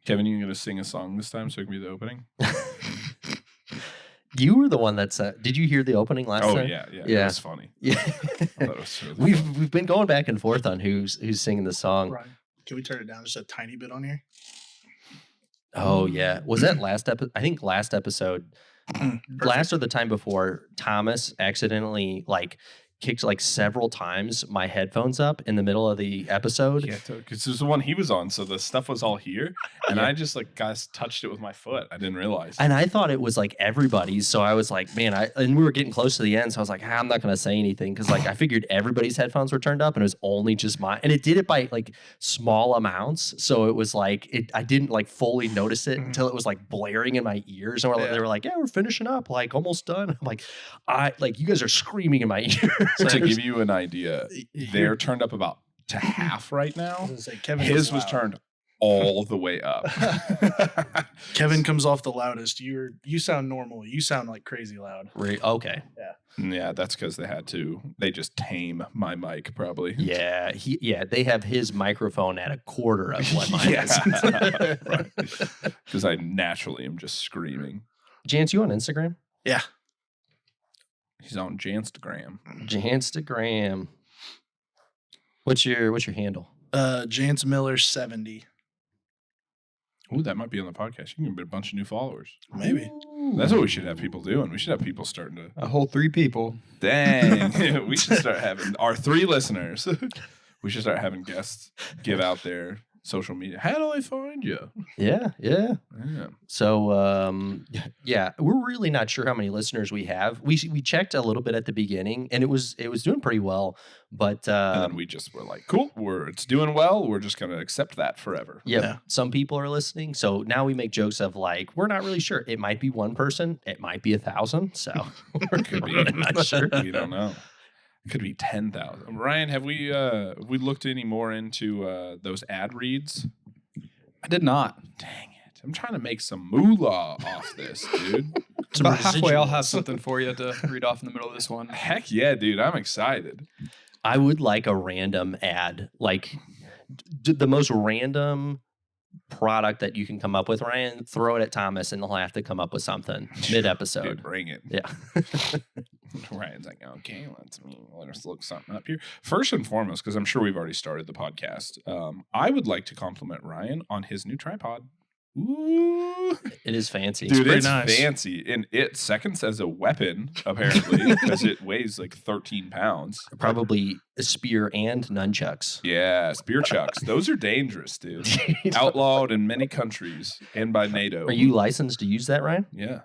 Kevin, you going to sing a song this time so it can be the opening? You were the one that said, did you hear the opening last time? Oh, yeah. It was funny. Yeah. I thought it was really funny. We've been going back and forth on who's singing the song. Right. Can we turn it down just a tiny bit on here? Oh, yeah. Was that last episode? I think last episode, last or the time before, Thomas accidentally kicked several times my headphones up in the middle of the episode. Yeah, because this was the one he was on, so the stuff was all here, and I just touched it with my foot. I didn't realize. And I thought it was everybody's, so I was like, man, and we were getting close to the end, so I was like, I'm not gonna say anything because I figured everybody's headphones were turned up, and it was only just mine, and it did it by small amounts, so it was I didn't fully notice it until it was blaring in my ears, and they were like, yeah, we're finishing up, almost done. I'm like, you guys are screaming in my ear. So to give you an idea, they're turned up about to half right now. His was turned all the way up. Kevin comes off the loudest. You sound normal. You sound crazy loud. Right. Okay. Yeah, that's because they just tame my mic probably. Yeah. They have his microphone at a quarter of what mine is. Because I naturally am just screaming. Jantz, you on Instagram? Yeah. He's on Janstagram. Janstagram. What's your handle? Jantz Miller 70. Ooh, that might be on the podcast. You can get a bunch of new followers. Maybe. That's what we should have people doing. We should have people starting to... A whole 3 people. Dang. We should start having... Our 3 listeners. We should start having guests give out their social media. How do I find you? Yeah. So, we're really not sure how many listeners we have. We checked a little bit at the beginning, and it was doing pretty well. But and then we just were like, cool, it's doing well. We're just gonna accept that forever. Yeah. Some people are listening, so now we make jokes of we're not really sure. It might be 1 person. It might be 1,000. So it could be. Really not sure. We don't know. It could be 10,000. Ryan, have we looked any more into those ad reads? I did not. Dang it. I'm trying to make some moolah off this, dude. About halfway, I'll have something for you to read off in the middle of this one. Heck yeah, dude. I'm excited. I would like a random ad, the most random product that you can come up with, Ryan. Throw it at Thomas, and he'll have to come up with something mid-episode. Dude, bring it. Yeah. Ryan's like, okay, let us look something up here. First and foremost, because I'm sure we've already started the podcast, I would like to compliment Ryan on his new tripod. Ooh. It is fancy. Dude, it's nice. fancy. And it seconds as a weapon, apparently, because it weighs 13 pounds. Probably a spear and nunchucks. Yeah, spear chucks. Those are dangerous, dude. Outlawed in many countries and by NATO. Are you licensed to use that, Ryan? Yeah.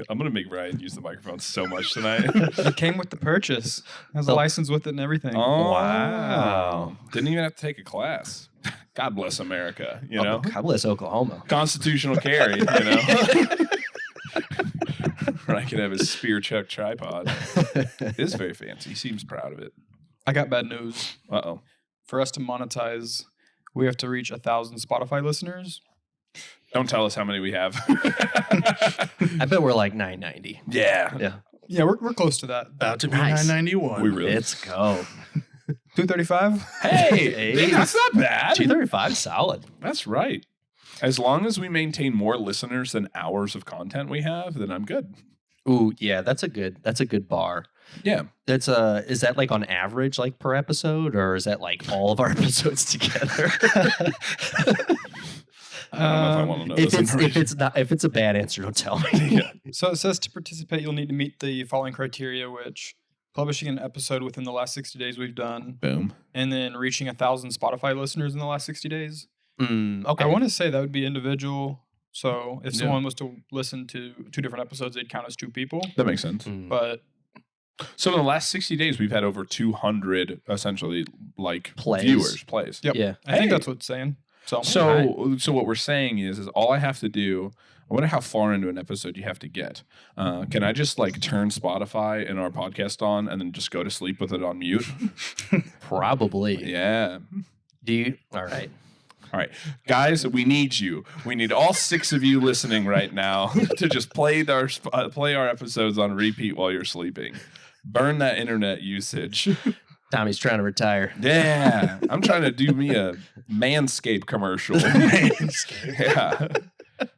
I'm going to make Ryan use the microphone so much tonight. It came with the purchase. It has a license with it and everything. Oh, wow. Didn't even have to take a class. God bless America, you know? God bless Oklahoma. Constitutional carry, Ryan can have his spear chuck tripod. It is very fancy. He seems proud of it. I got bad news. Uh-oh. For us to monetize, we have to reach 1,000 Spotify listeners. Don't tell us how many we have. I bet we're 990. Yeah. Yeah, we're close to that. About to be Nice. 991. We really. Let's go. 235? Hey, that's not bad. 235, solid. That's right. As long as we maintain more listeners than hours of content we have, then I'm good. Ooh, yeah, that's a good bar. Yeah. That's is that on average per episode, or is that all of our episodes together? I don't know if I want to know this information. if it's a bad answer, don't tell me. Yeah. So it says to participate, you'll need to meet the following criteria, which publishing an episode within the last 60 days we've done, Boom. and then reaching 1,000 Spotify listeners in the last 60 days. Okay. I want to say that would be individual. So if someone was to listen to 2 different episodes, they'd count as 2 people. That makes sense. But So in the last 60 days, we've had over 200 essentially Plays. viewers, plays. yep. Yeah. I think Hey. that's what it's saying. So So what we're saying is all I have to do. I wonder how far into an episode you have to get. Can I just turn Spotify and our podcast on and then just go to sleep with it on mute? Probably. Yeah. Do you? All right. All right, guys, we need you. We need all 6 of you listening right now to just play our episodes on repeat while you're sleeping. Burn that internet usage. Tommy's trying to retire. Yeah, I'm trying to do me a Manscaped commercial. Manscaped. Yeah.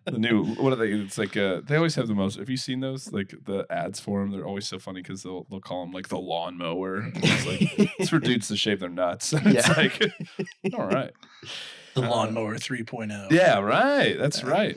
The new, what are they? It's like they always have the most. Have you seen those? Like the ads for them, they're always so funny because they'll call them like the lawnmower. It's like it's for dudes to shave their nuts. And it's like, all right, The lawnmower 3.0. yeah, right. That's right.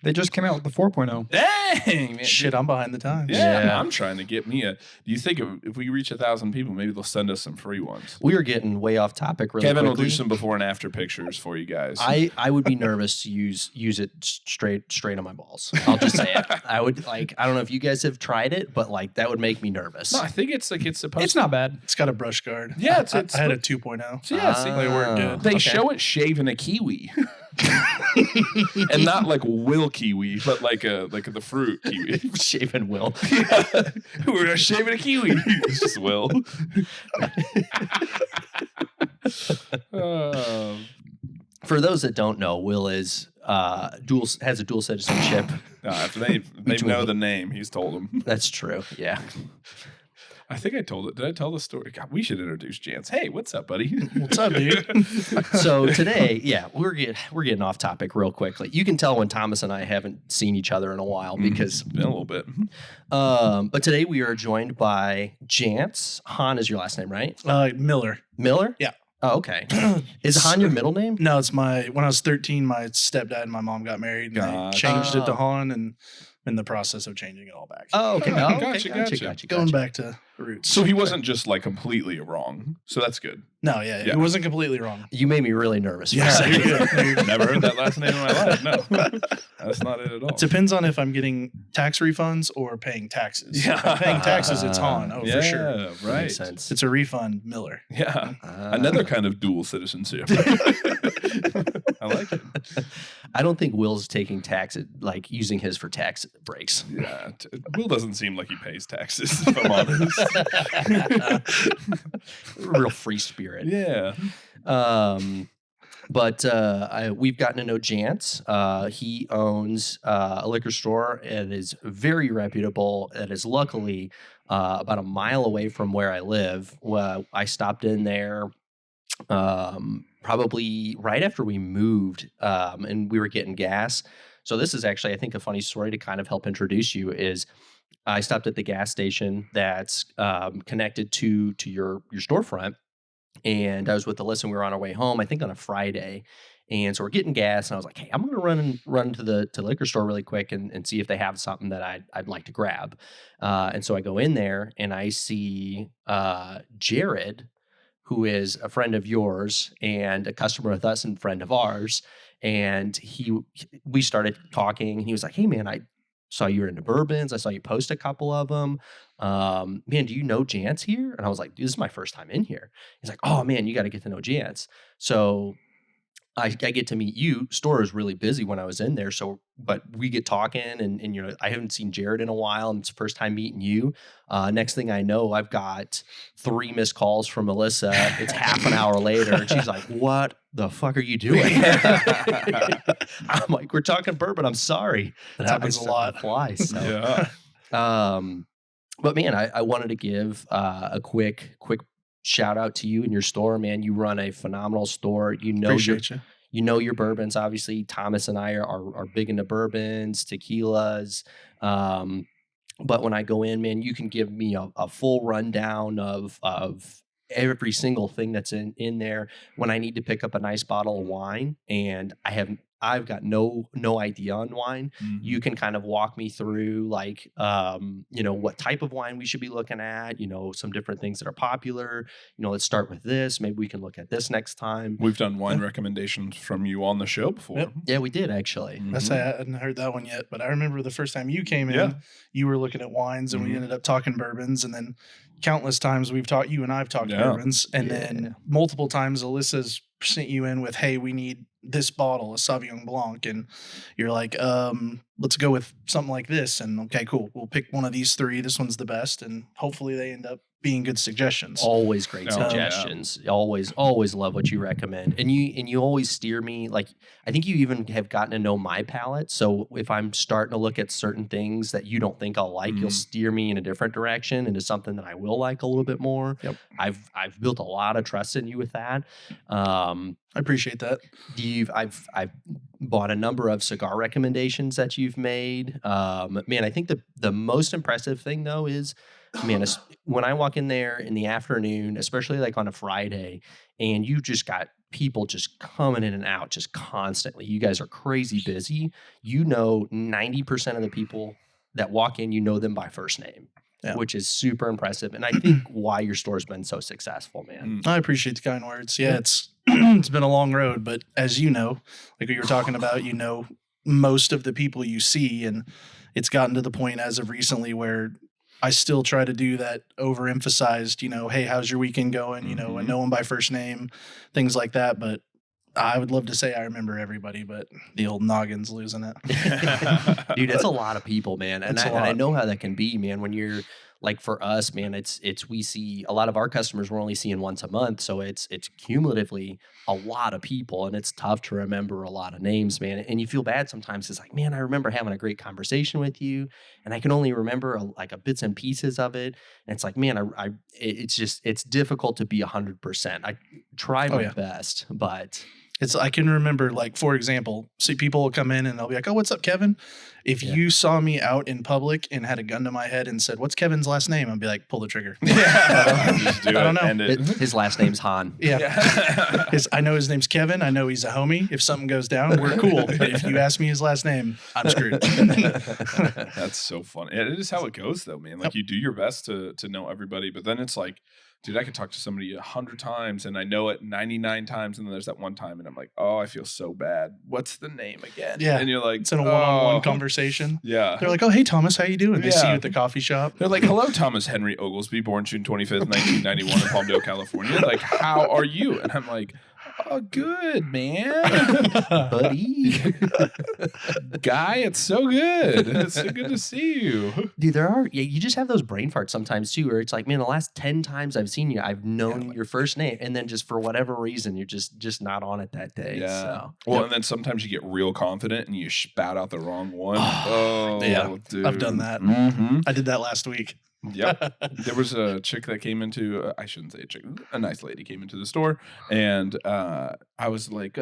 They just came out with the 4.0. Dang, man. Shit, I'm behind the times. Yeah, I'm trying to get me a. Do you think if we reach 1,000 people, maybe they'll send us some free ones? We are getting way off topic really Kevin will quickly. do some before and after pictures for you guys. I would be nervous to use it straight on my balls. I'll just say it. I would I don't know if you guys have tried it, but like that would make me nervous. No, I think it's like it's supposed. It's not bad. It's got a brush guard. Yeah, I had a 2.0. So yeah, see, They work good. they Okay. show it shaving a kiwi, and not like Will kiwi, but like the fruit kiwi. Shaving Will. Yeah. We're shaving a kiwi. It's just Will. For those that don't know, Will is has a dual citizenship. If they know the name, he's told them. That's true. Yeah. I think I told it. Did I tell the story? God, we should introduce Jantz. Hey, what's up, buddy? What's up, dude? So today, yeah, we're getting off topic real quickly. You can tell when Thomas and I haven't seen each other in a while because Been a little bit. but today we are joined by Jantz. Han is your last name, right? Miller. Miller? Yeah. Oh, okay. Is Han your middle name? No, it's when I was 13, my stepdad and my mom got married. And they Gotcha. changed it to Oh. Han, and in the process of changing it all back. Oh, okay. Oh, Oh, gotcha, okay. gotcha. Going back to the roots. So he wasn't just like completely wrong. So that's good. No, yeah, Yeah. it wasn't completely wrong. You made me really nervous for a Yeah, second. you're good. You're good. Never heard that last name in my life. No, that's not it at all. It depends on if I'm getting tax refunds or paying taxes. Yeah. If I'm paying taxes, it's Han. Oh, yeah, for sure. Makes right. sense. It's a refund, Miller. Yeah, Ah. another kind of dual citizenship. I like it. I don't think Will's taking tax like using his for tax breaks. Yeah, Will doesn't seem like he pays taxes. If I'm honest. Real free spirit. Yeah. But we've gotten to know Jantz. He owns a liquor store. It is very reputable. It is luckily about a mile away from where I live. I stopped in there probably right after we moved, and we were getting gas. So this is actually, I think, a funny story to kind of help introduce you. Is I stopped at the gas station that's connected to your storefront. And I was with Alyssa and we were on our way home, I think on a Friday. And so we're getting gas and I was like, hey, I'm going to run to the liquor store really quick and see if they have something that I'd like to grab. And so I go in there and I see Jared, who is a friend of yours and a customer with us and friend of ours. And we started talking and he was like, hey man, I saw you were into bourbons. I saw you post a couple of them. Man, do you know Jantz here? And I was like, dude, this is my first time in here. He's like, oh man, you got to get to know Jantz. So I get to meet you. Store is really busy when I was in there. So, but we get talking and you know, I haven't seen Jared in a while and it's the first time meeting you. Next thing I know, I've got 3 missed calls from Melissa. It's half an hour later and she's like, what the fuck are you doing? I'm like, we're talking bourbon. I'm sorry. That happens a lot. Fly, so. Yeah. But man, I wanted to give a quick shout out to you and your store, man. You run a phenomenal store. Appreciate you. You know your bourbons. Obviously, Thomas and I are big into bourbons, tequilas. But when I go in, man, you can give me a full rundown of every single thing that's in there. When I need to pick up a nice bottle of wine and I've got no idea on wine. You can kind of walk me through like, you know, what type of wine we should be looking at, you know, some different things that are popular, you know, let's start with this. Maybe we can look at this next time. We've done wine recommendations from you on the show before. Yep. Yeah, we did actually. I say I hadn't heard that one yet, but I remember the first time you came in, Yeah. you were looking at wines and we Mhm. ended up talking bourbons, and then countless times you and I've talked Yeah. bourbons, and then multiple times Alyssa's sent you in with, hey, we need this bottle, a Sauvignon Blanc, and you're like, let's go with something like this, and okay, cool, we'll pick one of these 3. This one's the best, and hopefully they end up being good suggestions. Always great Oh, yeah. suggestions. Always love what you recommend. And you always steer me. Like, I think you even have gotten to know my palate. So if I'm starting to look at certain things that you don't think I'll like, you'll steer me in a different direction into something that I will like a little bit more. Yep. I've built a lot of trust in you with that. I appreciate that. I've bought a number of cigar recommendations that you've made. Man, I think the most impressive thing though is, man, when I walk in there in the afternoon, especially like on a Friday, and you just got people just coming in and out just constantly. You guys are crazy busy. 90% of the people that walk in, you know them by first name, which is super impressive. And I think why your store's been so successful, man. I appreciate the kind words. Yeah, it's it's been a long road, but as you know, like what you were talking about, most of the people you see, and it's gotten to the point as of recently where I still try to do that overemphasized, hey, how's your weekend going? I know them by first name, things like that. But I would love to say I remember everybody, but the old noggin's losing it. Dude, it's a lot of people, man. And It's a I lot. know how that can be, man, when you're like, for us, man, we see a lot of our customers we're only seeing once a month. So it's cumulatively a lot of people, and it's tough to remember a lot of names, man. And you feel bad sometimes. It's like, man, I remember having a great conversation with you, and I can only remember a bits and pieces of it. And it's like, man, it's difficult to be 100%. I try my best, but I can remember, like, for example, see people will come in and they'll be like, "Oh, what's up, Kevin?" If you saw me out in public and had a gun to my head and said, "What's Kevin's last name?" I'd be like, "Pull the trigger." Just do I don't it. know. End it. his last name's Han. Yeah. I know his name's Kevin. I know he's a homie. If something goes down, we're cool. But if you ask me his last name, I'm screwed. That's so funny. It is how it goes, though, man. Like, you do your best to know everybody, but then it's like, dude, I could talk to somebody 100 times and I know it 99 times, and then there's that one time and I'm like, oh, I feel so bad. What's the name again? Yeah. And you're like, It's in a one-on-one conversation. Yeah. They're like, "Oh, hey, Thomas, how you doing?" They see Yeah. you at the coffee shop. They're like, "Hello, Thomas Henry Oglesby, born June 25th, 1991 in Palmdale, California. Like, how are you?" And I'm like, "Oh, good, man." Buddy. Guy, it's so good. It's so good to see you. Dude, you just have those brain farts sometimes too, where it's like, man, the last 10 times I've seen you, I've known your first name, and then just for whatever reason, you're just not on it that day. Yeah. So. Well, and then sometimes you get real confident and you spat out the wrong one. Oh, Yeah. dude. I've done that. Mm-hmm. I did that last week. Yep. There was a chick that came into, I shouldn't say a chick, a nice lady came into the store, and I was like,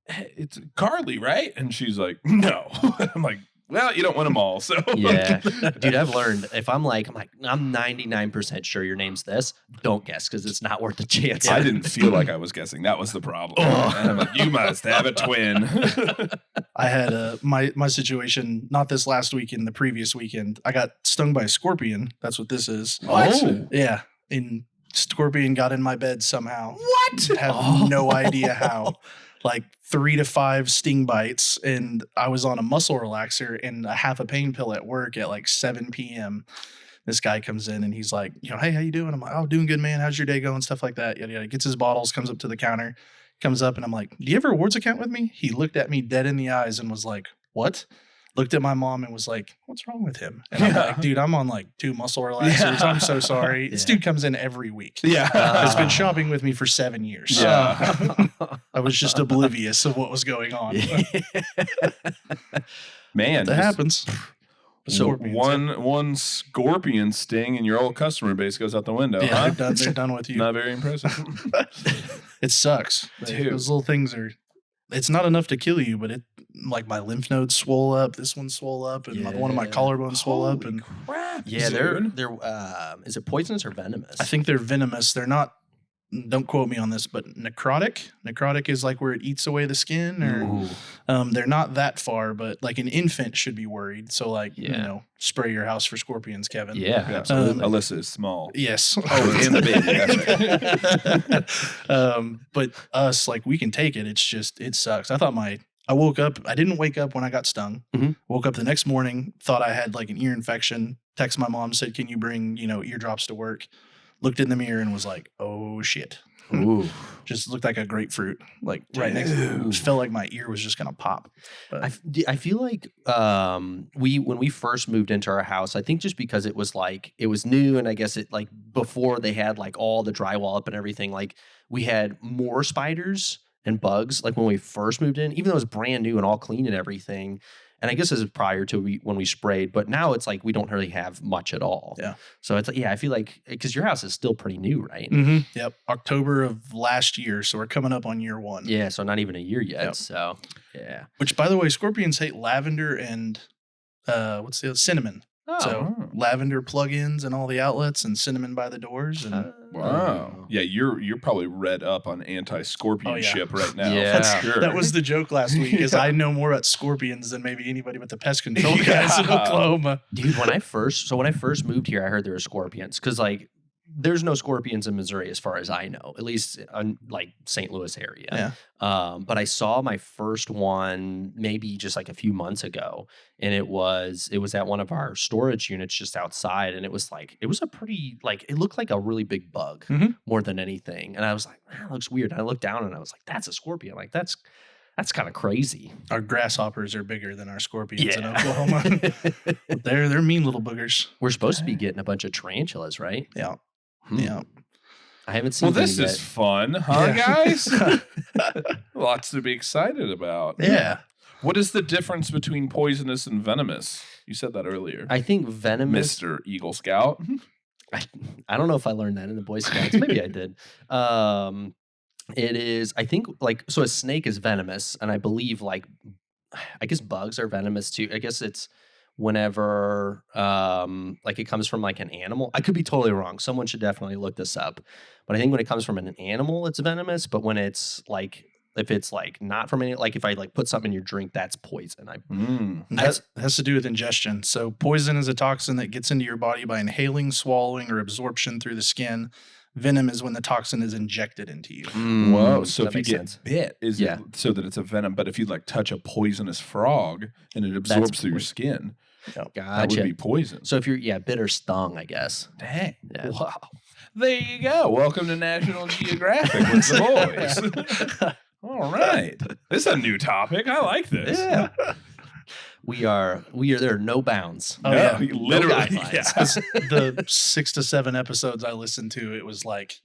"Hey, it's Carly, right?" And she's like, "No." I'm like, "Well, you don't win them all." So Yeah. Dude, I've learned if I'm 99% sure your name's this, don't guess, because it's not worth the chance. I didn't feel like I was guessing. That was the problem. And I'm like, "You must have a twin." I had my situation, not this last weekend, the previous weekend. I got stung by a scorpion. That's what this is. What? Yeah. And scorpion got in my bed somehow. What? Have no idea how. Like 3 to 5 sting bites, and I was on a muscle relaxer and a half a pain pill at work at like 7 p.m. This guy comes in and he's like, "Hey, how you doing?" I'm like, "Oh, doing good, man. How's your day going?" Stuff like that. Yada, yada. Gets his bottles, comes up to the counter, comes up, and I'm like, "Do you have a rewards account with me?" He looked at me dead in the eyes and was like, "What?" Looked at my mom and was like, "What's wrong with him?" And I'm like, "Dude, I'm on like 2 muscle relaxers. I'm so sorry." This dude comes in every week. Yeah. Has been shopping with me for 7 years. Yeah. I was just oblivious of what was going on. Man. That happens. So Scorpions, one scorpion sting and your old customer base goes out the window. Yeah, Huh? they're done with you. Not very impressive. It sucks. Dude. Those little things are. It's not enough to kill you, but it like my lymph nodes swole up. This one swole up, and one of my collarbones swole up. And crap. Yeah, dude. they're is it poisonous or venomous? I think they're venomous. They're not. Don't quote me on this, but necrotic. Necrotic is like where it eats away the skin, or they're not that far. But like an infant should be worried. So like spray your house for scorpions, Kevin. Yeah, Absolutely. Alyssa is small. Yes. Oh, and the baby. That's right. But us, like, we can take it. It's just, it sucks. I woke up. I didn't wake up when I got stung. Mhm. Woke up the next morning, thought I had like an ear infection. Text my mom, said, "Can you bring, eardrops to work?" Looked in the mirror and was like, "Oh shit." Ooh. Just looked like a grapefruit, like right next to it. Just felt like my ear was just gonna pop. But I feel like when we first moved into our house, I think just because it was new, and I guess it like before they had like all the drywall up and everything, like we had more spiders and bugs like when we first moved in, even though it was brand new and all clean and everything. And I guess this is prior to when we sprayed, but now it's like we don't really have much at all. Yeah. So it's I feel like because your house is still pretty new, right? Yep. October of last year, so we're coming up on year 1. Yeah, so not even a year yet. Yep. So yeah. Which, by the way, scorpions hate lavender and what's the other? Cinnamon. Oh. So lavender plugins and all the outlets, and cinnamon by the doors. And Wow. Yeah, you're probably read up on anti-scorpionship right now. Yeah. For sure. that was the joke last week. Is I know more about scorpions than maybe anybody but the pest control guys in Oklahoma. Dude, when I first moved here, I heard there were scorpions because like there's no scorpions in Missouri as far as I know, at least in like St. Louis area. Yeah. But I saw my first one maybe just like a few months ago, and it was at one of our storage units just outside, and it was a pretty like it looked like a really big bug more than anything, and I was like, that looks weird. And I looked down and I was like, that's a scorpion. Like that's kind of crazy. Our grasshoppers are bigger than our scorpions in Yeah. Oklahoma. They're mean little boogers. We're supposed to be getting a bunch of tarantulas, right? Yeah. Hmm. Yeah. I haven't seen. Well, this any is yet. fun, huh, Yeah. guys? Lots to be excited about. Yeah. What is the difference between poisonous and venomous? You said that earlier. I think venomous. Mr. Eagle Scout. I don't know if I learned that in the Boy Scouts. Maybe I did. It is, I think, like, so a snake is venomous, and I believe, like, I guess bugs are venomous too. I guess it's whenever, like, it comes from like an animal. I could be totally wrong. Someone should definitely look this up. But I think when it comes from an animal, it's venomous. But when it's like, if it's like not from any, like if I like put something in your drink, that's poison. That has to do with ingestion. So poison is a toxin that gets into your body by inhaling, swallowing, or absorption through the skin. Venom is when the toxin is injected into you. Whoa. So that if you makes get sense. bit, is Yeah. it so that it's a venom? But if you like touch a poisonous frog and it absorbs through your poison. skin, that Gotcha. would be poison. So if you're, bit or stung, I guess. Dang. Yeah. Wow. There you go. Welcome to National Geographic with the boys. All right. This is a new topic. I like this. Yeah. We are there are no bounds. Oh, yeah. Literally. guidelines. Yeah. The 6 to 7 episodes I listened to, it was like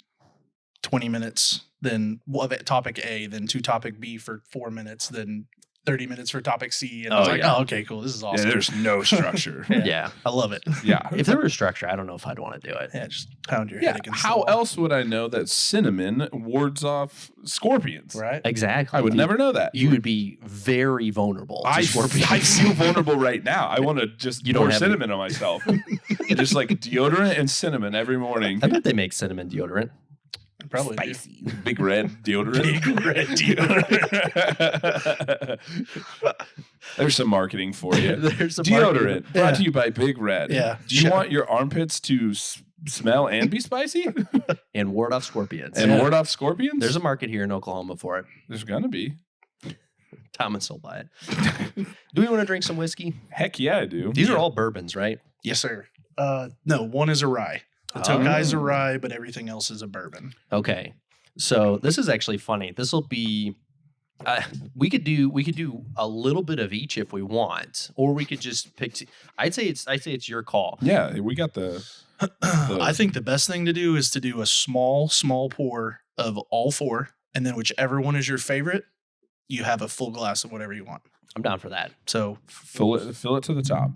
20 minutes, then topic A, then to topic B for 4 minutes, then 30 minutes for topic C. And I was like, yeah. oh, okay, cool. This is awesome. Yeah, there's no structure. Yeah. I love it. Yeah. If there were a structure, I don't know if I'd want to do it. Yeah, just pound your Yeah. head against How the wall. else would I know that cinnamon wards off scorpions? Right? Exactly. I would Dude, never know that. You would be very vulnerable. To I scorpions. feel vulnerable right now. I want to just You don't pour have cinnamon on myself. Just like deodorant and cinnamon every morning. I bet they make cinnamon deodorant. Probably do. Spicy. Big red deodorant. Big red deodorant. There's some marketing for you. There's a Deodorant market. brought to you by Big Red. Yeah. Do you want your armpits to smell and be spicy And ward off scorpions. and Yeah. ward off scorpions? There's a market here in Oklahoma for it. There's gonna be. Thomas will buy it. Do we want to drink some whiskey? Heck yeah, I do. These are all bourbons, right? Yes, sir. No, one is a rye. The Tokai's a rye, but everything else is a bourbon. Okay. So this is actually funny. This will be we could do a little bit of each if we want, or we could just pick I'd say it's your call. Yeah, we got the I think the best thing to do is to do a small pour of all four, and then whichever one is your favorite, you have a full glass of whatever you want. I'm down for that. So fill it to the top.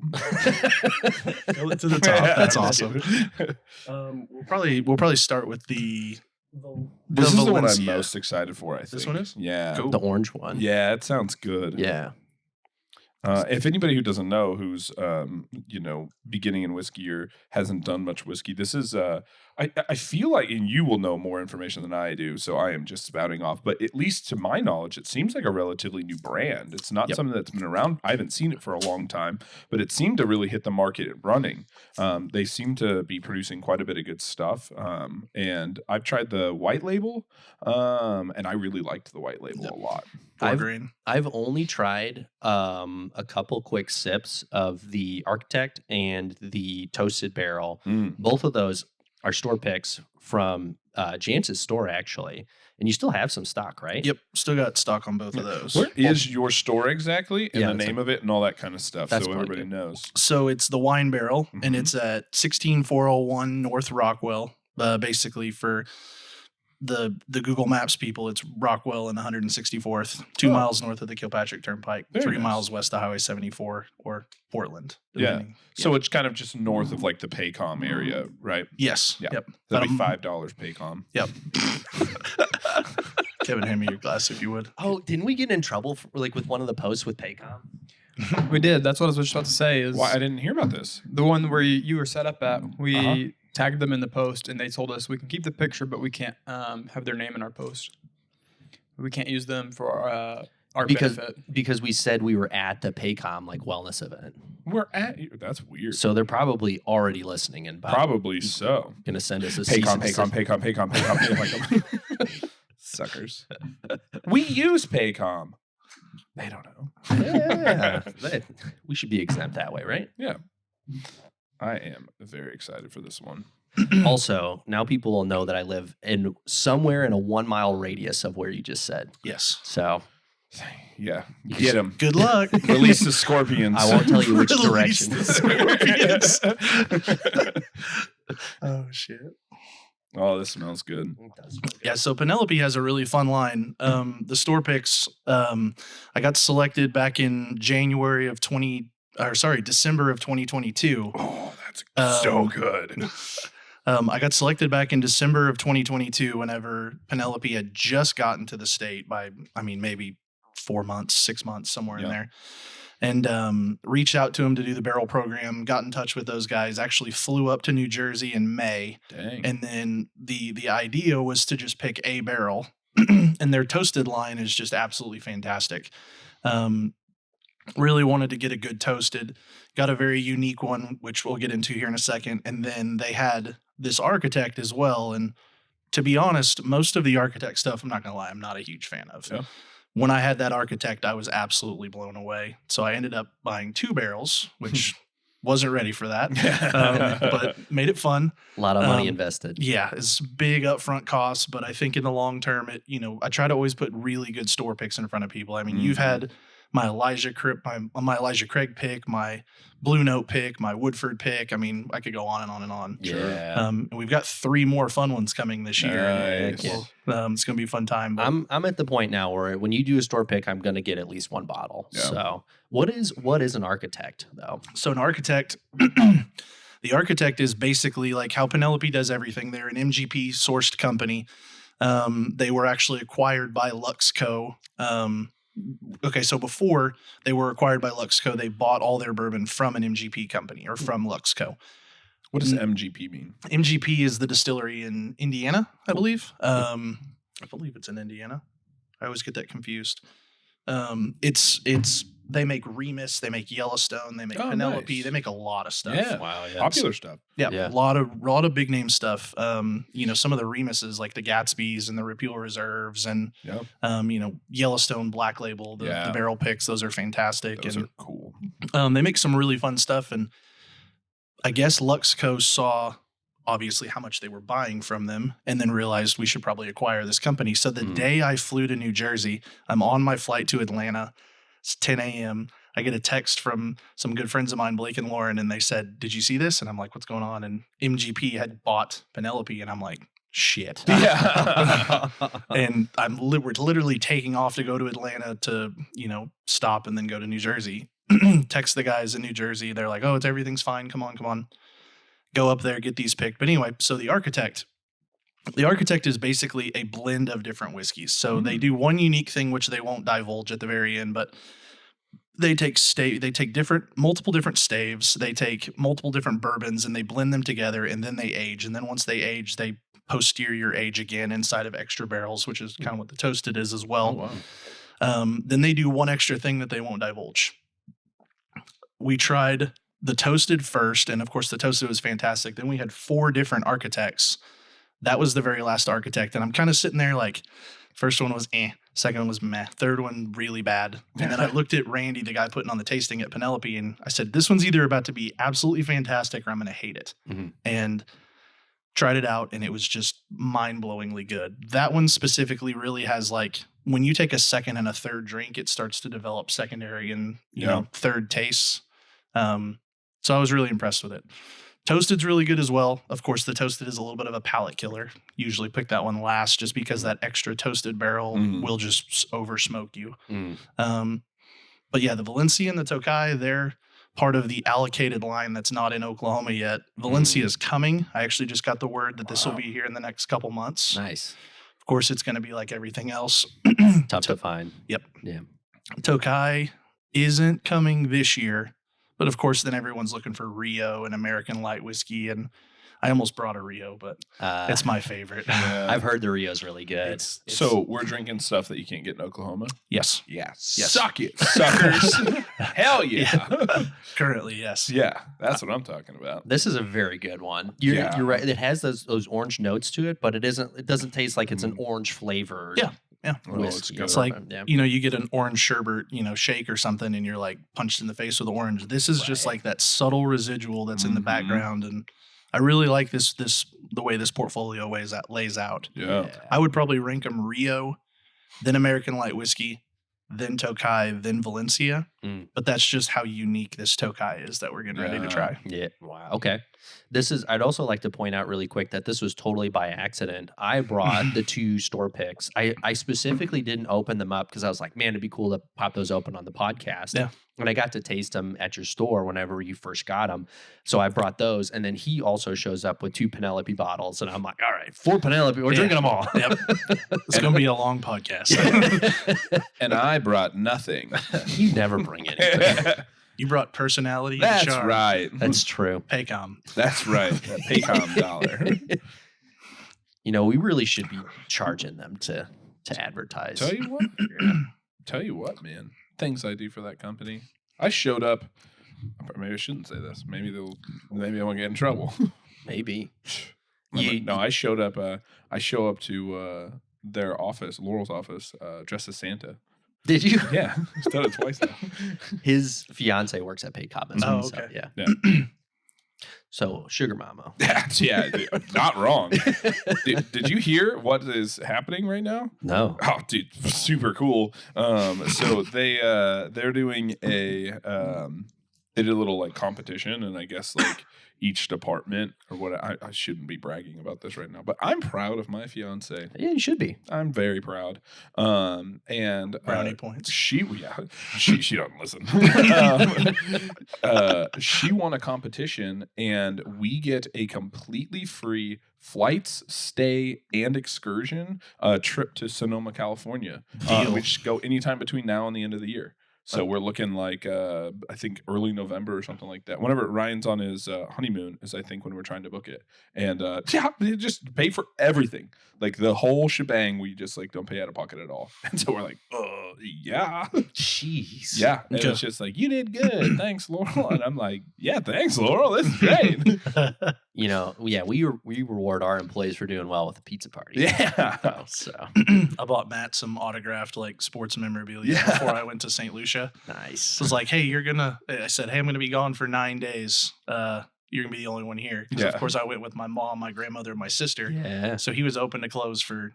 fill it to the top. That's awesome. We'll probably start with the This is the one I'm Valencia. most excited for, I think. This one is? Yeah. Cool. The orange one. Yeah, it sounds good. Yeah. If anybody who doesn't know, who's beginning in whiskey or hasn't done much whiskey, this is I feel like, and you will know more information than I do, so I am just spouting off. But at least to my knowledge, it seems like a relatively new brand. It's not something that's been around. I haven't seen it for a long time, but it seemed to really hit the market running. They seem to be producing quite a bit of good stuff. And I've tried the white label, and I really liked the white label a lot. I've only tried a couple quick sips of the Architect and the Toasted Barrel. Both of those are store picks from Jantz's store actually, and you still have some stock, right? Yep, still got stock on both of those. Where is your store exactly, and Yeah, the that's name of it, and all that kind of stuff, That's so probably everybody good. knows. So it's the Wine Barrel, and Mhm. it's at 16401 North Rockwell. Basically, for the Google Maps people, it's Rockwell and 164th, 2 Oh. miles north of the Kilpatrick Turnpike, Very 3 nice. miles west of Highway 74 or Portland. Yeah. depending. So it's kind of just north of like the Paycom area, right? Yes. Yeah. Yep. That'd be About $5 Paycom. Yep. Kevin, hand me your glass if you would. Oh, didn't we get in trouble for, like with one of the posts with Paycom? We did. That's what I was just about to say. Is Why I didn't hear about this? the one where you were set up at? We Uh-huh. tagged them in the post, and they told us we can keep the picture, but we can't have their name in our post. We can't use them for our benefit. Because we said we were at the Paycom like wellness event. We're at you. That's weird. So they're probably already listening and Probably so. gonna send us a Paycom, cease Paycom, and Paycom, Paycom, Paycom, Paycom. Suckers. We use Paycom. They don't know. Yeah. We should be exempt that way, right? Yeah. I am very excited for this one. Also, now people will know that I live in somewhere in a 1 mile radius of where you just said. Yes. So Yeah. Get them. Good luck. Release the scorpions. I won't tell you which Release direction. the scorpions. Oh shit. Oh, this smells good. Yeah, so Penelope has a really fun line. The store picks, I got selected back in December of 2022. Oh, that's so good. I got selected back in December of 2022 whenever Penelope had just gotten to the state by, maybe 4 months, 6 months, somewhere in Yeah. there. And reached out to him to do the barrel program, got in touch with those guys, actually flew up to New Jersey in May. Dang. And then the idea was to just pick a barrel, and their toasted line is just absolutely fantastic. Really wanted to get a good toasted, got a very unique one, which we'll get into here in a second. And then they had this architect as well. And to be honest, most of the architect stuff, I'm not going to lie, I'm not a huge fan of. Yeah. When I had that architect, I was absolutely blown away. So I ended up buying 2 barrels, which wasn't ready for that, but made it fun. A lot of money Um, invested. Yeah, it's big upfront costs, but I think in the long term, I try to always put really good store picks in front of people. I mean, you've had my Elijah Craig pick, my Blue Note pick, my Woodford pick. I mean, I could go on and on and on. Yeah. And we've got 3 more fun ones coming this year. Nice. It's gonna be a fun time. But I'm at the point now where when you do a store pick, I'm gonna get at least 1 bottle. Yeah. So what is an architect though? So an architect, the architect is basically like how Penelope does everything. They're an MGP sourced company. They were actually acquired by Luxco. Okay, so before they were acquired by Luxco, they bought all their bourbon from an MGP company or from Luxco. What does MGP mean? MGP is the distillery in Indiana, I believe. I believe it's in Indiana. I always get that confused. It's they make Remus, they make Yellowstone, they make Oh, Penelope, nice. they make a lot of stuff. Yeah. Wow. Yeah. Popular stuff. Yeah, Yeah. a lot of big name stuff. Some of the Remuses like the Gatsby's and the Repeal Reserves and Yep. Yellowstone Black Label, the Yeah. barrel picks, those are fantastic. Those and are cool. they make some really fun stuff. And I guess Luxco saw obviously how much they were buying from them and then realized we should probably acquire this company. So the day I flew to New Jersey, I'm on my flight to Atlanta. It's 10 a.m. I get a text from some good friends of mine, Blake and Lauren, and they said, "Did you see this?" And I'm like, "What's going on?" And MGP had bought Penelope, and I'm like, "Shit." Yeah. And we're literally taking off to go to Atlanta to, stop and then go to New Jersey. Text the guys in New Jersey. They're like, "Oh, everything's fine. Come on. Go up there, get these picked." But anyway, so the architect is basically a blend of different whiskeys. So they do one unique thing, which they won't divulge at the very end, but they take multiple different staves. They take multiple different bourbons and they blend them together and then they age. And then once they age, they posterior age again inside of extra barrels, which is kind of what the toasted is as well. Oh, wow. Then they do one extra thing that they won't divulge. We tried the toasted first, and of course the toasted was fantastic. Then we had 4 different architects. That was the very last architect, and I'm kind of sitting there like, first one was second one was meh, third one really bad. And then I looked at Randy, the guy putting on the tasting at Penelope, and I said, this one's either about to be absolutely fantastic or I'm going to hate it. Mhm. And tried it out, and it was just mind-blowingly good. That one specifically really has like, when you take a second and a third drink, it starts to develop secondary and you know third tastes. So I was really impressed with it. Toasted's really good as well. Of course, the toasted is a little bit of a palate killer. Usually pick that one last just because that extra toasted barrel will just over smoke you. But yeah, the Valencia and the Tokai, they're part of the allocated line that's not in Oklahoma yet. Valencia is coming. I actually just got the word that this will be here in the next couple months. Nice. Of course, it's going to be like everything else. Tough to find. Yep. Yeah. Tokai isn't coming this year. But of course, then everyone's looking for Rio and American light whiskey. And I almost brought a Rio, but it's my favorite. I've heard the Rio's really good. So we're drinking stuff that you can't get in Oklahoma? Yes. Yeah. Yes. Suck it, suckers. Hell yeah. Currently, yes. Yeah. That's what I'm talking about. This is a very good one. You're right. It has those orange notes to it, but it doesn't taste like it's an orange flavor. Yeah. Yeah. Oh, it's good. It's like, you know, you get an orange sherbet, you know, shake or something, and you're like punched in the face with orange. This is just like that subtle residual that's in the background. And I really like the way this portfolio lays out. Yeah. I would probably rank them Rio, then American light whiskey, then Tokai, then Valencia. But that's just how unique this Tokai is that we're getting ready to try. Yeah. Wow. Okay. I'd also like to point out really quick that this was totally by accident. I brought the 2 store picks. I specifically didn't open them up because I was like, man, it'd be cool to pop those open on the podcast. Yeah. And I got to taste them at your store whenever you first got them. So I brought those. And then he also shows up with 2 Penelope bottles. And I'm like, all right, 4 Penelope. We're drinking them all. Yep. It's going to be a long podcast. And I brought nothing. You never bring anything. You brought personality. That's and charm. right. That's true. Paycom. That's right. That Paycom dollar. You know, we really should be charging them to advertise. Tell you what, man. Things I do for that company. I showed up. Maybe I shouldn't say this. Maybe I won't get in trouble. Maybe. No, I showed up. I show up to their office, Laurel's office, dressed as Santa. Did you? Yeah, I've done it twice now. His fiance works at Paycom. Oh, So, okay. yeah. So, Sugar Mama. Yeah, dude, not wrong. Did you hear what is happening right now? No. Oh, dude, super cool. So they're doing they did a little like competition, and I guess like each department or what I shouldn't be bragging about this right now, but I'm proud of my fiance. Yeah, you should be. I'm very proud. And Brownie points. She doesn't listen. She won a competition, and we get a completely free flights, stay, and excursion trip to Sonoma, California, which go anytime between now and the end of the year. So we're looking like, I think early November or something like that. Whenever Ryan's on his honeymoon is, I think, when we're trying to book it. And they just pay for everything. Like the whole shebang, we just like don't pay out of pocket at all. And so we're like, yeah. Jeez. Yeah. And it's just like, you did good. Thanks, Laurel. And I'm like, yeah, thanks, Laurel. This is great. You know, yeah, we reward our employees for doing well with a pizza party. Yeah. So I bought Matt some autographed like sports memorabilia before I went to St. Lucia. nice. So I was like, hey, I said, hey, I'm going to be gone for 9 days. You're going to be the only one here. Because of course I went with my mom, my grandmother, and my sister. Yeah. So he was open to close for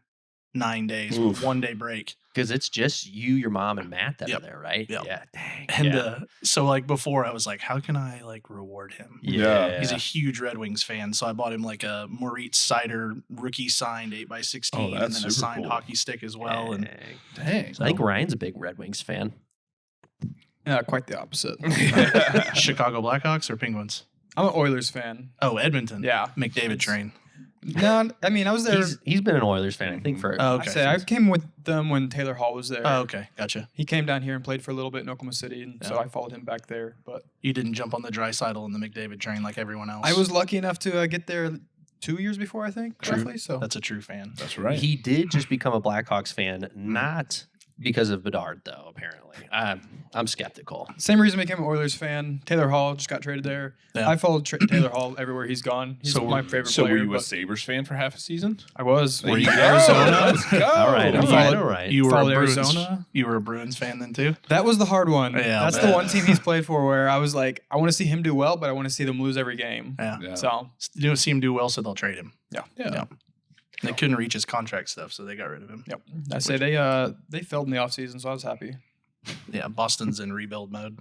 9 days with 1 day break. Because it's just you, your mom, and Matt that are there, right? Yep. Yeah. Dang. And so like before I was like, how can I like reward him? Yeah. He's a huge Red Wings fan. So I bought him like a Moritz Cider rookie signed 8x16 and then a signed hockey stick as well. And dang. So I think Ryan's a big Red Wings fan. Quite the opposite. Chicago Blackhawks or Penguins? I'm an Oilers fan. Oh, Edmonton. Yeah. McDavid train. No, I mean, I was there. He's been an Oilers fan, I think, for. Oh, okay. I came with them when Taylor Hall was there. Oh, okay. Gotcha. He came down here and played for a little bit in Oklahoma City, and so I followed him back there. But you didn't jump on the Draisaitl and the McDavid train like everyone else. I was lucky enough to get there 2 years before, I think, roughly. So That's a true fan. That's right. He did just become a Blackhawks fan, not because of Bedard, though, apparently. I'm skeptical. Same reason I became an Oilers fan. Taylor Hall just got traded there. Yeah. I followed Taylor Hall everywhere he's gone. He's my favorite So player. were you a but Sabres fan for half a season? I was. Were you Arizona? Let's go. All right. All right. You were a Followed Bruins, Arizona. You were a Bruins fan then too? That was the hard one. Yeah, That's the one team he's played for where I was like, I want to see him do well, but I want to see them lose every game. Yeah. Yeah. So You don't see him do well, so they'll trade him. Yeah. They couldn't reach his contract stuff, so they got rid of him. Yep. I say they failed in the offseason, so I was happy. Yeah, Boston's in rebuild mode.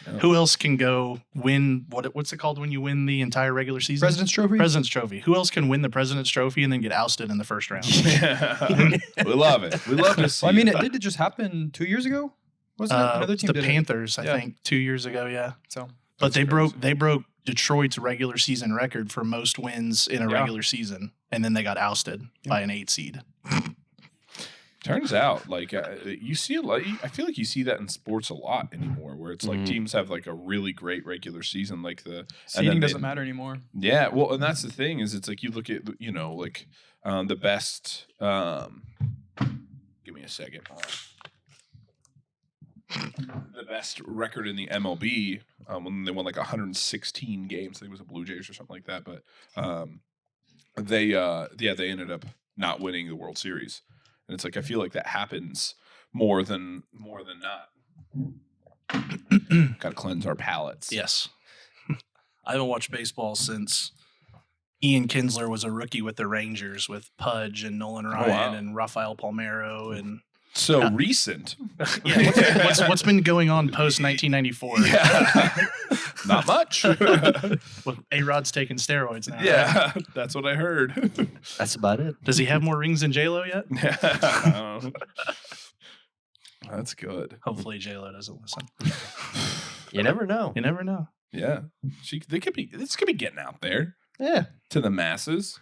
Yeah. Who else can go win? What's it called when you win the entire regular season? President's Trophy? President's Trophy. Who else can win the President's Trophy and then get ousted in the first round? We love it. We love to see. Well, I mean, it. did it just happen 2 years ago? Wasn't it? Another team the did Panthers, Yeah. I think, 2 years ago. Yeah, So but That's they broke Detroit's regular season record for most wins in a regular season, and then they got ousted by an 8 seed. Turns out, like you see a lot. I feel like you see that in sports a lot anymore, where it's like teams have like a really great regular season, like seeding doesn't matter anymore. Yeah, well, and that's the thing is, it's like you look at like the best. Give me a second. The best record in the MLB when they won like 116 games. I think it was the Blue Jays or something like that. But they ended up not winning the World Series, and it's like I feel like that happens more than not. Got to cleanse our palates. Yes, I haven't watched baseball since Ian Kinsler was a rookie with the Rangers with Pudge and Nolan Ryan and Rafael Palmeiro and. So recent. Yeah, what's been going on post 1994? Yeah. Not much. Well, A-Rod's taking steroids now. Yeah, Right? that's what I heard. That's about it. Does he have more rings than J-Lo yet? That's good. Hopefully J-Lo doesn't listen. You never know. You never know. Yeah, this could be getting out there Yeah. to the masses.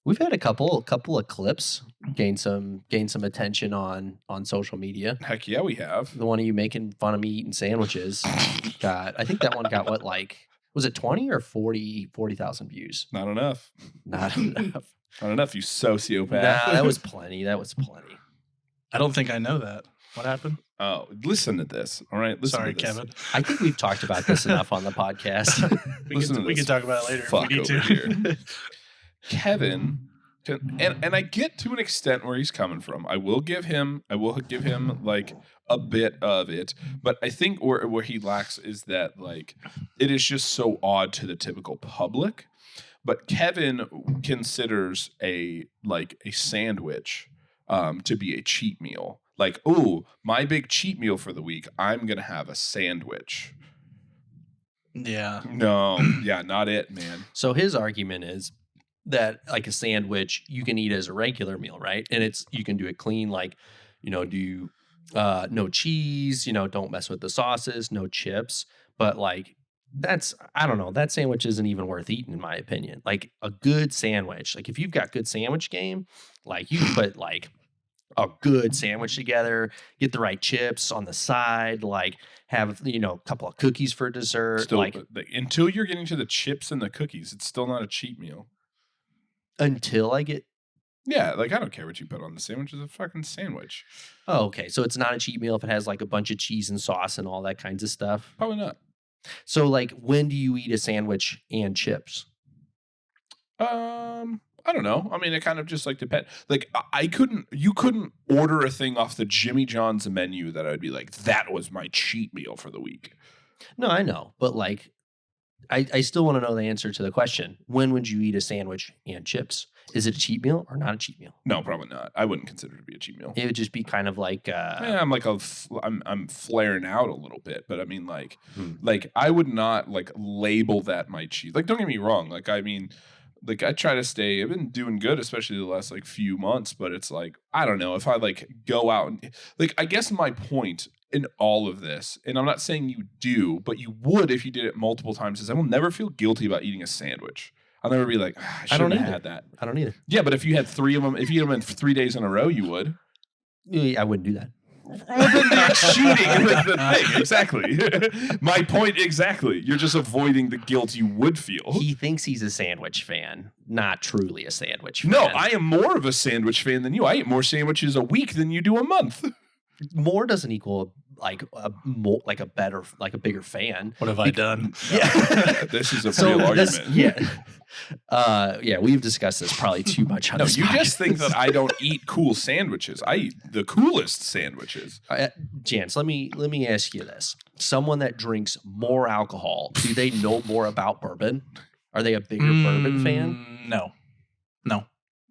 We've had a couple of clips gain some attention on social media. Heck yeah, we have. The one of you making fun of me eating sandwiches I think that one got what, like, was it 20 or 40,000 views? Not enough. Not enough. Not enough, you sociopath. Nah, that was plenty. I don't think I know that. What happened? Oh, listen to this. All right. Listen Sorry, to this. Kevin. I think we've talked about this enough on the podcast. We can talk about it later fuck if we need over to. here. Kevin, and I get to an extent where he's coming from. I will give him like a bit of it, but I think where he lacks is that like it is just so odd to the typical public. But Kevin considers a sandwich to be a cheat meal. Like, oh, my big cheat meal for the week, I'm gonna have a sandwich. Yeah. No, yeah, not it, man. So his argument is that like a sandwich you can eat as a regular meal, right? And you can do it clean, like, do no cheese, don't mess with the sauces, no chips. But like I don't know, that sandwich isn't even worth eating in my opinion. Like a good sandwich, like if you've got good sandwich game, like you put like a good sandwich together, get the right chips on the side, like have, a couple of cookies for dessert. Still, like until you're getting to the chips and the cookies, it's still not a cheat meal. Until I get. Yeah, like I don't care what you put on the sandwich. It's a fucking sandwich. Oh, okay. So it's not a cheat meal if it has like a bunch of cheese and sauce and all that kinds of stuff. Probably not. So like when do you eat a sandwich and chips? I don't know. I mean, it kind of just like depends. Like you couldn't order a thing off the Jimmy John's menu that I'd be like, that was my cheat meal for the week. No, I know. But like, I still want to know the answer to the question. When would you eat a sandwich and chips? Is it a cheat meal or not a cheat meal? No, probably not. I wouldn't consider it to be a cheat meal. It would just be kind of like yeah, I'm flaring out a little bit, but I mean like I would not like label that my cheat. Like, don't get me wrong. Like, I mean, like I try to stay. I've been doing good, especially the last like few months. But it's like I don't know if I like go out and like. I guess my point in all of this, and I'm not saying you do, but you would if you did it multiple times, is I will never feel guilty about eating a sandwich. I'll never be like, I shouldn't have had that. I don't either. Yeah, but if you had 3 of them, if you had them in 3 days in a row, you would. I wouldn't do that. Well, then you're cheating with the thing. Exactly. My point exactly. You're just avoiding the guilt you would feel. He thinks he's a sandwich fan, not truly a sandwich fan. No, I am more of a sandwich fan than you. I eat more sandwiches a week than you do a month. More doesn't equal like a bigger fan. What have I done? Yeah. This is a real argument. Yeah, we've discussed this probably too much on No, this you podcast. just think that I don't eat cool sandwiches. I eat the coolest sandwiches. Jantz, let me ask you this. Someone that drinks more alcohol, do they know more about bourbon? Are they a bigger bourbon fan? No. No.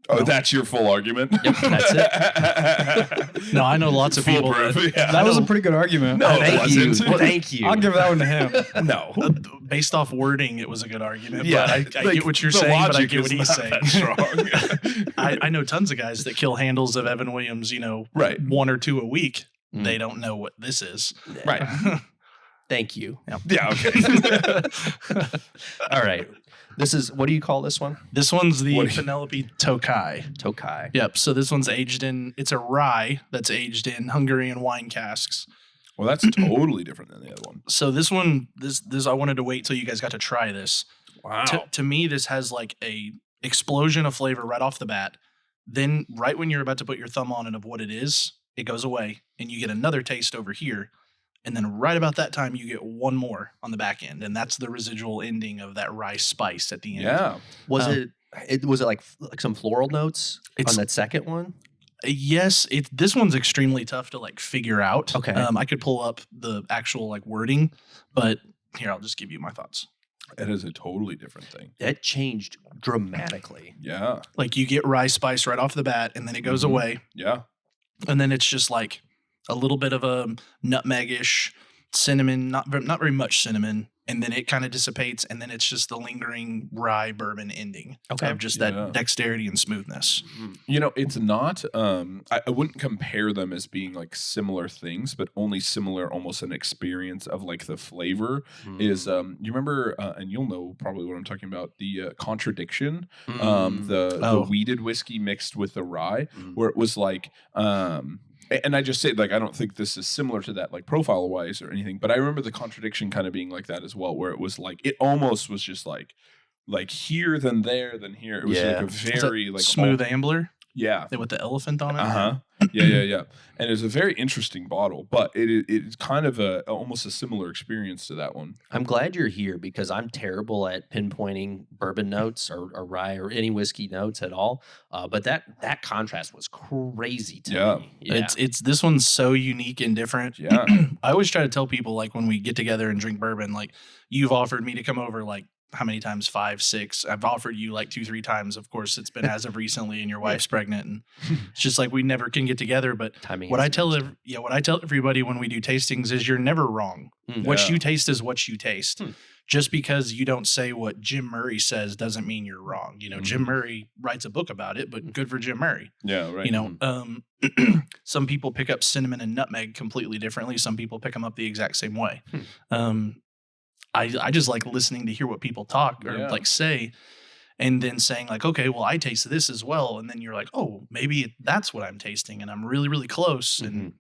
Oh, No. that's your full argument? Yep, that's it. No, I know lots of people that, Foolproof, yeah. That was a pretty good argument. No, it Thank you. wasn't. Well, thank you. I'll give that one to him. No. based off wording, it was a good argument. Yeah, But I like, get what you're the saying, but I logic get what is he's not saying. that strong. I know tons of guys that kill handles of Evan Williams, Right. 1 or 2 a week. Mm. They don't know what this is. Right. Thank you. Yeah, okay. All right. This is, what do you call this one? This one's the What do you- Penelope Tokai. Tokai. Yep. So this one's it's a rye that's aged in Hungarian wine casks. Well, that's totally different than the other one. So this one, I wanted to wait till you guys got to try this. Wow. To me, this has like a explosion of flavor right off the bat. Then right when you're about to put your thumb on it of what it is, it goes away and you get another taste over here. And then right about that time, you get one more on the back end. And that's the residual ending of that rye spice at the end. Yeah. Was Um, was it like some floral notes It's- on that second one? Yes, this one's extremely tough to like figure out. Okay. I could pull up the actual like wording, but here, I'll just give you my thoughts. It is a totally different thing. That changed dramatically. Yeah. Like you get rye spice right off the bat and then it goes Mhm. away. Yeah. And then it's just like a little bit of a nutmegish cinnamon, not very much cinnamon, and then it kind of dissipates, and then it's just the lingering rye bourbon ending of just Yeah. that dexterity and smoothness. It's not, I wouldn't compare them as being like similar things, but only similar, almost an experience of like the flavor is, you remember, and you'll know probably what I'm talking about, the contradiction, the weeded whiskey mixed with the rye, where it was like, and I just say, like, I don't think this is similar to that, like, profile-wise or anything, but I remember the contradiction kind of being like that as well, where it was like, it almost was just like here, then there, then here. It was like a Is that very, like, smooth ambler yeah. with the elephant on it. Uh-huh. Yeah. And it was a very interesting bottle, but it's kind of almost a similar experience to that one. I'm glad you're here because I'm terrible at pinpointing bourbon notes or rye or any whiskey notes at all. But that contrast was crazy to me. Yeah. It's this one's so unique and different. Yeah. I always try to tell people, like, when we get together and drink bourbon, like, you've offered me to come over, like, how many times? 5, 6. I've offered you like 2, 3 times. Of course, it's been as of recently, and your wife's pregnant, and it's just like we never can get together. But Timing what is I tell everything. what I tell everybody when we do tastings is you're never wrong. What Yeah. you taste is what you taste. Just because you don't say what Jim Murray says doesn't mean you're wrong. Jim Murray writes a book about it, but good for Jim Murray. Yeah, right. Some people pick up cinnamon and nutmeg completely differently. Some people pick them up the exact same way. I just like listening to hear what people talk or like say, and then saying like, okay, well, I taste this as well. And then you're like, oh, maybe that's what I'm tasting. And I'm really, really close. And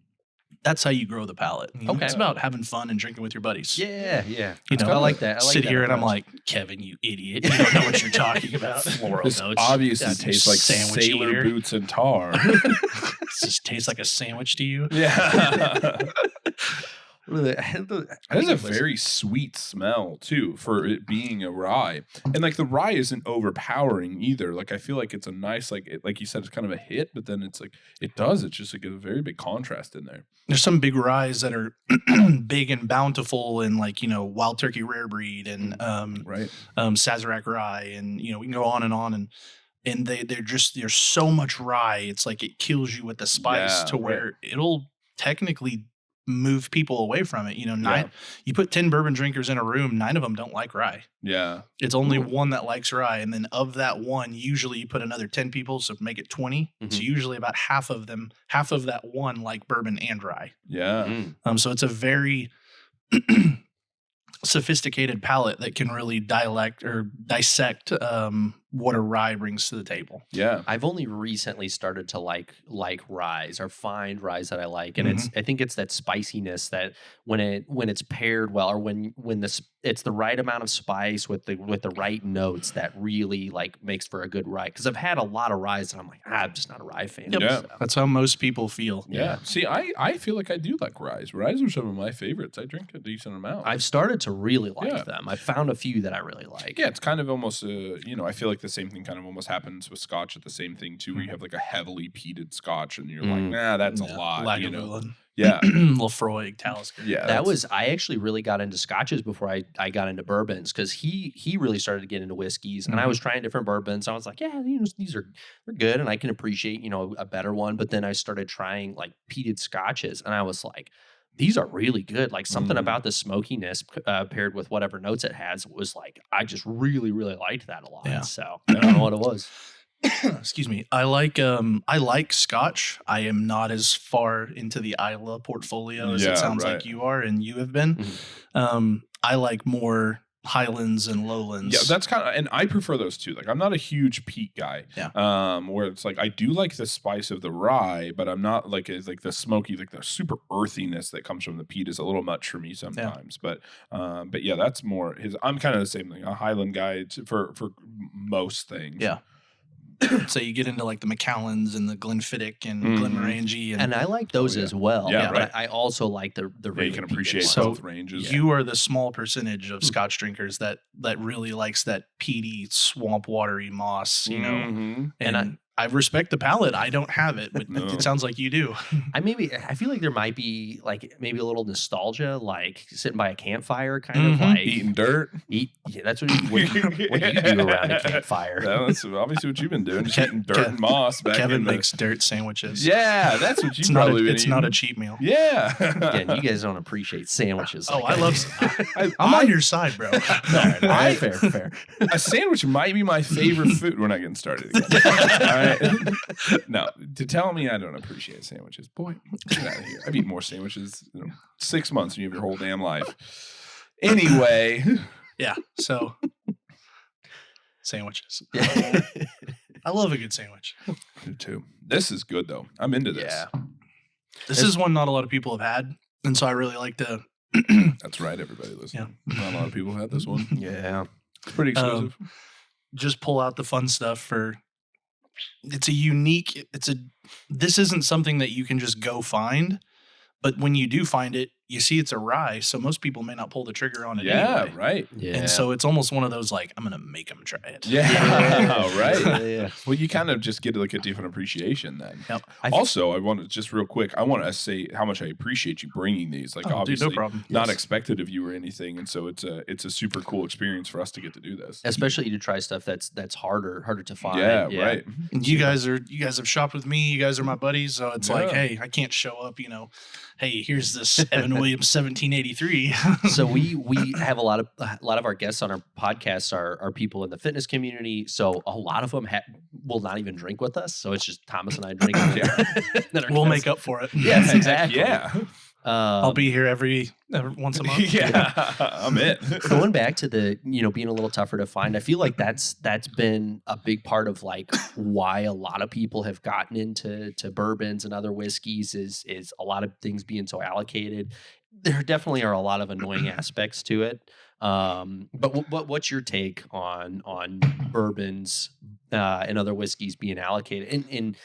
that's how you grow the palate. Okay. It's about having fun and drinking with your buddies. Yeah. I like that. I like sit that here and I'm approach. like, Kevin, you idiot. You don't know what you're talking about. Floral This notes. obviously That's tastes like sandwich sailor eater. boots and tar. It just tastes like a sandwich to you. Yeah. It It has a very sweet smell too for it being a rye, and like the rye isn't overpowering either. Like I feel like it's a nice, like you said, it's kind of a hit, but then it's like it's just like a very big contrast in there. There's some big ryes that are big and bountiful and like, Wild Turkey Rare Breed and Right. Sazerac rye, and we can go on and they're so much rye. It's like it kills you with the spice Yeah, to where right. it'll technically move people away from it. Yeah. You put 10 bourbon drinkers in a room, 9 of them don't like rye. Yeah. It's only Ooh. one that likes rye, and then of that one, usually you put another 10 people, so make it 20. So Mhm. usually about half of that one like bourbon and rye. Yeah. So it's a very sophisticated palate that can really dissect what a rye brings to the table. Yeah. I've only recently started to like ryes or find ryes that I like, and I think it's that spiciness that when it's paired well, or when it's the right amount of spice with the right notes that really like makes for a good rye. Because I've had a lot of ryes and I'm like, I'm just not a rye fan. Yep. Yeah. So. That's how most people feel. Yeah. See, I feel like I do like ryes. Ryes are some of my favorites. I drink a decent amount. I've started to really like Yeah. them. I found a few that I really like. Yeah, it's kind of almost I feel like the same thing kind of almost happens with Scotch at the same thing too, where you have like a heavily peated Scotch and you're like, nah, that's a lot. You know? Yeah. Lefroy, Talisker. Yeah. I actually really got into Scotches before I got into bourbons, because he really started to get into whiskeys, and I was trying different bourbons. I was like, yeah, these are they're good, and I can appreciate, a better one. But then I started trying like peated Scotches, and I was like, these are really good. Like something about the smokiness paired with whatever notes it has was like, I just really, really liked that a lot. Yeah. So I don't know what it was. Excuse me. I like Scotch. I am not as far into the Isla portfolio as it sounds like you are, and you have been. I like more Highlands and Lowlands. Yeah, that's kind of, and I prefer those too. Like, I'm not a huge peat guy. Yeah. Where it's like I do like the spice of the rye, but I'm not like the smoky, like the super earthiness that comes from the peat is a little much for me sometimes. Yeah. But yeah, that's more his. I'm kind of the same thing. A Highland guy for most things. Yeah. So you get into like the Macallans and the Glenfiddich and Glenmorangie, and I like those as well. Yeah, but I also like the really you can appreciate both ranges. You are the small percentage of Scotch drinkers that really likes that peaty, swamp watery moss, and I respect the palate. I don't have it, but it sounds like you do. I feel like there might be like maybe a little nostalgia, like sitting by a campfire, kind of like eating dirt. That's what you do around a campfire. That's obviously what you've been doing, just eating dirt and moss. Kevin makes dirt sandwiches. Yeah, that's what you it's probably not it's not a cheap meal. Yeah. Again, you guys don't appreciate sandwiches. Oh, I love. I'm on your side, bro. Fair. A sandwich might be my favorite food. We're not getting started again. All right. No, to tell me I don't appreciate sandwiches, boy, get out of here. I've eaten more sandwiches in 6 months than you have your whole damn life. Anyway. Yeah, so sandwiches. I love a good sandwich. I do too. This is good though. I'm into this. Yeah. This is one not a lot of people have had, and so I really like to. That's right, everybody listening. Yeah. Not a lot of people have had this one. Yeah. It's pretty exclusive. Just pull out the fun stuff for. This isn't something that you can just go find, but when you do find it, you see it's a rye, so most people may not pull the trigger on it anyway. Right. Yeah. And so it's almost one of those like, I'm going to make them try it. Yeah, right. Yeah. Well, you kind of just get like a different appreciation then. Yep. Also, I want to just real quick, I want to say how much I appreciate you bringing these. Like, obviously, no problem. Not expected of you or anything, and so it's a super cool experience for us to get to do this. Especially to try stuff that's harder to find. Yeah, right. And you guys have shopped with me. You guys are my buddies, so it's like, hey, I can't show up. Hey, here's this Evan Williams 1783. So we have a lot of our guests on our podcast are people in the fitness community. So a lot of them will not even drink with us. So it's just Thomas and I drinking. We'll make up for it. Yes, exactly. Yeah. I'll be here every once a month. Yeah, I'm it. Going back to the being a little tougher to find, I feel like that's been a big part of like why a lot of people have gotten into bourbons and other whiskeys is a lot of things being so allocated. There definitely are a lot of annoying aspects to it. But what's your take on bourbons and other whiskeys being allocated? And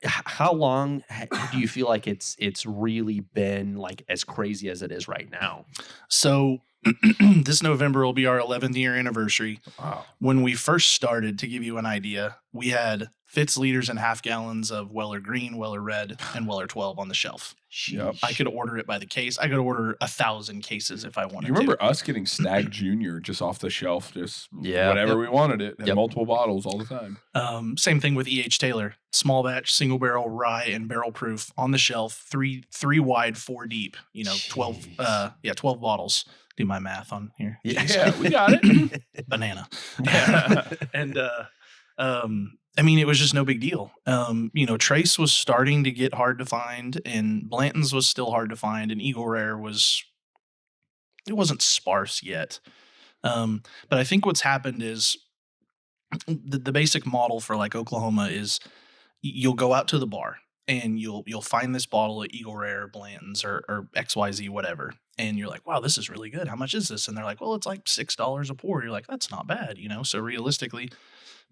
how long do you feel like it's really been like as crazy as it is right now? So this November will be our 11th year anniversary. Wow. When we first started, to give you an idea, we had Fitz liters and half gallons of Weller Green, Weller Red, and Weller 12 on the shelf. Yep. I could order it by the case. I could order 1,000 cases if I wanted to. You remember us getting Stag Junior just off the shelf, just Yeah. whatever Yep. we wanted it, had Yep. multiple bottles all the time. Same thing with E.H. Taylor. Small batch, single barrel, rye, and barrel proof on the shelf. Three wide, 4 deep. 12. 12 bottles. Do my math on here. Yeah, we got it. Banana. Yeah. And I mean, it was just no big deal. Trace was starting to get hard to find, and Blanton's was still hard to find, and Eagle Rare wasn't sparse yet. But I think what's happened is the basic model for like Oklahoma is you'll go out to the bar and you'll find this bottle of Eagle Rare, Blanton's, or XYZ, whatever. And you're like, wow, this is really good. How much is this? And they're like, well, it's like $6 a pour. You're like, that's not bad, So realistically,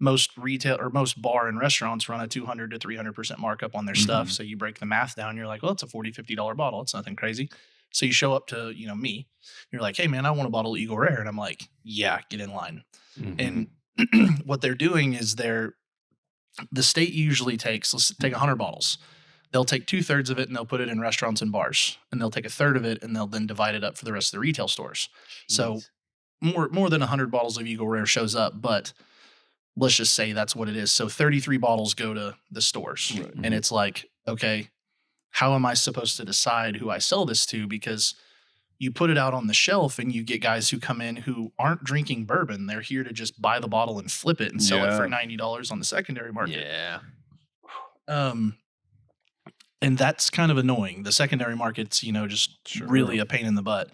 most retail or most bar and restaurants run a 200 to 300% markup on their stuff. So you break the math down. You're like, well, it's a $40, $50 bottle. It's nothing crazy. So you show up to, me. You're like, hey, man, I want a bottle of Eagle Rare. And I'm like, yeah, get in line. Mm-hmm. And what they're doing is the state usually takes, let's take 100 bottles. They'll take 2/3 of it and they'll put it in restaurants and bars, and they'll take 1/3 of it and they'll then divide it up for the rest of the retail stores. So more than 100 bottles of Eagle Rare shows up, but let's just say that's what it is. So 33 bottles go to the stores, Right. and it's like, okay, how am I supposed to decide who I sell this to? Because you put it out on the shelf and you get guys who come in who aren't drinking bourbon. They're here to just buy the bottle and flip it and sell it for $90 on the secondary market. Yeah. And that's kind of annoying. The secondary market's, just really a pain in the butt.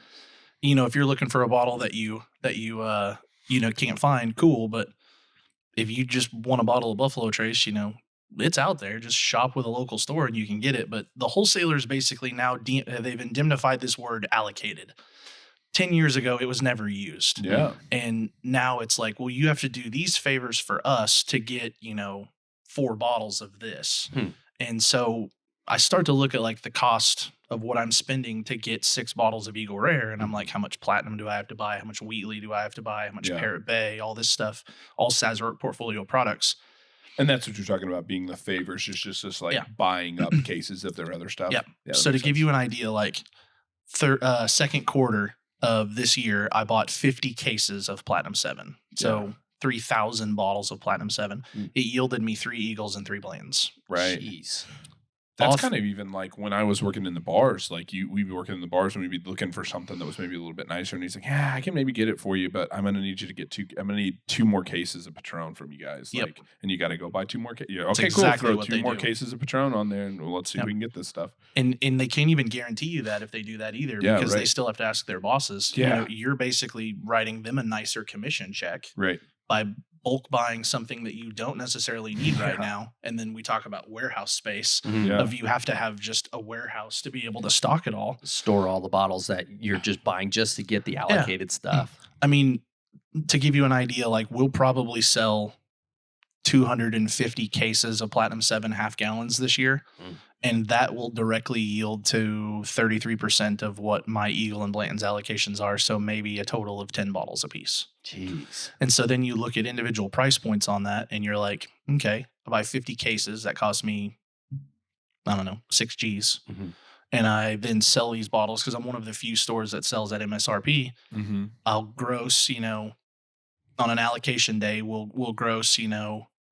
If you're looking for a bottle that you can't find, cool. But if you just want a bottle of Buffalo Trace, it's out there. Just shop with a local store and you can get it. But the wholesalers basically now they've indemnified this word allocated. 10 years ago, it was never used. Yeah. And now it's like, well, you have to do these favors for us to get, 4 bottles of this. And so I start to look at like the cost of what I'm spending to get 6 bottles of Eagle Rare. And I'm like, how much Platinum do I have to buy? How much Wheatley do I have to buy? How much Parrot Bay? All this stuff, all Sazerac portfolio products. And that's what you're talking about, being the favors, is just like buying up cases of their other stuff. Yep. Yeah, so to give you an idea, like second quarter of this year, I bought 50 cases of Platinum 7. So 3,000 bottles of Platinum 7. It yielded me 3 Eagles and 3 Bland's. Right. Jeez. That's kind of even like when I was working in the bars, like we'd be working in the bars and we'd be looking for something that was maybe a little bit nicer. And he's like, yeah, I can maybe get it for you, but I'm going to need you to get I'm going to need 2 more cases of Patron from you guys. Yep. Like, and you got to go buy 2 more cases. Yeah, That's okay, exactly cool. what Throw they 2 more do. cases of Patron on there and let's see if we can get this stuff. And they can't even guarantee you that if they do that either, because they still have to ask their bosses. Yeah. You're basically writing them a nicer commission check Right. by bulk buying something that you don't necessarily need right now. And then we talk about warehouse space of you have to have just a warehouse to be able to stock it all. Store all the bottles that you're just buying just to get the allocated stuff. I mean, to give you an idea, like we'll probably sell 250 cases of Platinum 7 half gallons this year. And that will directly yield to 33% of what my Eagle and Blanton's allocations are. So maybe a total of 10 bottles a piece. Jeez. And so then you look at individual price points on that and you're like, okay, I buy 50 cases. That costs me, I don't know, 6 G's. And I then sell these bottles because I'm one of the few stores that sells at MSRP. I'll gross, on an allocation day, we'll gross,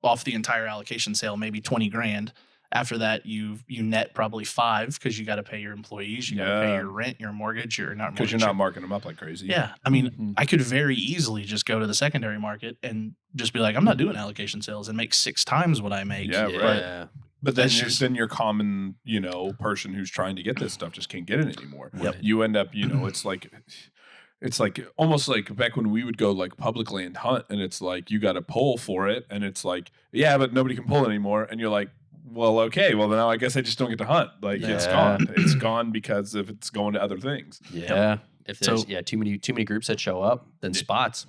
off the entire allocation sale, maybe 20 grand. After that, you net probably 5 because you got to pay your employees, you got to pay your rent, your mortgage, because you're not marking them up like crazy. Yeah, I mean, I could very easily just go to the secondary market and just be like, I'm not doing allocation sales and make 6 times what I make. Yeah, right. But then then your common, person who's trying to get this stuff just can't get it anymore. Yep. You end up, it's like almost like back when we would go like public land hunt, and it's like you got to pull for it, and it's like, yeah, but nobody can pull anymore, and you're like, well, okay, well now I guess I just don't get to hunt. Like it's gone. It's gone because if it's going to other things. Yeah. If there's too many groups that show up, then spots.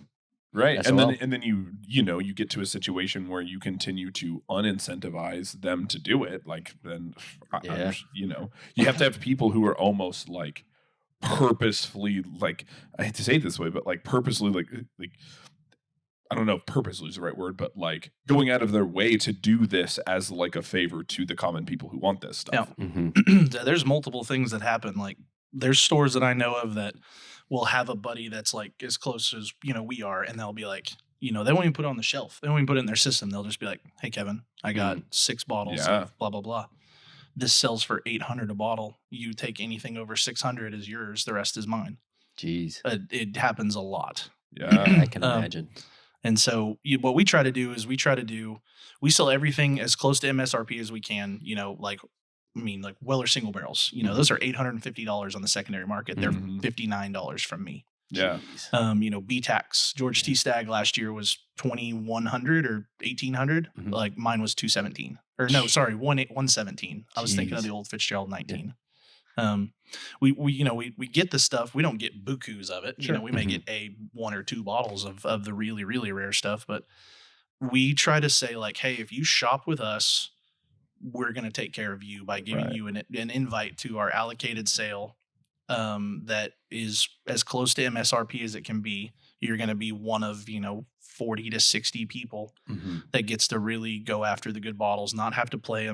Right. SOL. And then you get to a situation where you continue to unincentivize them to do it. Like then you have to have people who are almost like purposefully, like, I hate to say it this way, but like purposely like I don't know if purposely is the right word, but like going out of their way to do this as like a favor to the common people who want this stuff. Yeah. There's multiple things that happen. Like there's stores that I know of that will have a buddy that's like as close as, we are. And they'll be like, they won't even put it on the shelf. They won't even put it in their system. They'll just be like, hey, Kevin, I got 6 bottles of blah, blah, blah. This sells for $800 a bottle. You take anything over 600 is yours. The rest is mine. Jeez. It happens a lot. Yeah. I can imagine. And so what we try to do is we sell everything as close to MSRP as we can, like Weller single barrels, those are $850 on the secondary market. They're $59 from me. Yeah. B-Tax, George T. Stagg last year was $2,100 or $1,800. Like mine was $217 or no, sorry, $117. I was thinking of the old Fitzgerald 19. We get the stuff. We don't get bukus of it. We may get 1 or 2 bottles of the really, really rare stuff, but we try to say like, hey, if you shop with us, we're going to take care of you by giving you an invite to our allocated sale that is as close to MSRP as it can be. You're going to be one of, 40 to 60 people Mm-hmm. that gets to really go after the good bottles, not have to play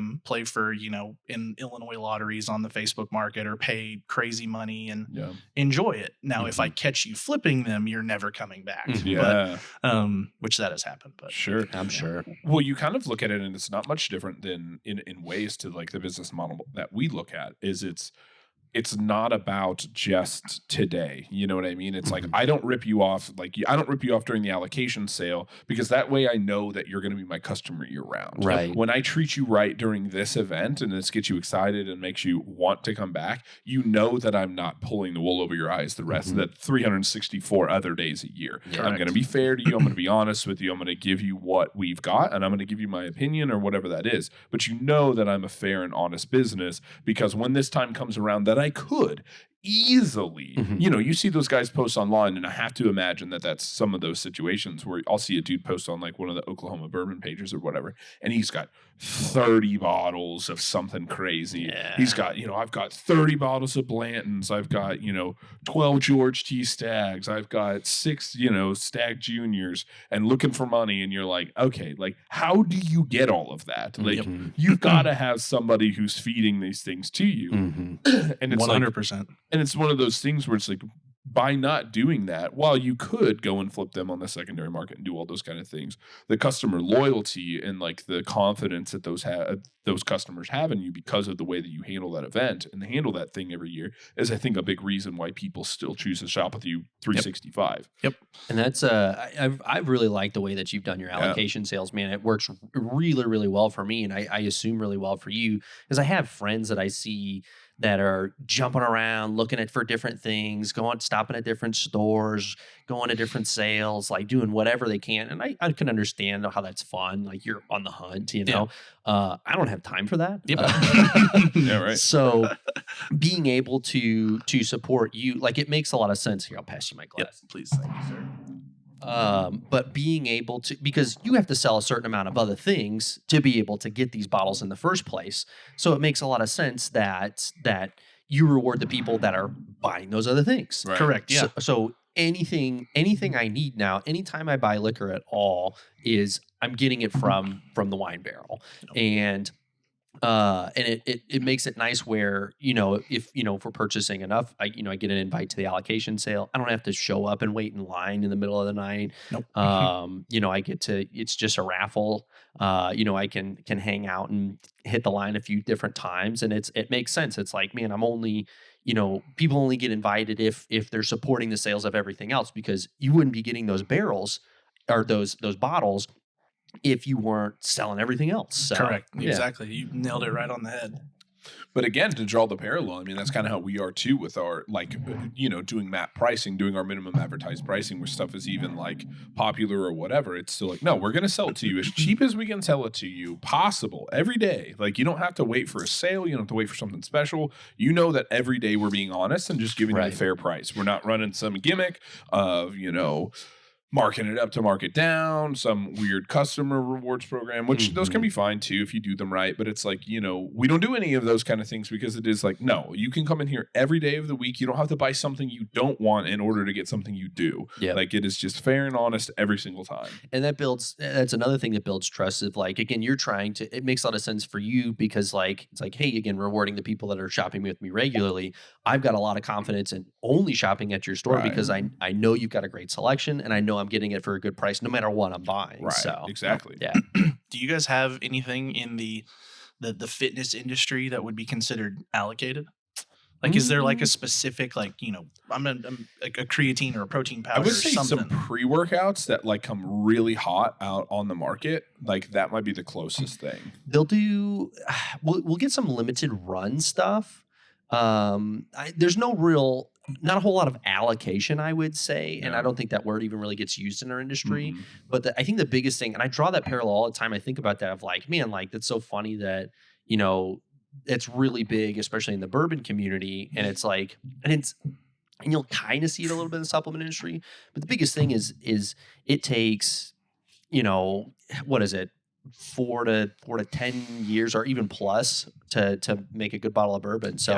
for, in Illinois lotteries on the Facebook market or pay crazy money and enjoy it. Now, if I catch you flipping them, you're never coming back. Yeah. But, which that has happened, but Sure. I'm sure. Well, you kind of look at it and it's not much different than in ways to like the business model that we look at is it's not about just today. You know what I mean? It's like, I don't rip you off. Like I don't rip you off during the allocation sale because that way I know that you're going to be my customer year round. Right. When I treat you right during this event and this gets you excited and makes you want to come back, you know that I'm not pulling the wool over your eyes the rest of the 364 other days a year. Yeah. I'm going to be fair to you. I'm going to be honest with you. I'm going to give you what we've got and I'm going to give you my opinion or whatever that is. But you know that I'm a fair and honest business because when this time comes around that I could easily, you see those guys post online and I have to imagine that that's some of those situations where I'll see a dude post on like one of the Oklahoma bourbon pages or whatever, and he's got 30 bottles of something crazy. Yeah. He's got, I've got 30 bottles of Blanton's. I've got, 12 George T Stags. I've got 6, Stag Juniors and looking for money. And you're like, okay, like, how do you get all of that? Like, you've got to have somebody who's feeding these things to you. And it's 100%. and it's one of those things where it's like, by not doing that, while you could go and flip them on the secondary market and do all those kind of things, the customer loyalty and like the confidence that those customers have in you because of the way that you handle that event and handle that thing every year is, I think, a big reason why people still choose to shop with you 365. Yep. And that's I've really liked the way that you've done your allocation sales, man. It works really, really well for me, and I assume really well for you because I have friends that I see that are jumping around, looking for different things, stopping at different stores, going to different sales, like doing whatever they can. And I can understand how that's fun. Like you're on the hunt, I don't have time for that. Yep. Yeah, right. So being able to support you, like it makes a lot of sense. Here, I'll pass you my glass. Yep, please. Thank you, sir. But being able to, because you have to sell a certain amount of other things to be able to get these bottles in the first place. So it makes a lot of sense that you reward the people that are buying those other things. Right. Correct. Yeah. So anything I need now, anytime I buy liquor at all, is I'm getting it from the Wine Barrel. And it makes it nice where, if we're purchasing enough, I get an invite to the allocation sale. I don't have to show up and wait in line in the middle of the night. Nope. I get to, it's just a raffle. I can hang out and hit the line a few different times, and it makes sense. It's like, man, I'm only, people only get invited if they're supporting the sales of everything else, because you wouldn't be getting those barrels or those bottles if you weren't selling everything else. So, Correct. yeah. Exactly. You nailed it right on the head. But again, to draw the parallel, I mean, that's kind of how we are too with our, like, doing MAP pricing, doing our minimum advertised pricing where stuff is even like popular or whatever. It's still like, no, we're going to sell it to you as cheap as we can sell it to you possible every day. Like, you don't have to wait for a sale. You don't have to wait for something special. You know that every day we're being honest and just giving you a fair price. We're not running some gimmick of, marking it up to mark it down, some weird customer rewards program, which those can be fine too if you do them right. But it's like, we don't do any of those kind of things because it is like, no, you can come in here every day of the week. You don't have to buy something you don't want in order to get something you do. Yep. Like, it is just fair and honest every single time. And that's another thing that builds trust. Of like, again, it makes a lot of sense for you because like, it's like, hey, again, rewarding the people that are shopping with me regularly. I've got a lot of confidence in only shopping at your store because I know you've got a great selection and I know I'm getting it for a good price no matter what I'm buying. Right. So Exactly. yeah. Do you guys have anything in the fitness industry that would be considered allocated? Like, is there like a specific, like, I'm like a creatine or a protein powder I would or say something? some pre-workouts that like come really hot out on the market. Like, that might be the closest thing. They'll do, we'll get some limited run stuff. There's not a whole lot of allocation, I would say. And I don't think that word even really gets used in our industry. Mhm. But I think the biggest thing, and I draw that parallel all the time. I think about that of like, man, like that's so funny that, it's really big, especially in the bourbon community. And it's like, and you'll kind of see it a little bit in the supplement industry. But the biggest thing is it takes, what is it? 4 to 10 years or even plus to make a good bottle of bourbon. So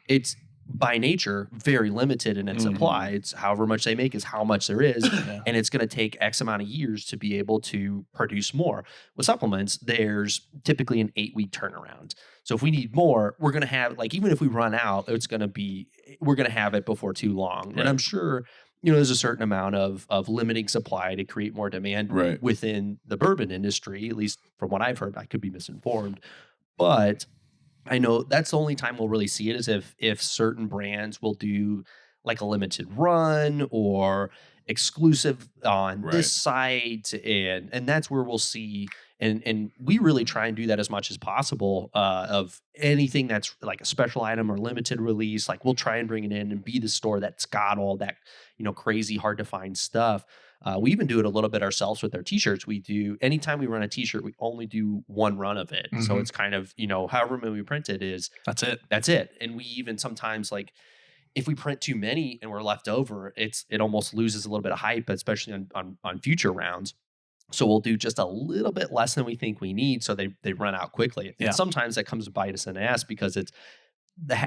Yes. by nature very limited in its supply. It's however much they make is how much there is, and it's going to take X amount of years to be able to produce more. With supplements, there's typically an 8-week turnaround. So if we need more, we're going to have, like, even if we run out, we're going to have it before too long. Right. And I'm sure, there's a certain amount of limiting supply to create more demand within the bourbon industry, at least from what I've heard. I could be misinformed, but I know that's the only time we'll really see it is if certain brands will do like a limited run or exclusive on this site, and that's where we'll see. And we really try and do that as much as possible of anything that's like a special item or limited release. Like we'll try and bring it in and be the store that's got all that, crazy, hard to find stuff. We even do it a little bit ourselves with our t-shirts. We do, anytime we run a t-shirt, we only do one run of it. So it's kind of, however many we print it is. That's it. And we even sometimes, like, if we print too many and we're left over, it almost loses a little bit of hype, especially on future rounds. So we'll do just a little bit less than we think we need, so they run out quickly. And sometimes that comes to bite us in the ass because it's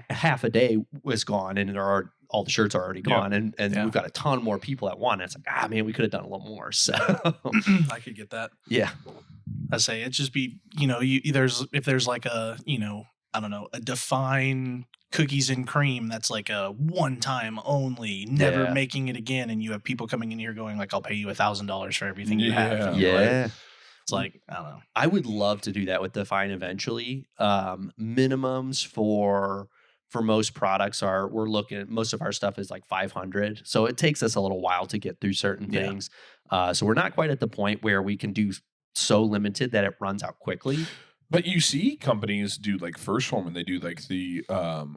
half a day was gone and all the shirts are already gone, and we've got a ton more people that want it. It's like, man, we could have done a little more. So I could get that. Yeah, I say it just be if there's like a I don't know, a Define cookies and cream that's like a one time only, never making it again, and you have people coming in here going like, I'll pay you $1,000 for everything you have. It's like, I don't know. I would love to do that with Define eventually. Minimums for most products we're looking at, most of our stuff is like 500. So it takes us a little while to get through certain things. So we're not quite at the point where we can do so limited that it runs out quickly. But you see companies do like First Form, and they do like the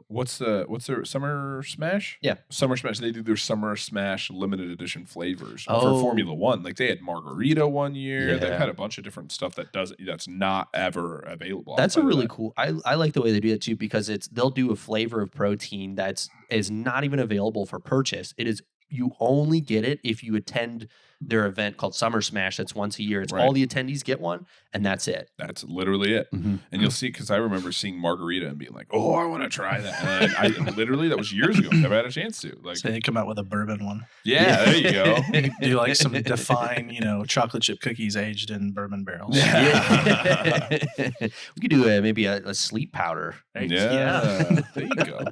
what's their Summer Smash? Yeah, Summer Smash. They do their Summer Smash limited edition flavors for Formula One. Like they had margarita one year. Yeah. They've had a bunch of different stuff that's not ever available. That's a really cool. I like the way they do it too, because they'll do a flavor of protein is not even available for purchase. It is, you only get it if you attend their event called Summer Smash. That's once a year. It's all the attendees get one, and that's it. That's literally it. And you'll see, because I remember seeing margarita and being like, "Oh, I want to try that." And I literally, that was years ago. Never had a chance to. Like, so they come out with a bourbon one. Yeah, there you go. You do like some Define, chocolate chip cookies aged in bourbon barrels. Yeah. We could do maybe a sleep powder. Right? Yeah. There you go.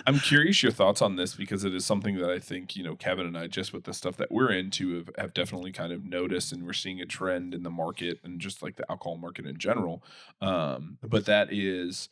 I'm curious your thoughts on this, because it is something that I think, Kevin and I, just with the stuff that we're into, have definitely kind of noticed, and we're seeing a trend in the market and just like the alcohol market in general. But that is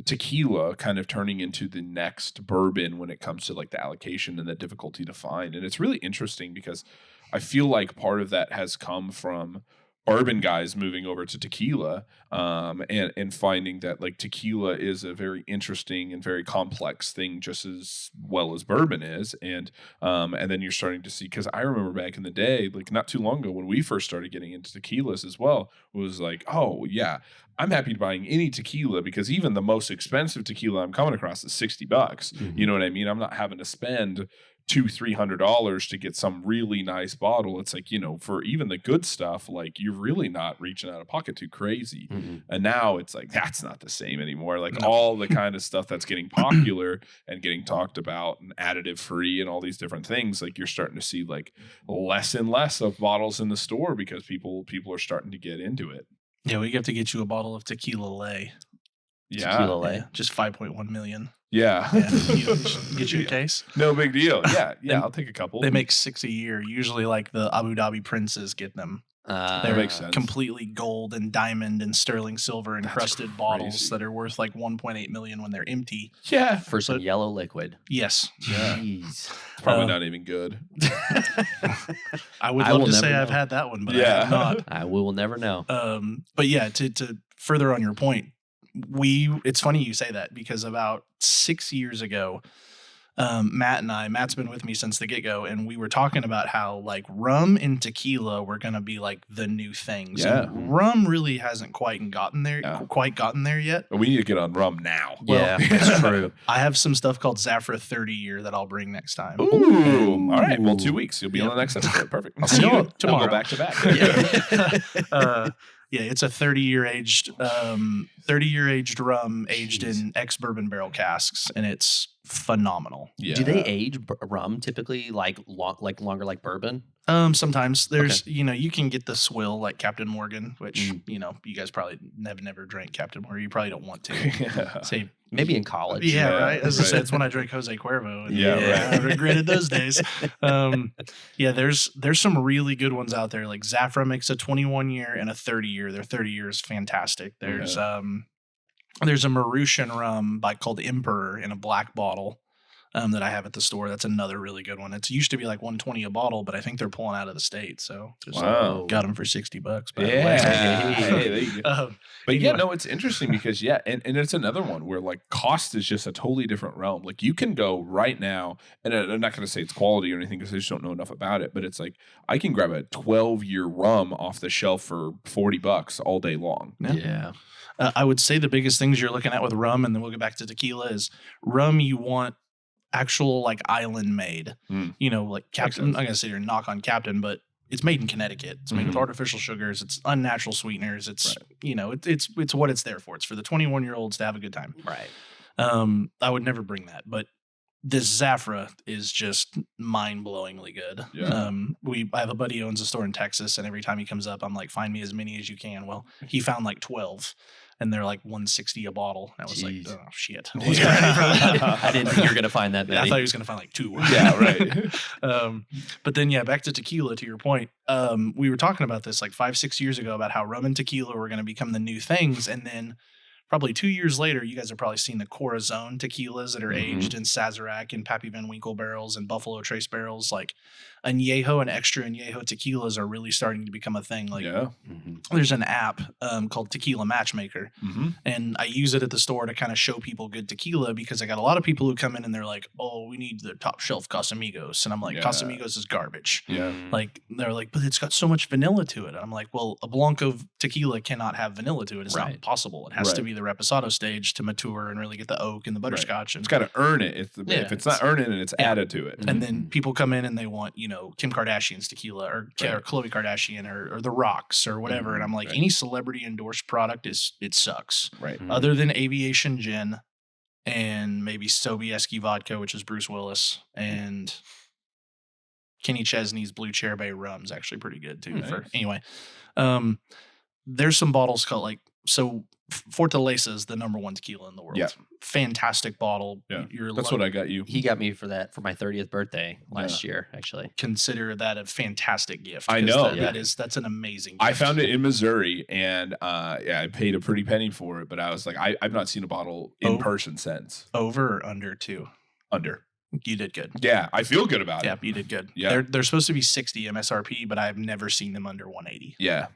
tequila kind of turning into the next bourbon when it comes to like the allocation and the difficulty to find. And it's really interesting because I feel like part of that has come from bourbon guys moving over to tequila, and finding that like tequila is a very interesting and very complex thing, just as well as bourbon is. And then you're starting to see, because I remember back in the day, like not too long ago when we first started getting into tequilas as well, it was like, oh yeah, I'm happy buying any tequila, because even the most expensive tequila I'm coming across is $60. You know what I mean? I'm not having to spend $200-$300 to get some really nice bottle. It's like, for even the good stuff, like you're really not reaching out of pocket too crazy. And now it's like, that's not the same anymore. Like all the kind of stuff that's getting popular and getting talked about and additive free and all these different things, like you're starting to see like less and less of bottles in the store, because people are starting to get into it. Yeah, we have to get you a bottle of tequila lay. Tequila lay. Yeah, just 5.1 million. Yeah. Get you a case. No big deal. Yeah, I'll take a couple. They make 6 a year. Usually like the Abu Dhabi princes get them. That makes sense. Completely gold and diamond and sterling silver encrusted bottles that are worth like 1.8 million when they're empty. Yeah. For some yellow liquid. Yes. Yeah. Jeez. It's probably not even good. I would love to say I've had that one, but I have not. We will never know. But yeah, to further on your point, it's funny you say that, because about 6 years ago, Matt's been with me since the get-go, and we were talking about how like rum and tequila were going to be like the new things. Yeah. And rum really hasn't quite gotten there yet. But we need to get on rum now. Yeah, that's true. I have some stuff called Zafra 30 year that I'll bring next time. Ooh. All right. Well, 2 weeks. You'll be on the next episode. Perfect. I'll see you tomorrow. I'll go back to back. Yeah, it's a 30-year aged rum aged in ex-bourbon barrel casks, and it's phenomenal. Yeah. Do they age rum typically like longer like bourbon? Sometimes there's you can get the swill like Captain Morgan, which you guys probably never drank Captain Morgan. You probably don't want to. Say Maybe in college. Yeah, right. As I said, it's when I drank Jose Cuervo. And Right. I regretted those days. There's some really good ones out there. Like Zafra makes a 21-year and a 30-year. Their 30-year is fantastic. There's a Mauritian rum called Emperor in a black bottle. That I have at the store. That's another really good one. It used to be like $120 a bottle, but I think they're pulling out of the state. So just got them for $60. By the way. Hey, there you go. But anyway. no, it's interesting because and it's another one where like cost is just a totally different realm. Like you can go right now, and I'm not going to say it's quality or anything because I just don't know enough about it. But it's like I can grab a 12-year rum off the shelf for $40 all day long. Yeah. I would say the biggest things you're looking at with rum, and then we'll get back to tequila, is rum. You want actual like island made, like Captain. I'm not gonna sit here and knock on Captain, but it's made in Connecticut. It's made with artificial sugars. It's unnatural sweeteners. It's it's what it's there for. It's for the 21-year-olds to have a good time. Right. I would never bring that, but this Zafra is just mind-blowingly good. Yeah. I have a buddy who owns a store in Texas, and every time he comes up, I'm like, find me as many as you can. Well, he found like 12. And they're like $160 a bottle. And I was like, oh shit. I wasn't ready for that. I didn't think you were going to find that many. I thought he was going to find like 2. Yeah, right. But then, back to tequila, to your point. We were talking about this like 5-6 years ago about how rum and tequila were going to become the new things. And then probably 2 years later, you guys have probably seen the Corazon tequilas that are aged in Sazerac and Pappy Van Winkle barrels and Buffalo Trace barrels. Like Añejo and extra Añejo tequilas are really starting to become a thing. Like there's an app called Tequila Matchmaker, and I use it at the store to kind of show people good tequila because I got a lot of people who come in and they're like, oh, we need the top shelf Casamigos. And I'm like, Casamigos is garbage. Yeah. Like they're like, but it's got so much vanilla to it. And I'm like, well, a Blanco tequila cannot have vanilla to it. It's not possible. It has to be the Reposado stage to mature and really get the oak and the butterscotch. And it's got to earn it. If it's not earning it, it's added to it. And then people come in and they want, Kim Kardashian's tequila or Khloe Kardashian or The Rocks or whatever. And I'm like, any celebrity endorsed product it sucks. Right. Other than Aviation Gin and maybe Sobieski vodka, which is Bruce Willis, and Kenny Chesney's Blue Chair Bay rum's actually pretty good too. Nice. There's some bottles called Fortaleza is the number 1 tequila in the world. Yeah. Fantastic bottle. Yeah. That's what I got you. He got me for that for my 30th birthday last year, actually. Consider that a fantastic gift. I know. That's an amazing gift. I found it in Missouri, and I paid a pretty penny for it, but I was like, I've not seen a bottle in person since. Over or under 2? Under. You did good. Yeah, I feel good about it. Yeah, you did good. Yeah. They're supposed to be 60 MSRP, but I've never seen them under 180. Yeah.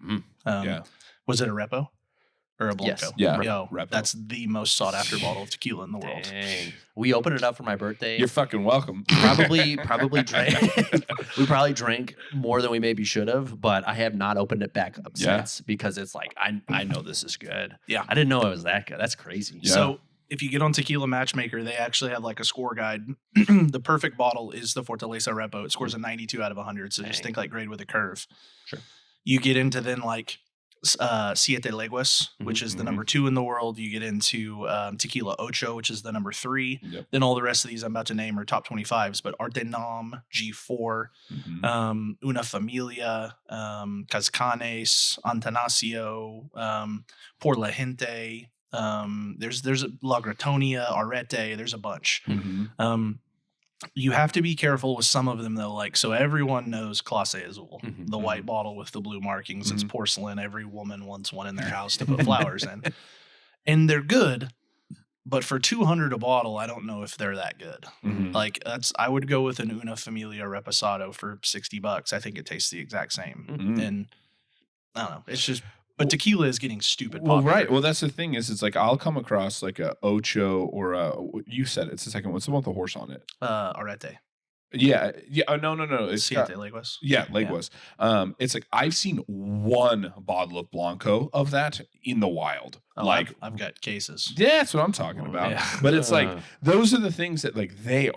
Was it a Repo? Or a Blanco? Yes. Yeah. Repo. That's the most sought after bottle of tequila in the world. Dang. We opened it up for my birthday. You're fucking welcome. Probably drank. We probably drank more than we maybe should have, but I have not opened it back up since because it's like I know this is good. Yeah. I didn't know it was that good. That's crazy. Yeah. So if you get on Tequila Matchmaker, they actually have like a score guide. The perfect bottle is the Fortaleza Repo. It scores a 92 out of 100. So just think like grade with a curve. Sure. You get into then like Siete Leguas, which is the number 2 in the world. You get into Tequila Ocho, which is the number 3. Yep. Then all the rest of these I'm about to name are top 25s, but Artenam, G4, Una Familia, Cascanes, Antanasio, Por la Gente. There's La Gratonia, Arete. There's a bunch. You have to be careful with some of them though. Like, so everyone knows Clase Azul, the white bottle with the blue markings. It's porcelain. Every woman wants one in their house to put flowers in, and they're good. But for $200 a bottle, I don't know if they're that good. Like I would go with an Una Familia Reposado for $60. I think it tastes the exact same. And I don't know. It's just. But tequila is getting stupid popular. Well, right. Well, that's the thing is it's like I'll come across like a Ocho or you said it's the second one. What's the one with the horse on it? Arete. Yeah. Oh, no. It's got, Siete Leguas. yeah, Leguas. It's like I've seen one bottle of Blanco of that in the wild. Oh, like I've got cases. yeah, that's what I'm talking Oh, about. yeah. But it's like Uh. those are the things that like they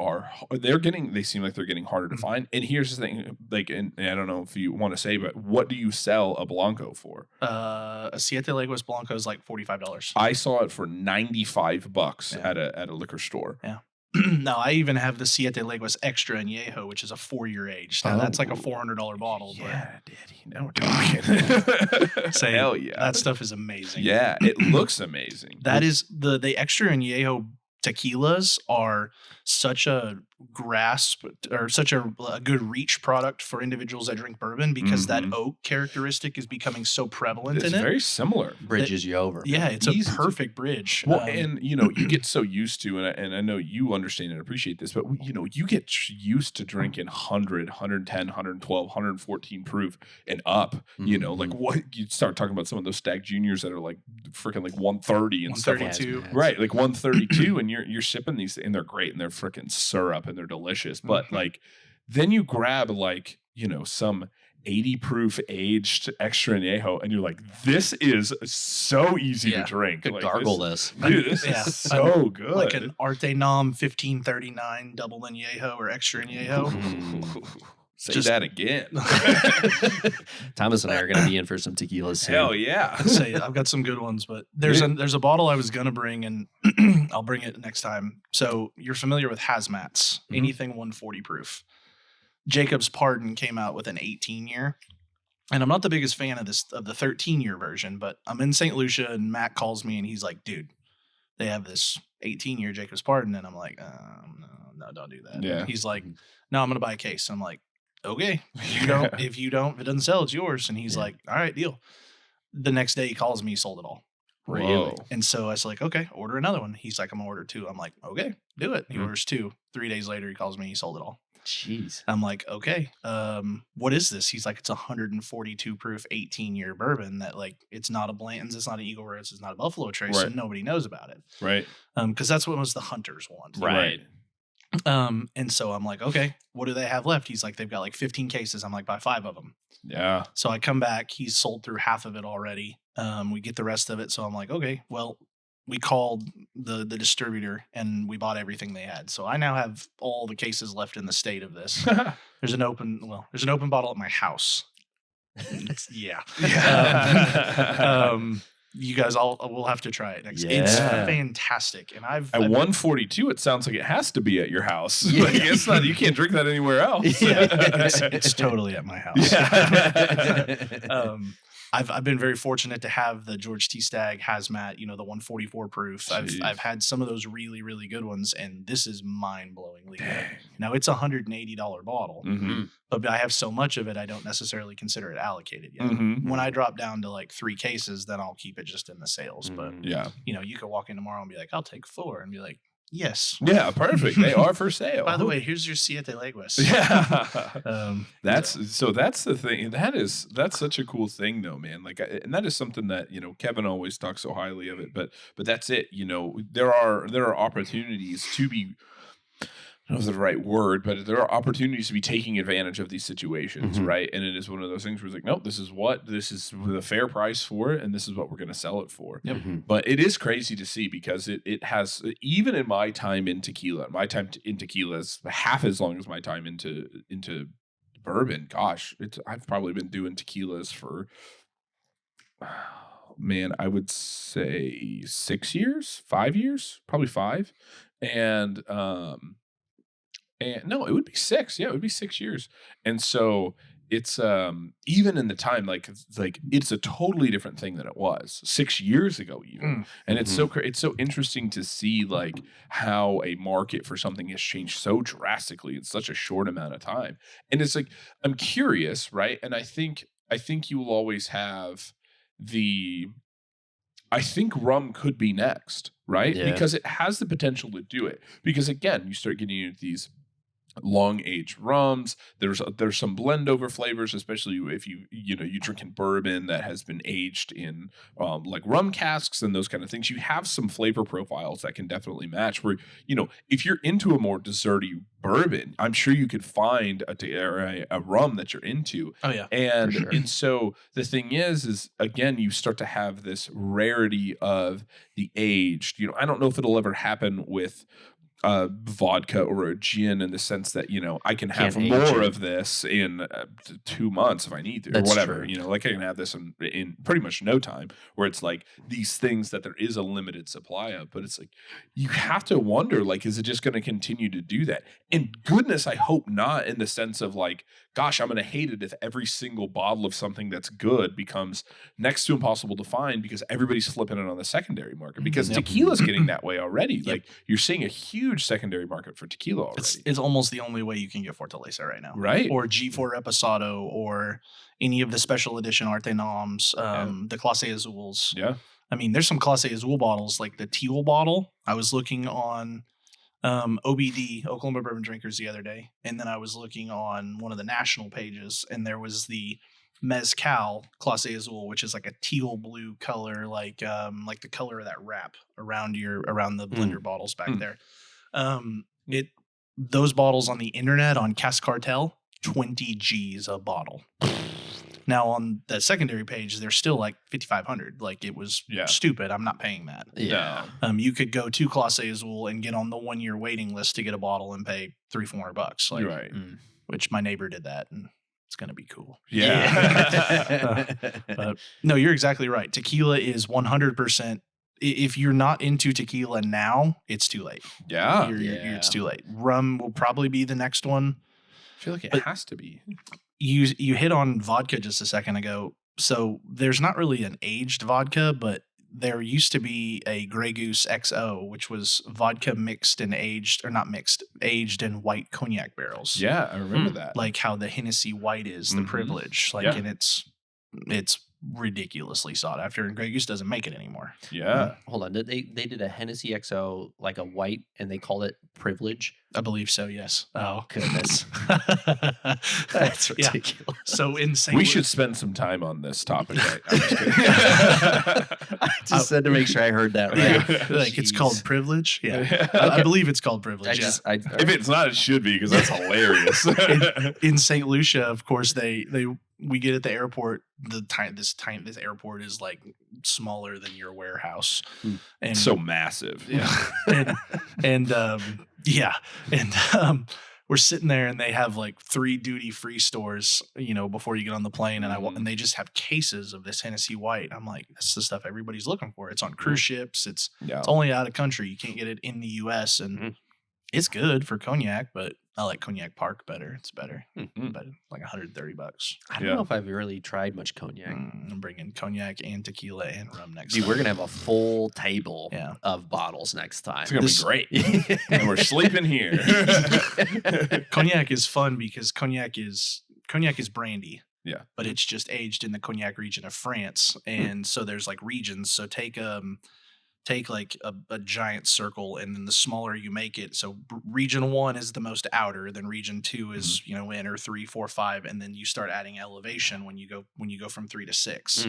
seem like they're getting harder to find. And here's the thing, like, and I don't know if you want to say, but what do you sell a Blanco for? A Siete Leguas Blanco is like $45. I saw it for $95 Yeah. at a liquor store. Yeah. No, I even have the Siete Leguas Extra Añejo, which is a 4-year age. Now that's like a $400 bottle. Yeah, Daddy. Now we're talking. But say, Hell yeah. that stuff is amazing. Yeah, it looks amazing. That is the Extra Añejo tequilas are such a grasp or such a good reach product for individuals that drink bourbon because that oak characteristic is becoming so prevalent It's in it. very similar. Bridges you over. Yeah, it's Easy a to- perfect bridge. Well, and you get so used to, and I know you understand and appreciate this, but you get used to drinking 100, 110, 112, 114 proof and up. Like what you start talking about some of those Stag Juniors that are like freaking like 130 and stuff like that. 132. Right, like 132, and you're sipping these, and they're great, and they're freaking syrup, and they're delicious. But like, then you grab like some 80 proof aged Extra Añejo, and you're like, this is so easy to drink. Could Like, gargle this. Dude, this Yeah. is so good. Like an Arte Nom 1539 double añejo or extra añejo. Say Just- that again. Thomas and I are going to be in for some tequilas soon. Hell yeah. I'd say I've got some good ones, but there's a bottle I was gonna bring, and I'll bring it next time. So you're familiar with hazmats, anything 140 proof. Jacob's Pardon came out with an 18-year, and I'm not the biggest fan of the 13-year version, but I'm in St. Lucia, and Matt calls me, and he's like, "Dude, they have this 18-year Jacob's Pardon," and I'm like, "No, don't do that." Yeah. He's like, "No, I'm gonna buy a case." And I'm like, "Okay, if it doesn't sell, it's yours." And he's like, "All right, deal." The next day he calls me, he sold it all. Whoa. And so I was like, "Okay, order another one." He's like, "I'm gonna order 2. I'm like, "Okay, do it." He Mhm. orders 2. 3 days later, he calls me, he sold it all. Jeez. I'm like, "Okay, what is this?" He's like, "It's 142 proof 18-year bourbon that like it's not a Blanton's, it's not an Eagle Rare, it's not a Buffalo Trace, Right. and nobody knows about it." Right. Because that's what most the hunters want. Right. And so I'm like, "Okay, what do they have left?" He's like, "They've got like 15 cases." I'm like, "Buy 5 of them." Yeah. So I come back, he's sold through half of it already. We get the rest of it. So I'm like, "Okay, well," we called the distributor and we bought everything they had. So I now have all the cases left in the state of this. There's an open bottle at my house. Yeah. You guys we'll have to try it next. It's Yeah. fantastic. And I've At 142, it sounds like it has to be at your house. Yeah. Like, it's not. You can't drink that anywhere else. yeah, it's totally at my house. Yeah. I've been very fortunate to have the George T. Stagg Hazmat, the 144 proof. Jeez. I've had some of those really, really good ones, and this is mind-blowingly good. Dang. Now it's a $180 bottle, Mm-hmm. but I have so much of it, I don't necessarily consider it allocated yet. Mm-hmm. When I drop down to like 3 cases, then I'll keep it just in the sales. But Yeah. you could walk in tomorrow and be like, "I'll take 4," and be like, "Yes." Yeah. Perfect. They are for sale. By the way, here's your Siete Leguas. Yeah. That's the thing. That's such a cool thing though, man. Like, and that is something that, Kevin always talks so highly of it, but that's it. There are opportunities to be, I don't know if the right word, but there are opportunities to be taking advantage of these situations, Mhm. right? And it is one of those things where it's like, nope, this is the fair price for it, and this is what we're going to sell it for. Yep. Mhm. But it is crazy to see because it has, even in my time in tequila, in tequila is half as long as my time into bourbon. Gosh, I've probably been doing tequilas for, man, I would say 6 years, 5 years, probably 5. And no, it would be 6. Yeah, it would be 6 years. And so it's even in the time, like it's a totally different thing than it was 6 years ago, even. And it's so interesting to see like how a market for something has changed so drastically in such a short amount of time. And it's like, I'm curious, right? And I think you will always have I think rum could be next, right? Yeah. Because it has the potential to do it. Because again, you start getting into these long aged rums. There's some blend over flavors, especially if you drinking bourbon that has been aged in like rum casks and those kind of things. You have some flavor profiles that can definitely match. Where if you're into a more desserty bourbon, I'm sure you could find a rum that you're into. Oh yeah, and sure. and so the thing is again, you start to have this rarity of the aged. I don't know if it'll ever happen with vodka or a gin, in the sense that I can have Can't age more it. of this in 2 months if I need to, That's or whatever. true. Like I can have this in pretty much no time. Where it's like these things that there is a limited supply of, but it's like you have to wonder, like, is it just going to continue to do that? And goodness, I hope not. In the sense of like, gosh, I'm going to hate it if every single bottle of something that's good becomes next to impossible to find because everybody's flipping it on the secondary market. Because Yep. tequila's getting that way already. Yep. Like you're seeing a huge secondary market for tequila already. it's almost the only way you can get Fortaleza right now, Right. Or G4 Reposado, or any of the special edition Arte Noms, the Clase Azules. Yeah. I mean, there's some Clase Azul bottles, like the teal bottle. I was looking on OBD, Oklahoma Bourbon Drinkers, the other day, and then I was looking on one of the national pages, and there was the Mezcal Clase Azul, which is like a teal blue color, like the color of that wrap around the blender bottles back there. Those bottles on the internet on Cask Cartel, 20 G's a bottle. Now on the secondary page, they're still like 5,500. Like it was stupid. I'm not paying that. Yeah. You could go to Clase Azul and get on the 1-year waiting list to get a bottle and pay $300-$400. Like, Right. Which my neighbor did that, and it's gonna be cool. Yeah. But no, you're exactly right. Tequila is 100%. If you're not into tequila now, it's too late. Yeah. It's too late. Rum will probably be the next one. I feel like it But- has to be. You hit on vodka just a second ago. So there's not really an aged vodka, but there used to be a Grey Goose XO, which was vodka mixed and aged, or not mixed, aged in white cognac barrels. Yeah, I remember that. Like how the Hennessy White is, the Mhm. privilege. Like, Yeah. and it's ridiculously sought after, and Grey Goose doesn't make it anymore. Yeah. Hold on. They did a Hennessy XO, like a white, and they called it Privilege. I believe so, yes. Oh, goodness. That's ridiculous. So insane. We should spend some time on this topic. Right? I'm just kidding. I just said to make sure I heard that right. Yeah, like it's Jeez. called privilege. Yeah, I believe it's called privilege. If it's not, it should be, because that's hilarious. In St. Lucia, of course, we get at the airport. This airport is like smaller than your warehouse, and So massive. Yeah, and we're sitting there, and they have like 3 duty-free stores, before you get on the plane, and they just have cases of this Hennessy White. I'm like, that's the stuff everybody's looking for. It's on cruise ships. It's only out of country. You can't get it in the U.S. and it's good for cognac, but I like Cognac Park better. It's better, but like $130. I don't know if I've really tried much cognac. I'm bringing cognac and tequila and rum next Dude, time. we're going to have a full table Yeah. of bottles next time. It's going to be great. And we're sleeping here. Cognac is fun because cognac is brandy. Yeah. But it's just aged in the cognac region of France. And so there's like regions. So take like a giant circle, and then the smaller you make it. So region 1 is the most outer, then region 2 is, inner, 3, 4, 5, and then you start adding elevation when you go from 3 to 6.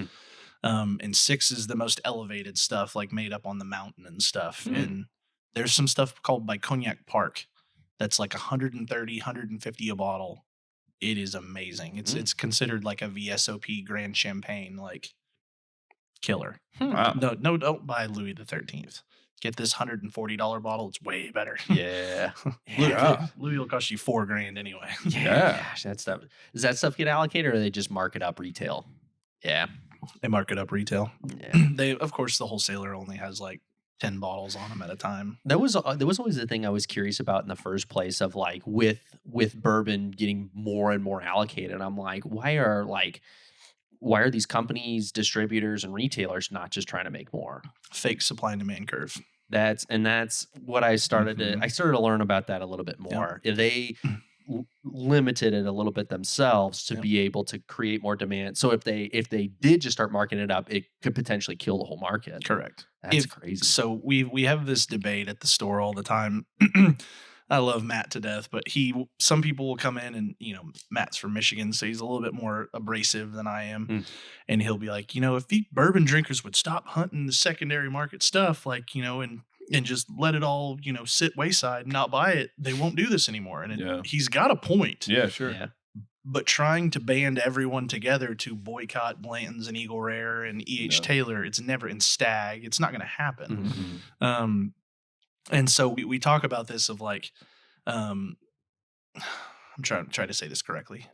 And 6 is the most elevated stuff, like made up on the mountain and stuff. And there's some stuff called by Cognac Park that's like 130, 150 a bottle. It is amazing. It's considered like a VSOP Grand Champagne, like killer. Wow. No, don't buy Louis the 13th. Get this $140 bottle. It's way better. Yeah. Louis will cost you $4,000 anyway. Yeah. Gosh, that stuff. Does that stuff get allocated, or they just mark it up retail? Yeah. They mark it up retail. Yeah. Of course, the wholesaler only has like 10 bottles on them at a time. There was always the thing I was curious about in the first place of like with bourbon getting more and more allocated. I'm like, why are these companies, distributors, and retailers not just trying to make more? Fake supply and demand curve. That's what I started to learn about that a little bit more. If they limited it a little bit themselves to be able to create more demand. So if they did just start marking it up, it could potentially kill the whole market. Correct. That's crazy. So we have this debate at the store all the time. I love Matt to death, but some people will come in and, Matt's from Michigan, so he's a little bit more abrasive than I am. And he'll be like, if the bourbon drinkers would stop hunting the secondary market stuff, like, and just let it all, sit wayside and not buy it, they won't do this anymore. And he's got a point. Yeah, sure. Yeah. But trying to band everyone together to boycott Blanton's and Eagle Rare and E.H. Taylor, it's never in Stag. It's not going to happen. Mm-hmm. And so we talk about this of like, I'm trying to say this correctly.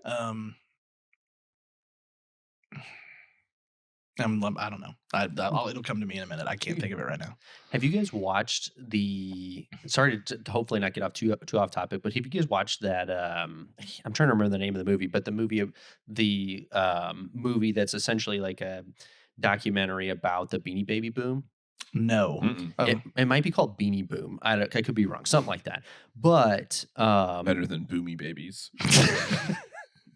I don't know. It'll come to me in a minute. I can't think of it right now. Have you guys watched sorry to hopefully not get off too off topic, but have you guys watched that? I'm trying to remember the name of the movie, but the movie that's essentially like a documentary about the Beanie Baby boom. No. It might be called Beanie Boom. I could be wrong. Something like that. But better than Boomy Babies.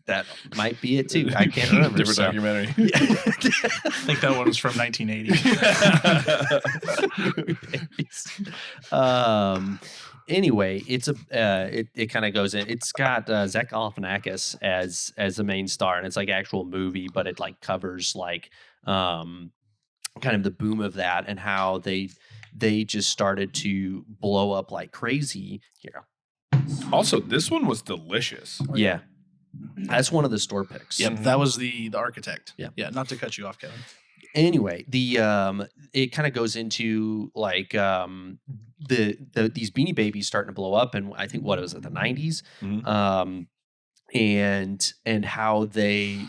That might be it too. I can't remember. Different documentary. I think that one was from 1980. Anyway, it's it kind of goes in. It's got Zach Galifianakis as the main star, and it's like actual movie, but it like covers like kind of the boom of that and how they just started to blow up like crazy. Here. Also, this one was delicious. Yeah. That's one of the store picks. Yep, that was the architect. Yeah. Yeah, not to cut you off, Kevin. Anyway, it kind of goes into like these Beanie Babies starting to blow up, and I think what was it, the 90s, and how they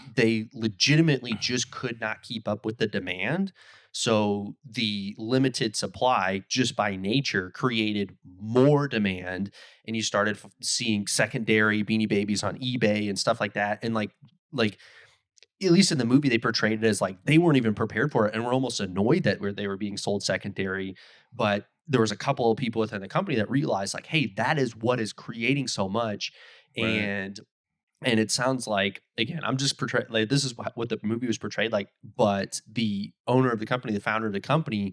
legitimately just could not keep up with the demand. So the limited supply just by nature created more demand, and you started seeing secondary Beanie Babies on eBay and stuff like that. And like at least in the movie, they portrayed it as like they weren't even prepared for it and were almost annoyed that they were being sold secondary. But there was a couple of people within the company that realized like, hey, that is what is creating so much. Right. And it sounds like, again, I'm just portraying, like, this is what the movie was portrayed like, but the owner of the company, the founder of the company,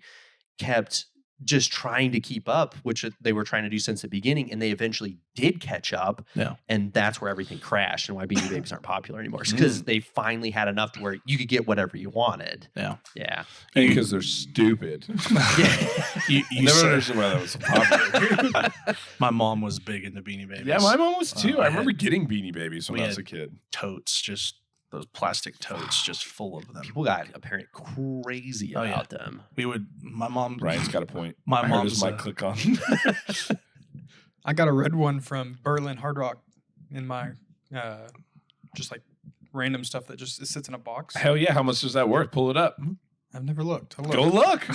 kept just trying to keep up, which they were trying to do since the beginning, and they eventually did catch up. Yeah. And that's where everything crashed and why Beanie Babies aren't popular anymore. Because they finally had enough to where you could get whatever you wanted. Yeah. Yeah. And because they're stupid. you never understood why that was so popular. My mom was big into Beanie Babies. Yeah, my mom was too. I remember getting Beanie Babies when I was a kid. Totes, just those plastic totes just full of them. People got apparently crazy about them. My mom. Ryan's got a point. My mom's mic click on. I got a red one from Berlin Hard Rock in my just like random stuff that just sits in a box. Hell yeah. How much is that worth? Pull it up. I've never looked. Go look.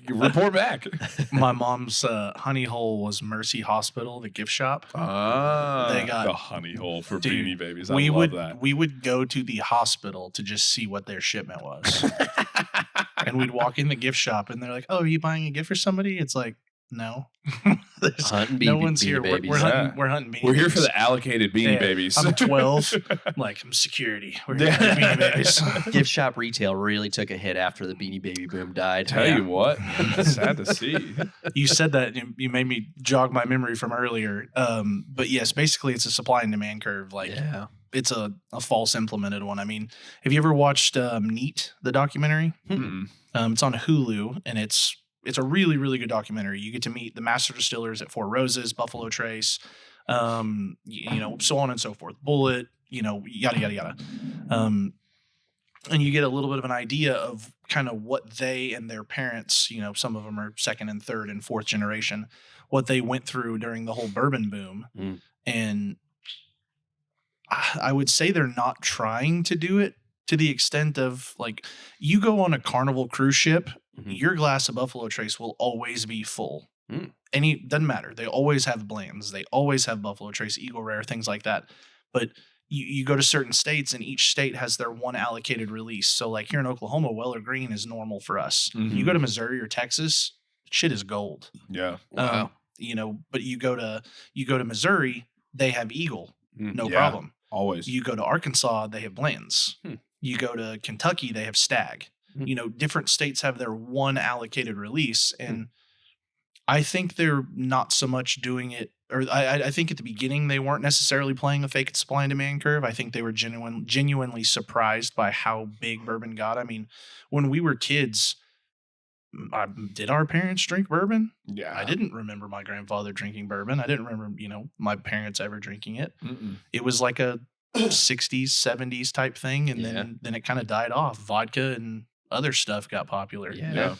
Report back. My mom's honey hole was Mercy Hospital, the gift shop. They got the honey hole for Beanie Babies. I love that. We would go to the hospital to just see what their shipment was. And we'd walk in the gift shop and they're like, "Oh, are you buying a gift for somebody?" It's like, no. No one's here. We're hunting Beanie Babies. We're here for the allocated Beanie Babies. I'm 12. I'm security. We're here for Beanie Babies. Gift shop retail really took a hit after the Beanie Baby boom died. Tell you what, sad to see. You said that you made me jog my memory from earlier. But yes, basically it's a supply and demand curve. It's a false implemented one. I mean, have you ever watched Neat, the documentary? It's on Hulu, and it's a really, really good documentary. You get to meet the master distillers at Four Roses, Buffalo Trace, so on and so forth. Bullet, yada, yada, yada. And you get a little bit of an idea of kind of what they and their parents, some of them are second and third and fourth generation, what they went through during the whole bourbon boom. And I would say they're not trying to do it to the extent of, like, you go on a Carnival cruise ship, your glass of Buffalo Trace will always be full. Doesn't matter. They always have blends. They always have Buffalo Trace, Eagle Rare, things like that. But you go to certain states, and each state has their one allocated release. So, like, here in Oklahoma, Weller Green is normal for us. You go to Missouri or Texas, shit is gold. Yeah. Wow. But you go to Missouri, they have Eagle, no problem. Always. You go to Arkansas, they have blends. You go to Kentucky, they have Stag. Different states have their one allocated release, and I think they're not so much doing it or I think at the beginning they weren't necessarily playing a fake supply and demand curve. I think they were genuinely surprised by how big bourbon got. I mean, when we were kids, did our parents drink bourbon? Yeah. I didn't remember my grandfather drinking bourbon. I didn't remember, my parents ever drinking it. Mm-mm. It was like a 60s, 70s type thing. And then it kind of died off. Vodka and other stuff got popular. Yeah.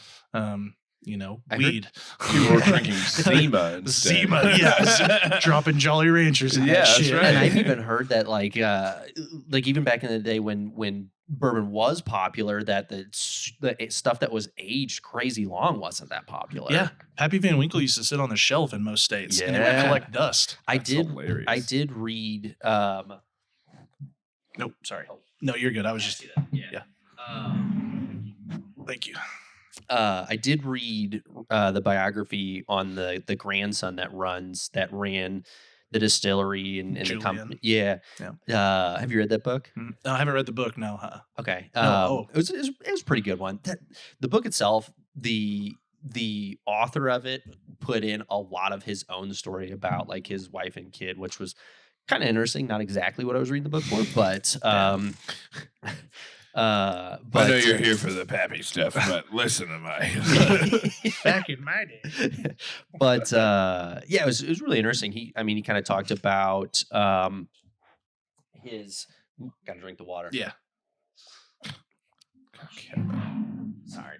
Weed. People were drinking Zima instead. Zima, yeah. Dropping Jolly Ranchers and that shit. right. And I've even heard that like even back in the day when bourbon was popular, that the stuff that was aged crazy long wasn't that popular. Yeah. Pappy Van Winkle used to sit on the shelf in most states and it would Yeah. collect dust. I That's did hilarious. read Nope, sorry. No, you're good. I was just, yeah. thank you. I did read the biography on the grandson that ran the distillery and the company. Yeah. Have you read that book? No, I haven't read the book. No. Okay. No. It was a pretty good one. The book itself, the author of it put in a lot of his own story about like his wife and kid, which was kind of interesting. Not exactly what I was reading the book for, but I know you're here for the Pappy stuff, but listen to my Back in my day. But it was really interesting. He kind of talked about his. Gotta drink the water. Yeah. Sorry.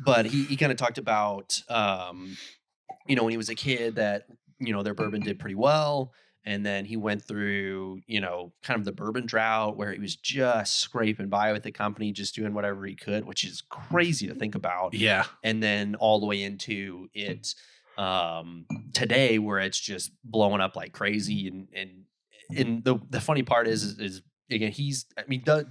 But he kind of talked about when he was a kid that their bourbon did pretty well. And then he went through, kind of the bourbon drought where he was just scraping by with the company, just doing whatever he could, which is crazy to think about. Yeah. And then all the way into it today where it's just blowing up like crazy. And the funny part is again, he's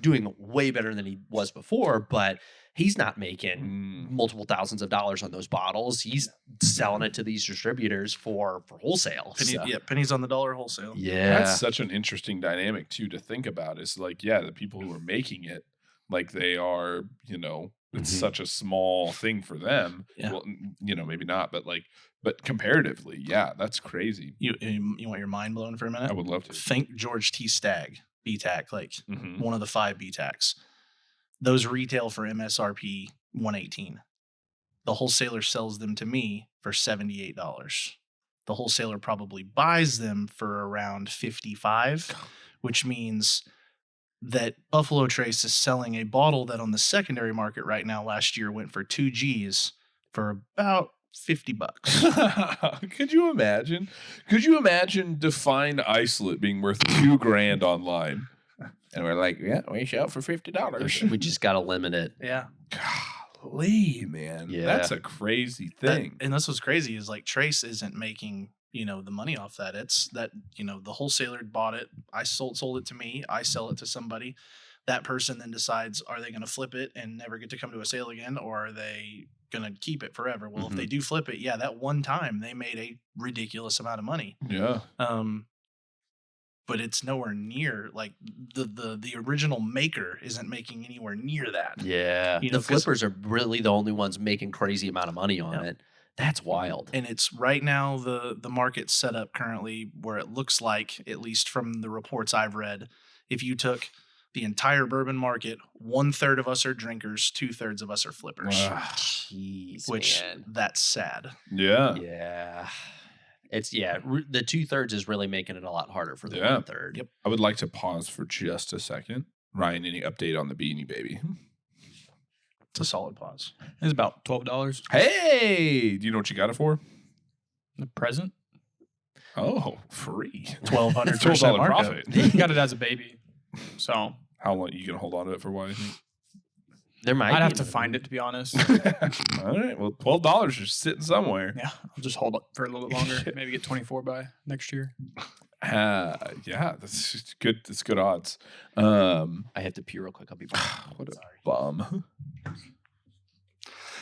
doing way better than he was before, but he's not making multiple thousands of dollars on those bottles. He's selling it to these distributors for wholesale. Pennies on the dollar wholesale. Yeah. That's such an interesting dynamic too to think about. Is like, the people who are making it, like they are, it's such a small thing for them. Yeah. Well, maybe not, but comparatively, that's crazy. You want your mind blown for a minute? I would love to. Think George T. Stagg, BTAC, like Mhm. one of the 5 BTACs. Those retail for MSRP $118. The wholesaler sells them to me for $78. The wholesaler probably buys them for around $55, which means that Buffalo Trace is selling a bottle that on the secondary market right now last year went for 2 G's for about $50. Could you imagine? Could you imagine Defined Isolate being worth $2,000 online? And we're like, we sell for $50. We just got to limit it. Yeah. Golly, man. Yeah. That's a crazy thing. And that's what's crazy is like Trace isn't making, the money off that. It's that, the wholesaler bought it. I sold it to me. I sell it to somebody. That person then decides, are they going to flip it and never get to come to a sale again? Or are they going to keep it forever? Well, if they do flip it, that one time they made a ridiculous amount of money. Yeah. But it's nowhere near like the original maker isn't making anywhere near that. Yeah. The flippers are really the only ones making crazy amount of money on it. That's wild. And it's right now the market's set up currently where it looks like, at least from the reports I've read, if you took the entire bourbon market, 1/3 of us are drinkers, 2/3 of us are flippers. Jeez, Which man. that's sad. Yeah. Yeah. It's the 2/3 is really making it a lot harder for the 1/3. Yep. I would like to pause for just a second. Ryan, any update on the Beanie Baby? It's a solid pause. It's about $12. Hey, do you know what you got it for? The present. Oh, free. 1,200% $12 markup. profit. Got it as a baby. So How long you gonna hold on to it for? Why? There might I'd be have to another find one. it, to be honest. All right. Well, $12 is sitting somewhere. Yeah, I'll just hold it for a little bit longer. Maybe get 24 by next year. That's good. That's good odds. I have to pee real quick. I'll be back. What a bum.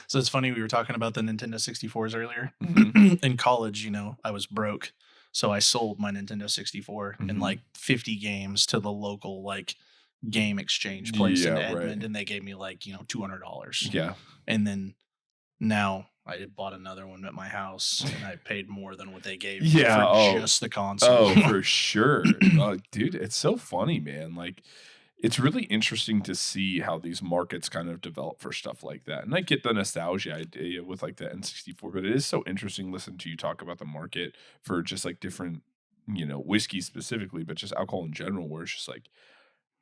So it's funny, we were talking about the Nintendo 64s earlier. Mhm. In college, I was broke. So I sold my Nintendo 64 and Mhm. like 50 games to the local like game exchange place in Yeah, Edmond. right. And they gave me like, $200. Yeah. And then now I bought another one at my house, and I paid more than what they gave Yeah, for just the console. Oh, for sure. Dude, it's so funny, man. Like, it's really interesting to see how these markets kind of develop for stuff like that. And I get the nostalgia idea with like the N64, but it is so interesting listening to you talk about the market for just like different, whiskey specifically, but just alcohol in general, where it's just like,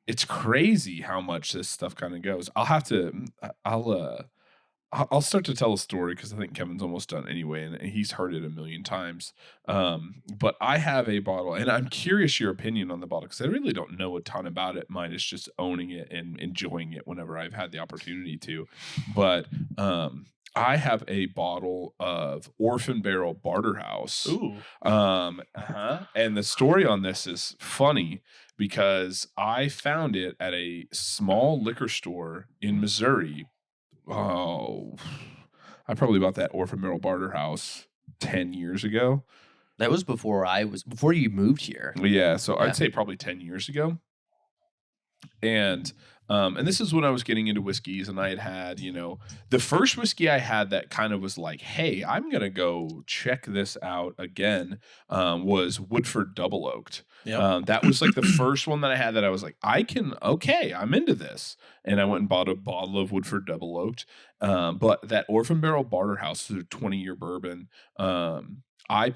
it's crazy how much this stuff kind of goes. I'll start to tell a story because I think Kevin's almost done anyway, and he's heard it a million times. But I have a bottle, and I'm curious your opinion on the bottle because I really don't know a ton about it. Mine is just owning it and enjoying it whenever I've had the opportunity to. But I have a bottle of Orphan Barrel Barterhouse. Ooh. And the story on this is funny because I found it at a small liquor store in Missouri. Oh, I probably bought that Orphan Barrel Barterhouse 10 years ago. That was before you moved here. Yeah, so I'd say probably 10 years ago. And this is when I was getting into whiskeys, and I had, the first whiskey I had that kind of was like, hey, I'm going to go check this out again, was Woodford Double Oaked. Yep. That was like the first one that I had that I was like, I'm into this. And I went and bought a bottle of Woodford Double Oaked. But that Orphan Barrel Barterhouse is a 20-year bourbon. I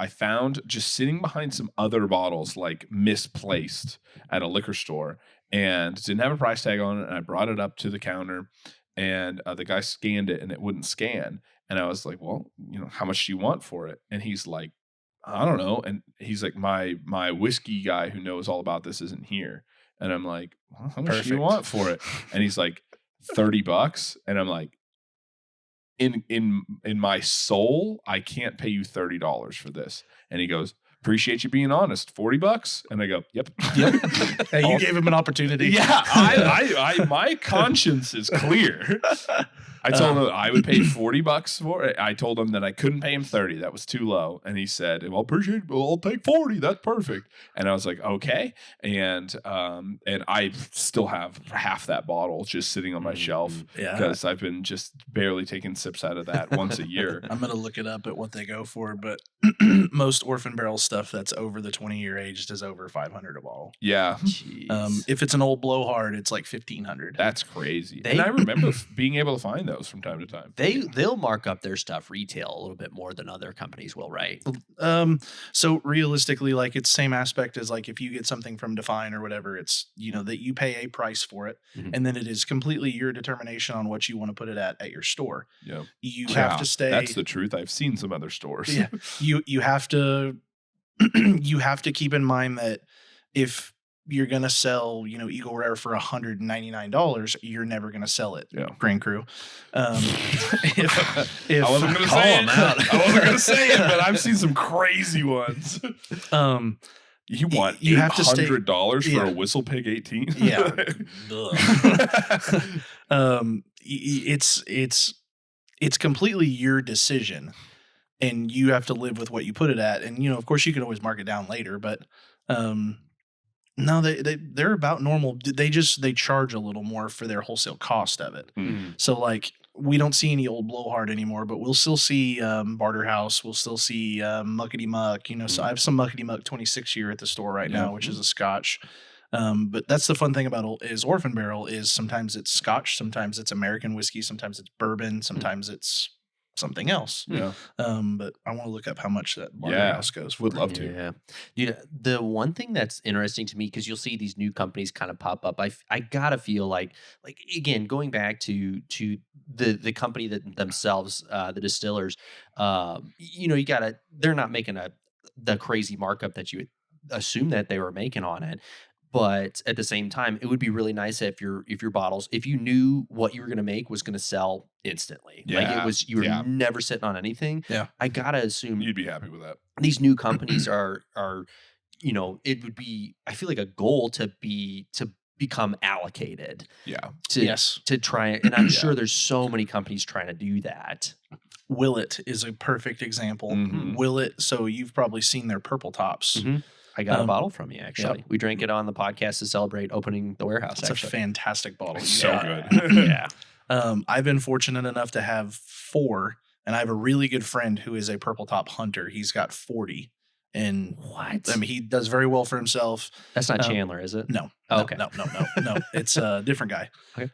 found just sitting behind some other bottles like misplaced at a liquor store, and didn't have a price tag on it. And I brought it up to the counter, and the guy scanned it and it wouldn't scan. And I was like, well, how much do you want for it? And he's like, I don't know. And he's like, my whiskey guy who knows all about this isn't here. And I'm like, well, how much do you want for it? And he's like, $30. And I'm like, in my soul, I can't pay you $30 for this. And he goes, appreciate you being honest. $40? And I go, yep. Hey, you gave him an opportunity. Yeah, I my conscience is clear. I told him I would pay $40 for it. I told him that I couldn't pay him $30. That was too low. And he said, well, I'll take $40. That's perfect. And I was like, okay. And I still have half that bottle just sitting on my shelf because I've been just barely taking sips out of that once a year. I'm going to look it up at what they go for, but most Orphan Barrel stuff that's over the 20-year age is over $500 a bottle. Yeah. If it's an old blowhard, it's like $1,500. That's crazy. And I remember being able to find those from time to time. They'll mark up their stuff retail a little bit more than other companies will, right? So realistically, like it's same aspect as like if you get something from Define or whatever, it's that you pay a price for it, and then it is completely your determination on what you want to put it at your store. Yeah, you have to stay. That's the truth. I've seen some other stores. Yeah, you have to you have to keep in mind that if you're gonna sell, Eagle Rare for $199, you're never gonna sell it. Yeah. Grand Cru. If I wasn't gonna say it. I wasn't gonna say it, but I've seen some crazy ones. You want you have to stay $100 for a Whistle Pig 18? Yeah. It's completely your decision, and you have to live with what you put it at. And of course, you can always mark it down later, but no, they're about normal. They charge a little more for their wholesale cost of it. So like we don't see any old blowhard anymore, but we'll still see Barterhouse. We'll still see Muckety Muck. So I have some Muckety Muck 26-year at the store right now, which is a Scotch. But that's the fun thing about Orphan Barrel is sometimes it's Scotch, sometimes it's American whiskey, sometimes it's bourbon, sometimes it's something else. Yeah. But I want to look up how much that Barterhouse goes for. Would love to. Yeah. Dude, the one thing that's interesting to me, because you'll see these new companies kind of pop up. I gotta feel like again, going back to the company that themselves, the distillers, they're not making the crazy markup that you would assume that they were making on it. But at the same time, it would be really nice if your bottles, if you knew what you were going to make was going to sell instantly. Yeah. Like you were never sitting on anything. Yeah. I gotta assume You'd be happy with that. These new companies are it would be, I feel like, a goal to become allocated. Yeah. To try, and I'm sure there's so many companies trying to do that. Willet is a perfect example. Willet, so you've probably seen their purple tops. I got a bottle from you, actually. Yep. We drank it on the podcast to celebrate opening the warehouse. It's a fantastic bottle. It's so good. Yeah. I've been fortunate enough to have 4 And I have a really good friend who is a purple top hunter. He's got 40. And What? I mean, he does very well for himself. That's not Chandler, is it? No. Oh, No, okay. No. It's a different guy. Okay.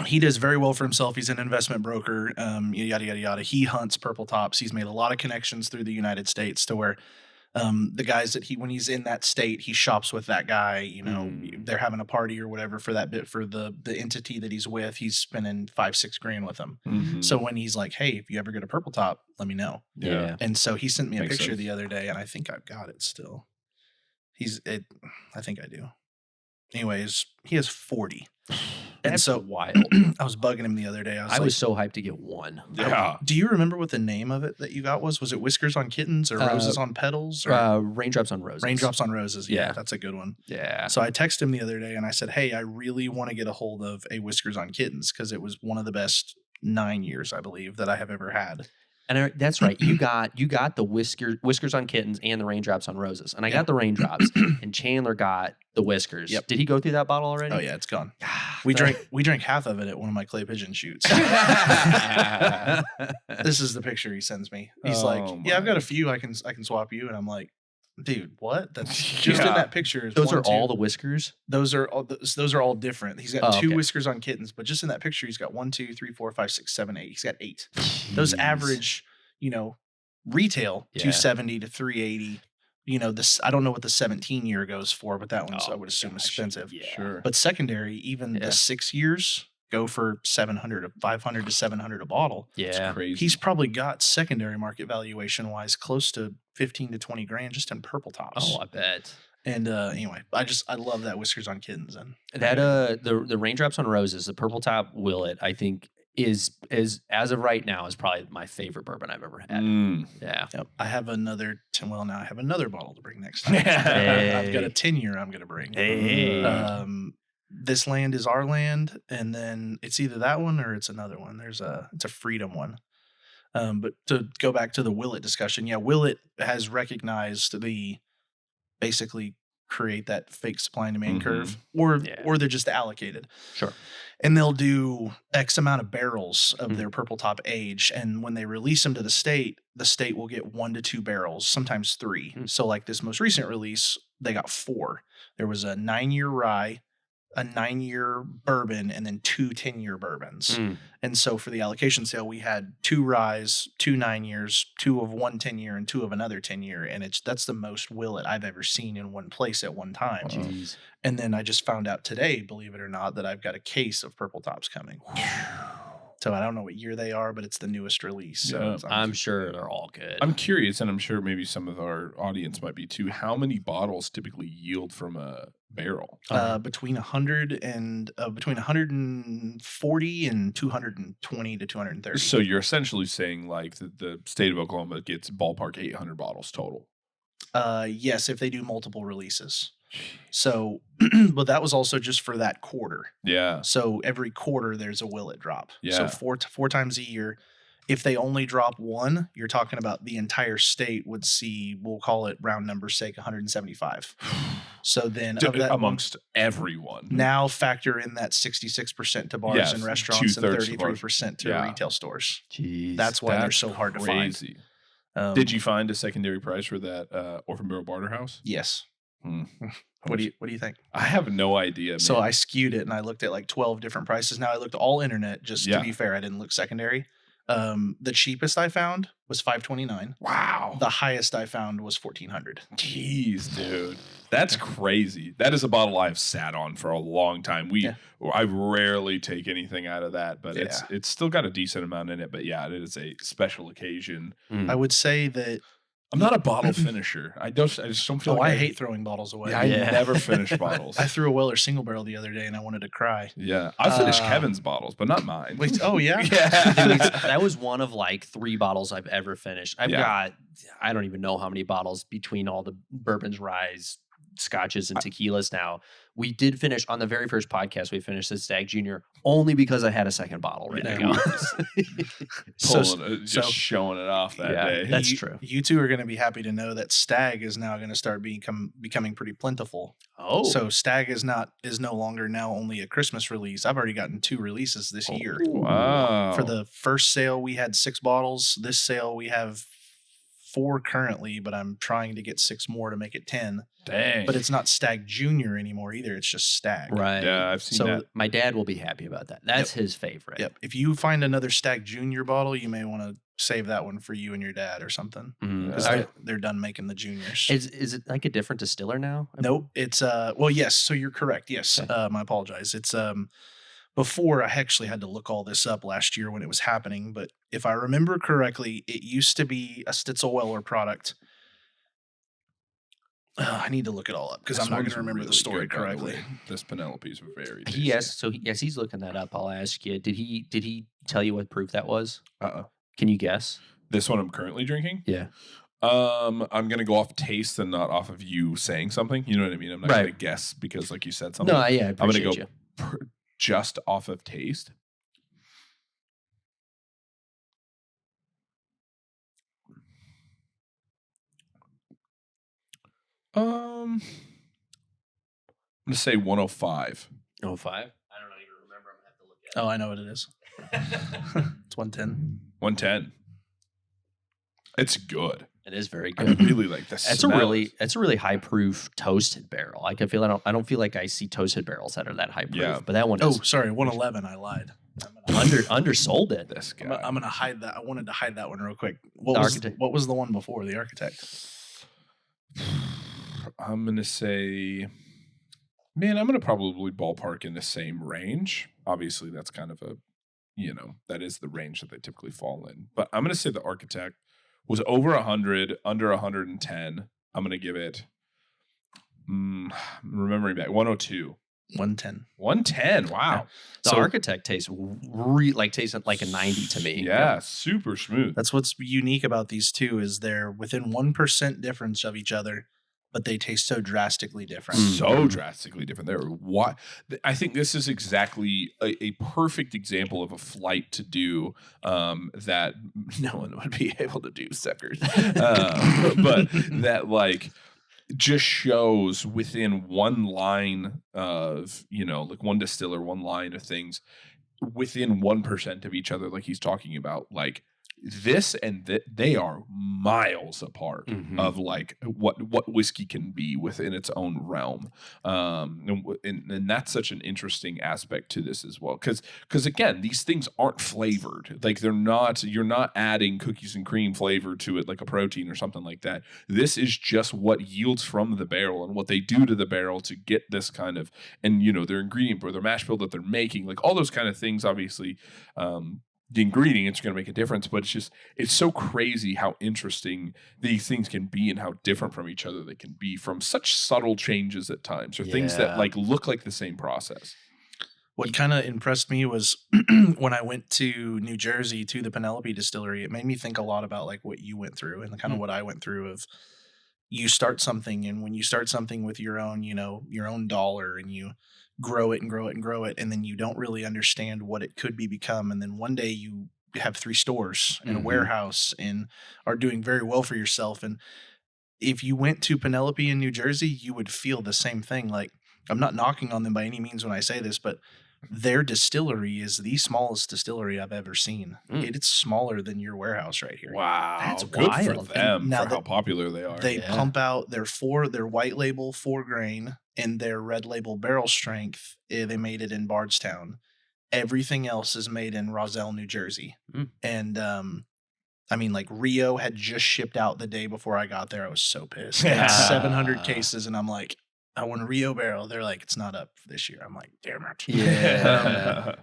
He does very well for himself. He's an investment broker, yada, yada, yada. He hunts purple tops. He's made a lot of connections through the United States to where the guys that when he's in that state, he shops with that guy. You know, they're having a party or whatever for that bit for the entity that he's with. He's spending $5-6 grand with them. Mm-hmm. So when he's like, hey, if you ever get a purple top, let me know. Yeah. And so he sent me a Makes picture sense. the other day, and I think I've got it still. I think I do. Anyways, he has 40. And That's so wild. I was bugging him the other day. I was so hyped to get one. Yeah. Do you remember what the name of it that you got was? Was it Whiskers on Kittens or Roses on Petals? Or Raindrops on Roses. Raindrops on Roses. Yeah, Yeah. that's a good one. Yeah. So I texted him the other day and I said, hey, I really want to get a hold of a Whiskers on Kittens because it was one of the best 9 years, I believe, that I have ever had. And that's right. You got the Whiskers on Kittens and the Raindrops on Roses. And I got the Raindrops and Chandler got the Whiskers. Yep. Did he go through that bottle already? Oh yeah, it's gone. We drank half of it at one of my clay pigeon shoots. This is the picture he sends me. He's like, yeah, I've got a few. I can swap you. And I'm like, dude, what? That's just in that picture. Those are all the Whiskers? Those are all different. He's got two okay. Whiskers on Kittens, but just in that picture, he's got 1, 2, 3, 4, 5, 6, 7, 8. He's got 8. Those Jeez. average, retail Yeah. 270 to 380. This I don't know what the 17 year goes for, but that one's I Oh, would assume gosh. expensive. Yeah. Sure. But secondary, even Yeah. the 6 years go for 500 to 700 a bottle. Yeah. Crazy. He's probably got secondary market valuation wise close to 15 to 20 grand just in purple tops. Oh, I bet. And anyway, I love that Whiskers on Kittens. And That the Raindrops on Roses, the Purple Top Willet, I think is as of right now is probably my favorite bourbon I've ever had. Yeah. yep, I have another now I have another bottle to bring next time. I've got a 10-year I'm going to bring. Hey. This land is our land, and then it's either that one or it's another one. It's a Freedom one. But to go back to the Willet discussion, yeah, Willet has recognized basically create that fake supply and demand curve, or they're just allocated. Sure. And they'll do X amount of barrels of their purple top age, and when they release them to the state will get 1 to 2 barrels, sometimes 3. So like this most recent release, they got 4. There was a 9-year rye, a 9-year bourbon, and then 2 10-year bourbons. And so for the allocation sale, we had 2 ryes, 2 9 years, 2 of one 10-year, and 2 of another 10-year. And that's the most Willet I've ever seen in one place at one time. Jeez. And then I just found out today, believe it or not, that I've got a case of purple tops coming. So I don't know what year they are, but it's the newest release. So Yeah. I'm sure they're all good. I'm curious, and I'm sure maybe some of our audience might be too. How many bottles typically yield from a barrel? Between 140 and 220 to 230. So you're essentially saying like the state of Oklahoma gets ballpark 800 bottles total. Yes, if they do multiple releases. So, but that was also just for that quarter. Yeah. So every quarter there's a Willet drop. Yeah. So four times a year. If they only drop one, you're talking about the entire state would see, we'll call it round number's sake, 175. So then of that, amongst everyone. now factor in that 66% to bars Yes, and restaurants and 2/3 to bars. 33% to Yeah. retail stores. Jeez. That's why they're so hard to find. crazy. Did Did you find a secondary price for that Orphan Barrel Barter House? Yes. Hmm. What do you think? I have no idea. So man. I skewed it and I looked at like 12 different prices. Now I looked all internet, just Yeah. to be fair. I didn't look secondary. The cheapest I found was $529. Wow. The highest I found was $1,400. Jeez, dude. That's crazy. That is a bottle I've sat on for a long time. I rarely take anything out of that, but it's still got a decent amount in it. But yeah, it is a special occasion. I would say that I'm not a bottle finisher. I just don't feel like I hate throwing bottles away. Yeah, I never finish bottles. I threw a Weller single barrel the other day and I wanted to cry. Yeah. I finished Kevin's bottles, but not mine. Wait, oh yeah? Dude, that was one of like 3 bottles I've ever finished. I've Yeah. got, I don't even know how many bottles between all the bourbons, ryes, scotches and tequilas now. We did finish on the very first podcast. We finished the Stag Junior only because I had a second bottle ready to go. Just showing it off that day. That's true. You two are going to be happy to know that Stag is now going to start becoming pretty plentiful. Oh, So Stag is no longer now only a Christmas release. I've already gotten 2 releases this year. Wow. For the first sale, we had 6 bottles. This sale, we have 4 currently, but I'm trying to get 6 more to make it 10. Dang. But it's not Stag Junior anymore either. It's just Stag. right. Yeah, I've seen So that. my dad will be happy about that. That's his favorite. Yep. If you find another Stag Junior bottle, you may want to save that one for you and your dad or something. Mhm. Because Yeah. they're done making the juniors. Is it like a different distiller now? Nope. It's well, yes. So you're correct. Yes. Okay. I apologize. It's before I actually had to look all this up last year when it was happening, but if I remember correctly, it used to be a Stitzelweller product. I need to look it all up because I'm not going to remember the story correctly. This Penelope's very tasty. He asked. So yes, he's looking that up. I'll ask you. Did he tell you what proof that was? Can you guess? This one I'm currently drinking. Yeah. I'm gonna go off taste and not off of you saying something. You know what I mean? I'm not gonna Right. guess because like you said something. No, yeah, I I'm gonna appreciate go you. just off of taste. I'm gonna say 105. 05. I don't even remember. I'm gonna have to look at Oh, I know what it is. It's 110. 110. It's good. It is very I good. really like this. That's a really high proof toasted barrel. Like I don't feel like I see toasted barrels that are that high proof. Yeah. But that one Oh, is sorry, 111. I lied. undersold it. this guy. I'm gonna hide that. I wanted to hide that one real quick. The What Architect. was the one before the Architect? I'm gonna say, man, I'm gonna probably ballpark in the same range. Obviously, that's kind of a, that is the range that they typically fall in. But I'm gonna say the Architect was over 100, under 110. I'm gonna give it. Remembering back, 102. 110. 110. Wow. The So- Architect tastes tastes like a 90 to me. Yeah, super smooth. That's what's unique about these two is they're within 1% difference of each other, but they taste so drastically different. So drastically different. I think this is exactly a perfect example of a flight to do that no one would be able to do, suckers. But that just shows within one line of, like one distiller, one line of things within 1% of each other, like he's talking about, like this and they are miles apart Mhm. of like what whiskey can be within its own realm. And that's such an interesting aspect to this as well. Cause again, these things aren't flavored. Like you're not adding cookies and cream flavor to it, like a protein or something like that. This is just what yields from the barrel and what they do to the barrel to get this kind of, and their ingredient or their mash bill that they're making, like all those kind of things, obviously, the ingredients are going to make a difference, but it's so crazy how interesting these things can be and how different from each other they can be from such subtle changes at times or things that Yeah. look like the same process. What kind of impressed me was when I went to New Jersey to the Penelope distillery, it made me think a lot about like what you went through and kind of what I went through of you start something, and when you start something with your own, your own dollar, and you grow it and grow it and grow it, and then you don't really understand what it could become, and then one day you have 3 stores and a Mhm. warehouse and are doing very well for yourself. And if you went to Penelope in New Jersey, you would feel the same thing. Like, I'm not knocking on them by any means when I say this, but their distillery is the smallest distillery I've ever seen. Mm. It's smaller than your warehouse right here. Wow, That's good wild. for them And now for how that popular they are. They Yeah. pump out their white label 4 grain and their red label barrel strength. They made it in Bardstown. Everything else is made in Roselle, New Jersey. Mm. And I mean, like Rio had just shipped out the day before I got there. I was so pissed. They had 700 cases, and I'm like, I want a Rio barrel. They're like, it's not up this year. I'm like, damn it. Yeah.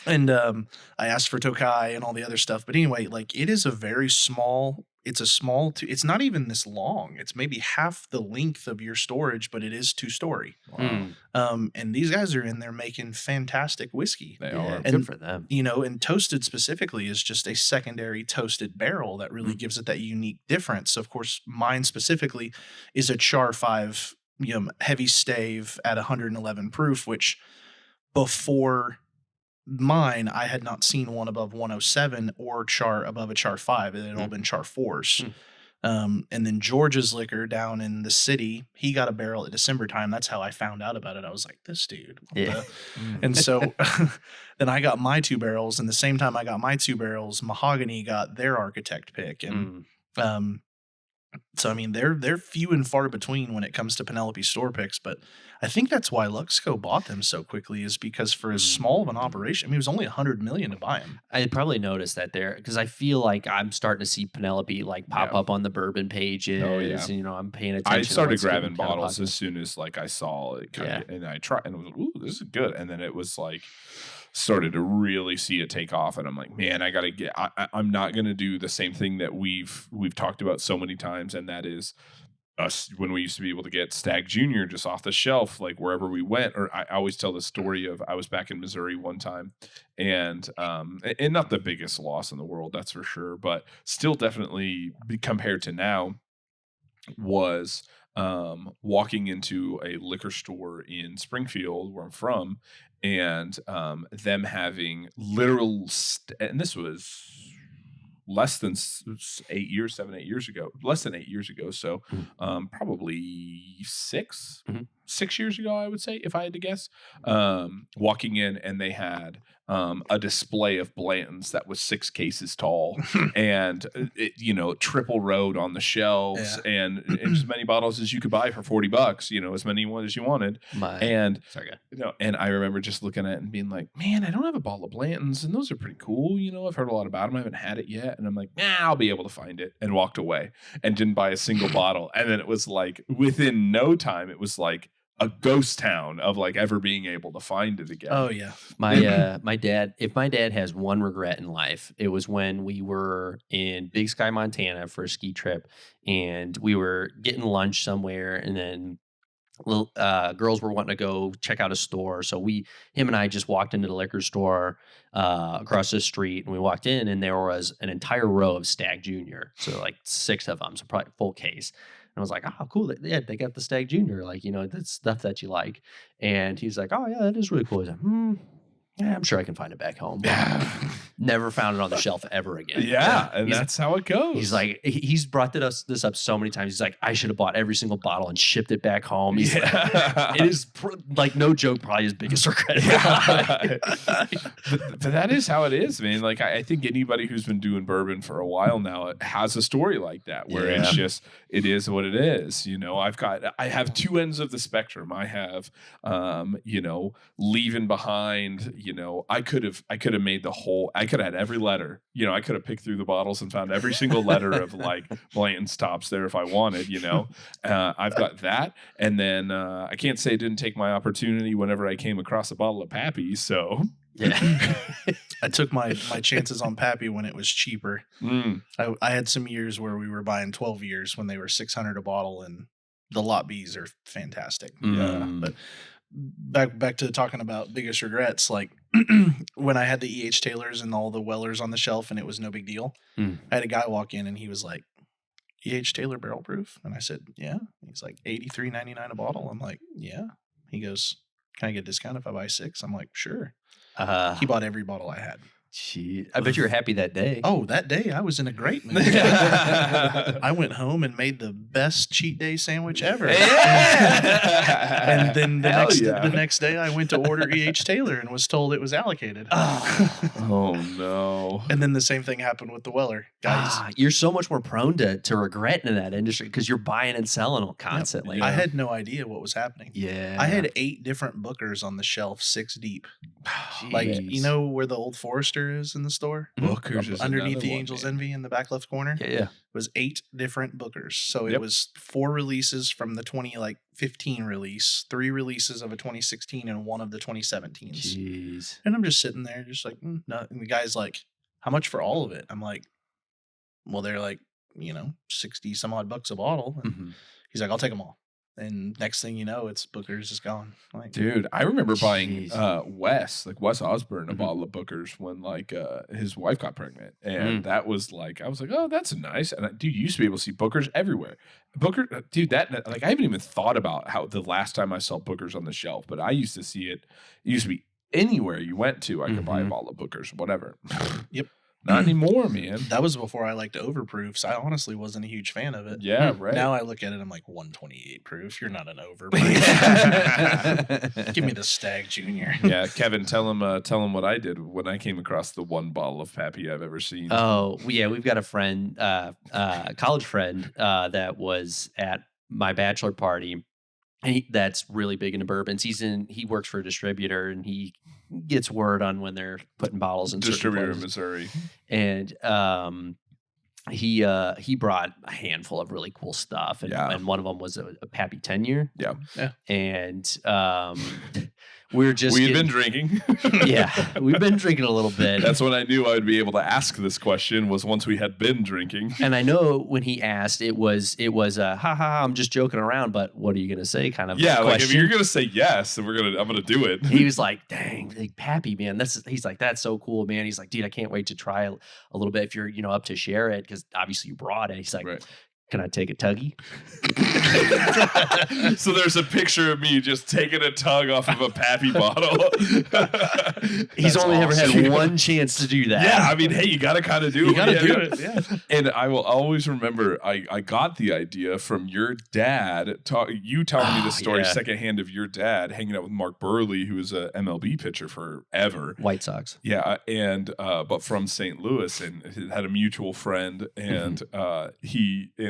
And I asked for Tokai and all the other stuff. But anyway, like it is a very small, it's not even this long. It's maybe half the length of your storage, but it is 2-story. Mm. And these guys are in there making fantastic whiskey. They Yeah, are. good And- for them. And toasted specifically is just a secondary toasted barrel that really gives it that unique difference. Of course, mine specifically is a Char 5 heavy stave at 111 proof, which before mine, I had not seen one above 107 or char above a char 5. It had all been char 4s. And then George's Liquor down in the city, he got a barrel at December time. That's how I found out about it. I was like, this dude. And so then I got my 2 barrels. And the same time I got my 2 barrels, Mahogany got their architect pick. And so, I mean, they're few and far between when it comes to Penelope store picks, but I think that's why Luxco bought them so quickly, is because for as small of an operation, I mean, it was only $100 million to buy them. I probably noticed that there, because I feel like I'm starting to see Penelope like pop up on the bourbon pages. And, you know, I'm paying attention. I started grabbing bottles as soon as like I saw it, and I tried, and I was like, ooh, this is good. And then it was like, started to really see it take off, and I'm like, man, I gotta get. I'm not gonna do the same thing that we've talked about so many times, and that is us when we used to be able to get Stag Junior just off the shelf, like wherever we went. Or I always tell the story of I was back in Missouri one time, and not the biggest loss in the world, that's for sure, but still definitely compared to now was walking into a liquor store in Springfield, where I'm from, and them having literal and this was less than 8 years ago, so probably 6 years ago, I would say, if I had to guess, walking in, and they had a display of Blanton's that was 6 cases tall, and it, you know, triple rowed on the shelves, and as many bottles as you could buy for $40, you know, as many as you wanted. And I remember just looking at it and being like, man, I don't have a bottle of Blanton's, and those are pretty cool. You know, I've heard a lot about them. I haven't had it yet, and I'm like, I'll be able to find it, and walked away and didn't buy a single bottle. And then it was like, within no time, it was like a ghost town of like ever being able to find it again. Oh yeah. My dad, if my dad has one regret in life, it was when we were in Big Sky, Montana for a ski trip, and we were getting lunch somewhere, and then little girls were wanting to go check out a store. So him and I just walked into the liquor store across the street, and we walked in, and there was an entire row of Stag Junior. So like 6 of them, so probably full case. And I was like, oh, cool. Yeah, they got the Stag Junior. Like, you know, that's stuff that you like. And he's like, oh, yeah, that is really cool. He's like, yeah, I'm sure I can find it back home. Never found it on the shelf ever again. Yeah, and that's how it goes. He's like, he's brought this up so many times. He's like, I should have bought every single bottle and shipped it back home. He's like, it is like, no joke, probably his biggest regret. But that is how it is, man. Like, I think anybody who's been doing bourbon for a while now has a story like that, where it's just, it is what it is. You know, I have 2 ends of the spectrum. I have, you know, leaving behind, you know, I could have made I could have had every letter, you know, I could have picked through the bottles and found every single letter of like Blanton's tops there if I wanted, you know. I've got that. And then I can't say I didn't take my opportunity whenever I came across a bottle of Pappy. So yeah, I took my chances on Pappy when it was cheaper. I had some years where we were buying 12 years when they were $600 a bottle, and the lot Bs are fantastic. Yeah, but back to talking about biggest regrets, like when I had the E.H. Taylors and all the Wellers on the shelf, and it was no big deal. I had a guy walk in, and he was like, E.H. Taylor barrel proof? And I said, yeah. He's like, $83.99 a bottle. I'm like, yeah. He goes, can I get a discount if I buy 6? I'm like, sure. He bought every bottle I had. Gee, I bet you were happy that day. Oh, that day I was in a great mood. I went home and made the best cheat day sandwich ever. And then the next day I went to order E.H. Taylor and was told it was allocated. Oh no. And then the same thing happened with the Weller. Guys, you're so much more prone to regret in that industry because you're buying and selling constantly. I had no idea what was happening. Yeah. I had 8 different Bookers on the shelf, 6 deep. Like, you know where the old Forester is in the store? Bookers is underneath the Angel's Envy in the back left corner. Yeah. It was 8 different Bookers. So it was 4 releases from the 2015 release, 3 releases of a 2016, and 1 of the 2017s. Jeez. And I'm just sitting there just like, no. And the guy's like, how much for all of it? I'm like, well, they're like, you know, 60 some odd bucks a bottle. And he's like, I'll take them all. And next thing you know, it's Booker's is gone. Like, Dude, I remember buying Jeez. Wes Osborne, a Mhm. bottle of Booker's when like his wife got pregnant, and that was like I was like, oh, that's nice. And dude, you used to be able to see Booker's everywhere. Booker, dude, that like I haven't even thought about how the last time I saw Booker's on the shelf, but I used to see it. It used to be anywhere you went to, I could buy a Mhm. bottle of Booker's, whatever. Yep. Not anymore, man. that was before I liked overproofs. I honestly wasn't a huge fan of it. Yeah, right. Now I look at it, I'm like 128 proof. You're not an overproof. Give me the Stag Junior. Yeah, Kevin, tell him what I did when I came across the one bottle of Pappy I've ever seen. Oh, yeah, we've got a friend, college friend, that was at my bachelor party. And that's really big into bourbons. He works for a distributor, and he gets word on when they're putting bottles in certain Distributor in places. Missouri. And he brought a handful of really cool stuff, and, Yeah. and one of them was a Pappy 10-year. Yeah. And we were just We've been drinking. yeah, we've been drinking a little bit. That's when I knew I would be able to ask this question, was once we had been drinking. And I know when he asked, it was ha ha, I'm just joking around, but what are you gonna say? Kind of Yeah, like if question. you're gonna say yes, then I'm gonna do it. He was like, dang, like Pappy, man. He's like, that's so cool, man. He's like, dude, I can't wait to try a little bit if you're, up to share it, because obviously you brought it. He's like, Right. can I take a tuggy? So there's a picture of me just taking a tug off of a Pappy bottle. He's That's only ever had awesome. one chance to do that. Yeah, I mean, hey, you gotta kind of do You it. got to Yeah, do yeah. it. Yeah. And I will always remember I got the idea from your dad, you telling me the story yeah. secondhand of your dad hanging out with Mark Burley, who was a MLB pitcher forever. White Sox. Yeah, and but from St. Louis, and he had a mutual friend, and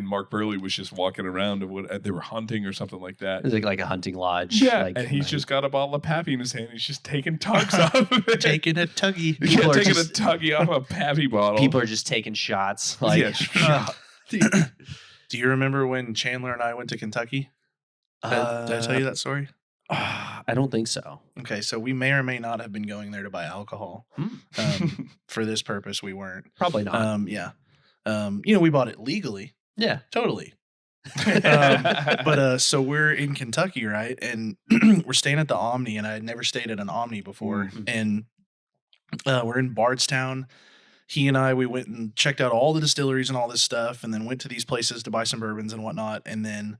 Mark Burley was just walking around, and they were hunting or something like that. It was like a hunting lodge. Yeah, like, and he's just got a bottle of Pappy in his hand. He's just taking tugs off of it. Taking a tuggy. Yeah, people are taking just- a tuggy off a Pappy bottle. people are just taking shots. Like, yeah, Do you remember when Chandler and I went to Kentucky? Did I tell you that story? I don't think so. Okay, so we may or may not have been going there to buy alcohol. For this purpose, we weren't. Probably not. Yeah. We bought it legally. Yeah. Totally. But so we're in Kentucky, right? And we're staying at the Omni, and I had never stayed at an Omni before. Mhm. And we're in Bardstown. He and we went and checked out all the distilleries and all this stuff, and then went to these places to buy some bourbons and whatnot. And then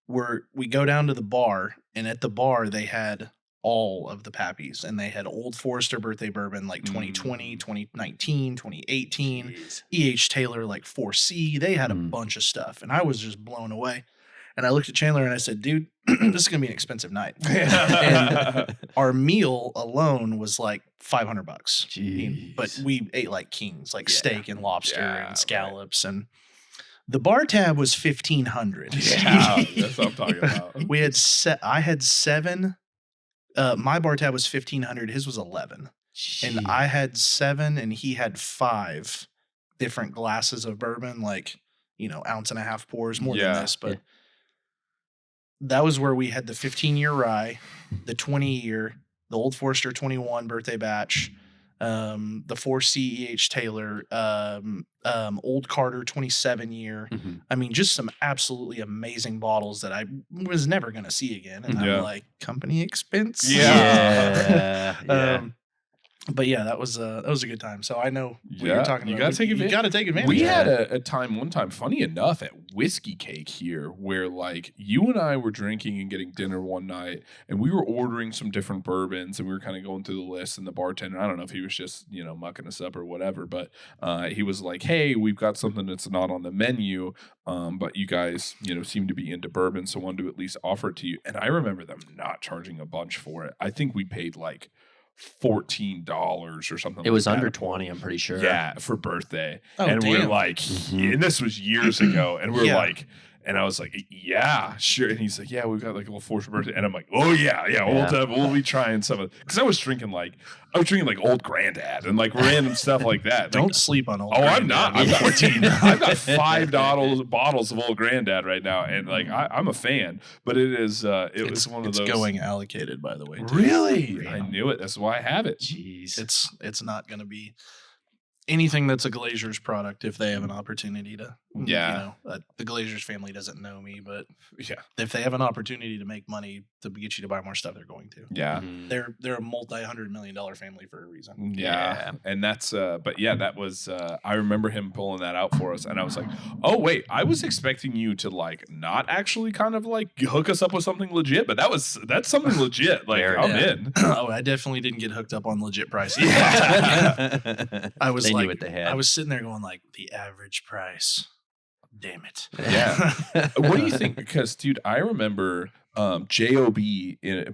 we go down to the bar, and at the bar they had all of the Pappies, and they had Old Forester birthday bourbon like 2020, 2019, 2018, Jeez. E.H. Taylor like 4C. They had a bunch of stuff, and I was just blown away. And I looked at Chandler and I said, dude, this is going to be an expensive night. And our meal alone was like $500. Jeez. But we ate like kings, like Yeah. steak and lobster Yeah, and scallops. And the bar tab was $1,500. Yeah, that's what I'm talking about. We had I had 7. My bar tab was $1,500. His was 11. And I had 7 and he had 5 different glasses of bourbon, like, ounce and a half pours, more Yeah. than this. But Yeah. that was where we had the 15-year rye, the 20-year, the Old Forester 21 birthday batch, the 4C E.H. Taylor, Old Carter 27-year. Mhm. I mean, just some absolutely amazing bottles that I was never going to see again. And Yeah. I'm like, company expense? Yeah. Yeah. But yeah, that was a good time. So I know what Yeah, you're talking you about. gotta take You advantage. got to take advantage. We of had that. one time, funny enough, at Whiskey Cake here, where like you and I were drinking and getting dinner one night, and we were ordering some different bourbons, and we were kind of going through the list. And the bartender, I don't know if he was just mucking us up or whatever, but he was like, "Hey, we've got something that's not on the menu, but you guys seem to be into bourbon, so I wanted to at least offer it to you." And I remember them not charging a bunch for it. I think we paid like $14 or something. It was like under that. 20, I'm pretty sure. Yeah, for birthday. Oh, And we're damn. like, Mhm. and this was years ago, and we're Yeah. like, and I was like, yeah, sure. And he's like, yeah, we've got like a little Force birthday. And I'm like, oh yeah, we'll be trying some of, because I was drinking like Old Grandad and like random stuff like that. Don't Like, sleep on old. oh, I'm Granddad. not. I've got 14. I've got $5 of Old Grandad right now, and like I'm a fan. But it is, it was one of it's those. going allocated, by the way. too. Really? Yeah. I knew it. That's why I have it. Jeez. It's not going to be. anything that's a Glazier's product, if they have an opportunity to, Yeah. the Glazier's family doesn't know me, but Yeah. if they have an opportunity to make money to get you to buy more stuff, they're going to. Yeah. Mhm. They're a multi-$100 million family for a reason. Yeah. And that's but yeah, that was I remember him pulling that out for us and I was like, "Oh wait, I was expecting you to like not actually kind of like hook us up with something legit, but that's something legit. Like Very I'm Yeah. in." Oh, I definitely didn't get hooked up on legit prices. I was they like, knew what they had. I was sitting there going like, the average price. Damn it. Yeah. What do you think? Because, dude, I remember JOB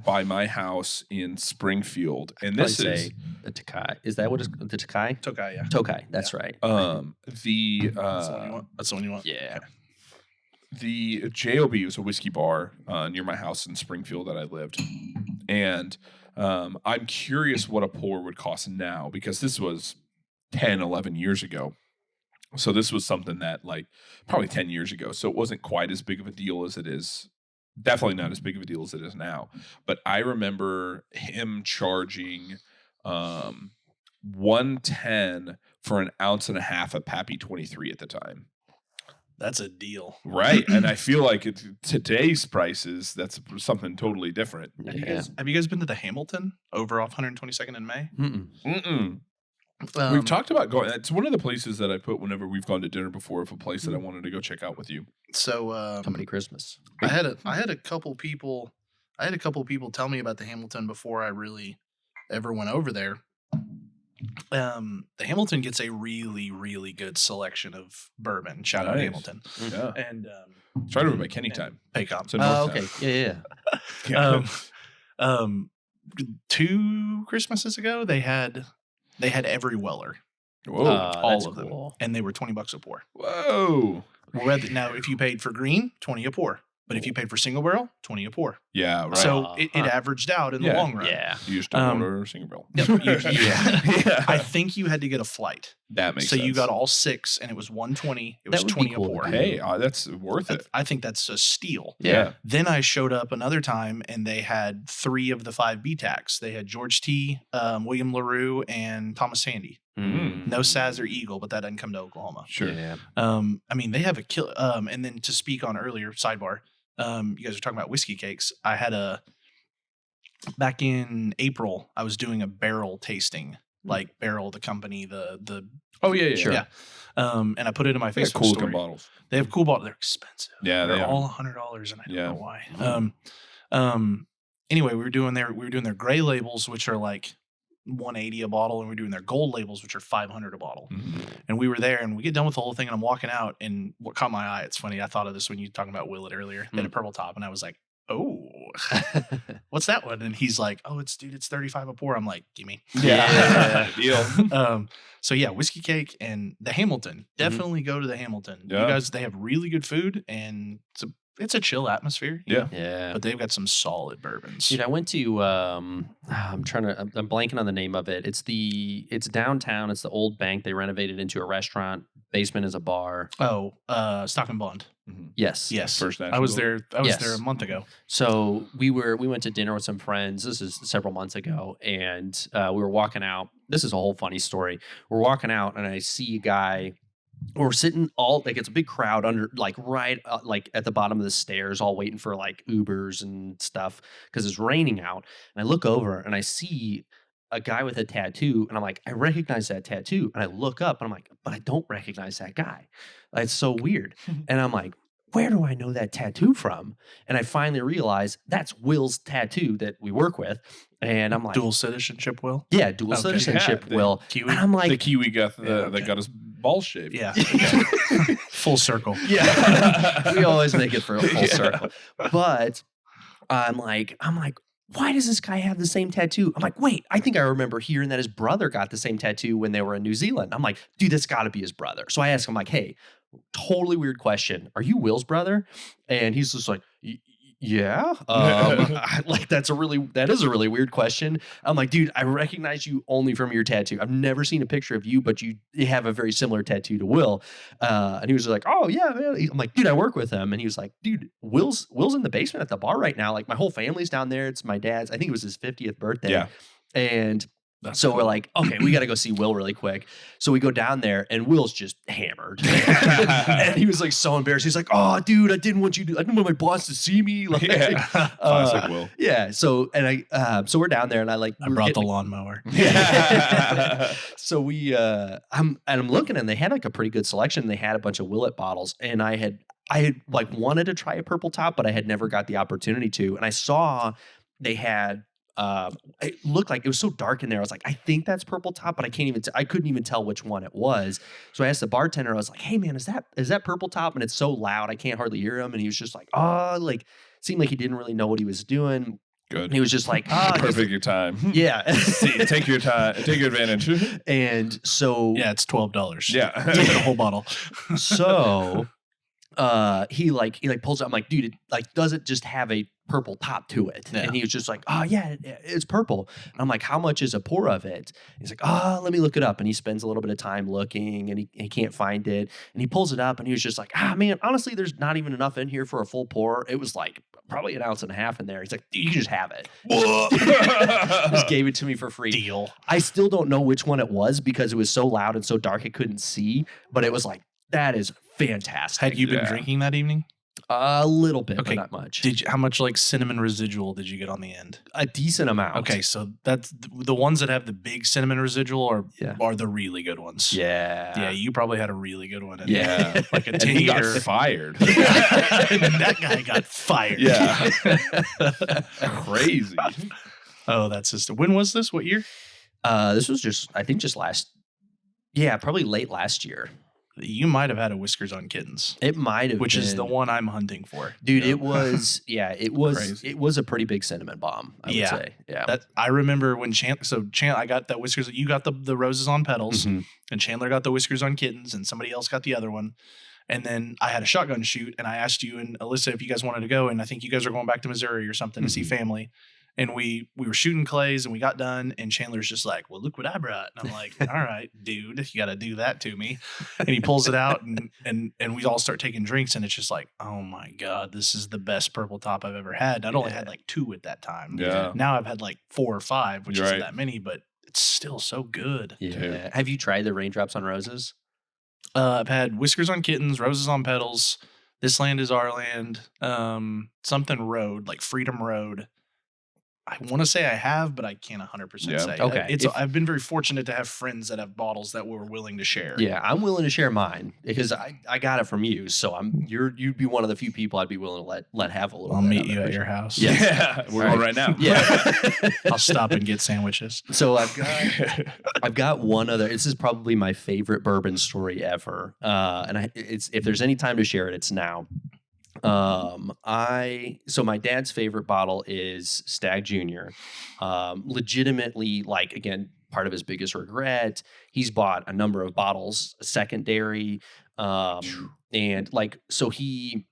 by my house in Springfield, and Probably this is say the Tokai. Is that what it's the Tokai? Tokai, yeah. Tokai. That's right. That's the one you want. That's the one you want. Yeah. The JOB was a whiskey bar near my house in Springfield that I lived, and I'm curious what a pour would cost now because this was 10, 11 years ago. So this was something that like probably 10 years ago. So it wasn't quite as big of a deal as it is. Definitely not as big of a deal as it is now. But I remember him charging $110 for an ounce and a half of Pappy 23 at the time. That's a deal. Right. And I feel like today's prices, that's something totally different. Yeah. Have you guys been to the Hamilton over off 122nd in May? Mm-mm. We've talked about going. It's one of the places that I put whenever we've gone to dinner before of a place that I wanted to go check out with you. So Company Christmas. I had a couple people tell me about the Hamilton before I really ever went over there. The Hamilton gets a really, really good selection of bourbon. Shout out Nice. Hamilton. Yeah. And It's right over by Kenny Time. Paycom. So Oh, North okay. Town. Yeah. Yeah. 2 Christmases ago, they had every Weller, Whoa. all that's of them, cool. and they were $20 a pour. Whoa. Now, if you paid for green, 20 a pour. But if you paid for single barrel, 20 a pour. Yeah. Right. So it Huh. averaged out in the Yeah. long run. Yeah. you used to order single barrel. Yeah. I think you had to get a flight. That makes So sense. you got all 6 and it was 120. It was That would be 20 cool a to pour. do. Hey, that's worth it. I think that's a steal. Yeah. Then I showed up another time and they had 3 of the 5 BTACs. They had George T, William LaRue, and Thomas Sandy. No Saz or Eagle, but that doesn't come to Oklahoma. Sure. Yeah. I mean, they have a kill. And then to speak on earlier, sidebar, you guys were talking about whiskey cakes. I had back in April, I was doing a barrel tasting, like Barrel, the company, the Oh yeah. Sure. yeah. And I put it in my They got Facebook cool story. looking bottles. They have cool bottles. They're expensive. Yeah, They're they are. all $100, and I don't Yeah. know why. Anyway, we were doing their gray labels, which are like $180 a bottle, and we're doing their gold labels, which are $500 a bottle. Mhm. And we were there, and we get done with the whole thing, and I'm walking out, and what caught my eye, it's funny, I thought of this when you were talking about Willet earlier. They had a purple top, and I was like, oh, what's that one? And he's like, oh, it's 35 a pour. I'm like, gimme. Yeah. Deal. So yeah, whiskey cake and the Hamilton. Definitely go to the Hamilton. Yeah. You guys, they have really good food, and it's a chill atmosphere. you Yeah. know, Yeah. but they've got some solid bourbons. Dude, I went to I'm blanking on the name of it. It's downtown. It's the old bank. They renovated into a restaurant. Basement is a bar. Oh, Stock and Bond. Yes. Yes, First I was National. there. I was Yes. there a month ago. So we went to dinner with some friends. This is several months ago, and we were walking out. This is a whole funny story. We're walking out, and I see a guy. We're sitting all like it's a big crowd under like right like at the bottom of the stairs, all waiting for like Ubers and stuff because it's raining out. And I look over and I see a guy with a tattoo, and I'm like, I recognize that tattoo. And I look up, and I'm like, but I don't recognize that guy. It's so weird. And I'm like, where do I know that tattoo from? And I finally realize that's Will's tattoo that we work with. And I'm like, Dual citizenship, Will. yeah, dual Okay. citizenship, Yeah, Will. Kiwi. And I'm like, The Kiwi got Yeah, okay. that got his balls shaved. Yeah. Full circle. yeah, we always make it for a full Yeah. circle. But I'm like, why does this guy have the same tattoo? I'm like, wait, I think I remember hearing that his brother got the same tattoo when they were in New Zealand. I'm like, dude, that's got to be his brother. So I ask him, like, hey, totally weird question. Are you Will's brother? And he's just like, yeah. Like that is a really weird question. I'm like, dude, I recognize you only from your tattoo. I've never seen a picture of you, but you have a very similar tattoo to Will. And he was like, oh yeah, man. I'm like, dude, I work with him. And he was like, dude, Will's in the basement at the bar right now. Like my whole family's down there. It's my dad's. I think it was his 50th birthday. Yeah. And So we're like, okay, we got to go see Will really quick. So we go down there, and Will's just hammered, and he was like so embarrassed. He's like, "Oh, dude, I didn't want my boss to see me." Like, Classic Will. Yeah. So so we're down there, and I brought the lawnmower. So I'm looking, and they had like a pretty good selection. They had a bunch of Willet bottles, and I had like wanted to try a purple top, but I had never got the opportunity to. And I saw they had. It looked like it was so dark in there. I was like, I think that's purple top, but I couldn't even tell which one it was. So I asked the bartender, I was like, hey man, is that purple top? And it's so loud, I can't hardly hear him. And he was just like, seemed like he didn't really know what he was doing. Good. And he was just like, perfect your time. Yeah. Take your time, take your advantage. And so it's $12. Yeah. Take the whole bottle. So he pulls it. I'm like, dude, it does it just have a purple top to it? Yeah. And he was just like, oh yeah, it's purple. And I'm like, how much is a pour of it? He's like, let me look it up. And he spends a little bit of time looking, and he can't find it. And he pulls it up, and he was just like, man, honestly, there's not even enough in here for a full pour. It was like probably an ounce and a half in there. He's like, dude, you can just have it. Just gave it to me for free. Deal. I still don't know which one it was because it was so loud and so dark I couldn't see, but it was like, that is fantastic. Had you been drinking that evening? A little bit, Okay. but not much. How much like cinnamon residual did you get on the end? A decent amount. Okay, so that's the ones that have the big cinnamon residual Yeah. are the really good ones. Yeah. Yeah, you probably had a really good one. Yeah. Like a And he got 10-year. fired. That guy got fired. Yeah. Crazy. Oh, that's just. When was this? What year? This was I think probably late last year. You might have had a Whiskers on Kittens, It might have which been. is the one I'm hunting for. Dude, Yeah. it was Crazy. it was a pretty big cinnamon bomb, I would say. Yeah. That I remember when I got that Whiskers. You got the roses on petals, Mhm. and Chandler got the Whiskers on Kittens, and somebody else got the other one. And then I had a shotgun shoot, and I asked you and Alyssa if you guys wanted to go, and I think you guys are going back to Missouri or something to see family. And we were shooting clays, and we got done, and Chandler's just like, well, look what I brought. And I'm like, all right, dude, you got to do that to me. And he pulls it out, and we all start taking drinks, and it's just like, oh my God, this is the best purple top I've ever had. I'd only had like 2 at that time. Yeah. Now I've had like 4 or 5, which You're isn't right. that many, but it's still so good. Yeah. Dude. Have you tried the Raindrops on Roses? I've had Whiskers on Kittens, Roses on Petals, This Land Is Our Land, something Road, like Freedom Road. I want to say I have, but I can't 100% Yeah. say. Okay. I've been very fortunate to have friends that have bottles that were willing to share. Yeah, I'm willing to share mine because I got it from you. So you'd be one of the few people I'd be willing to let have a little. I'll bit meet of you it. at your house. Yeah. Yeah. We're All on right. right now. Yeah. I'll stop and get sandwiches. So I've got one other. This is probably my favorite bourbon story ever. And if there's any time to share it, it's now. So my dad's favorite bottle is Stag Junior. Legitimately, like, again, part of his biggest regret. He's bought a number of bottles secondary. And like, so he,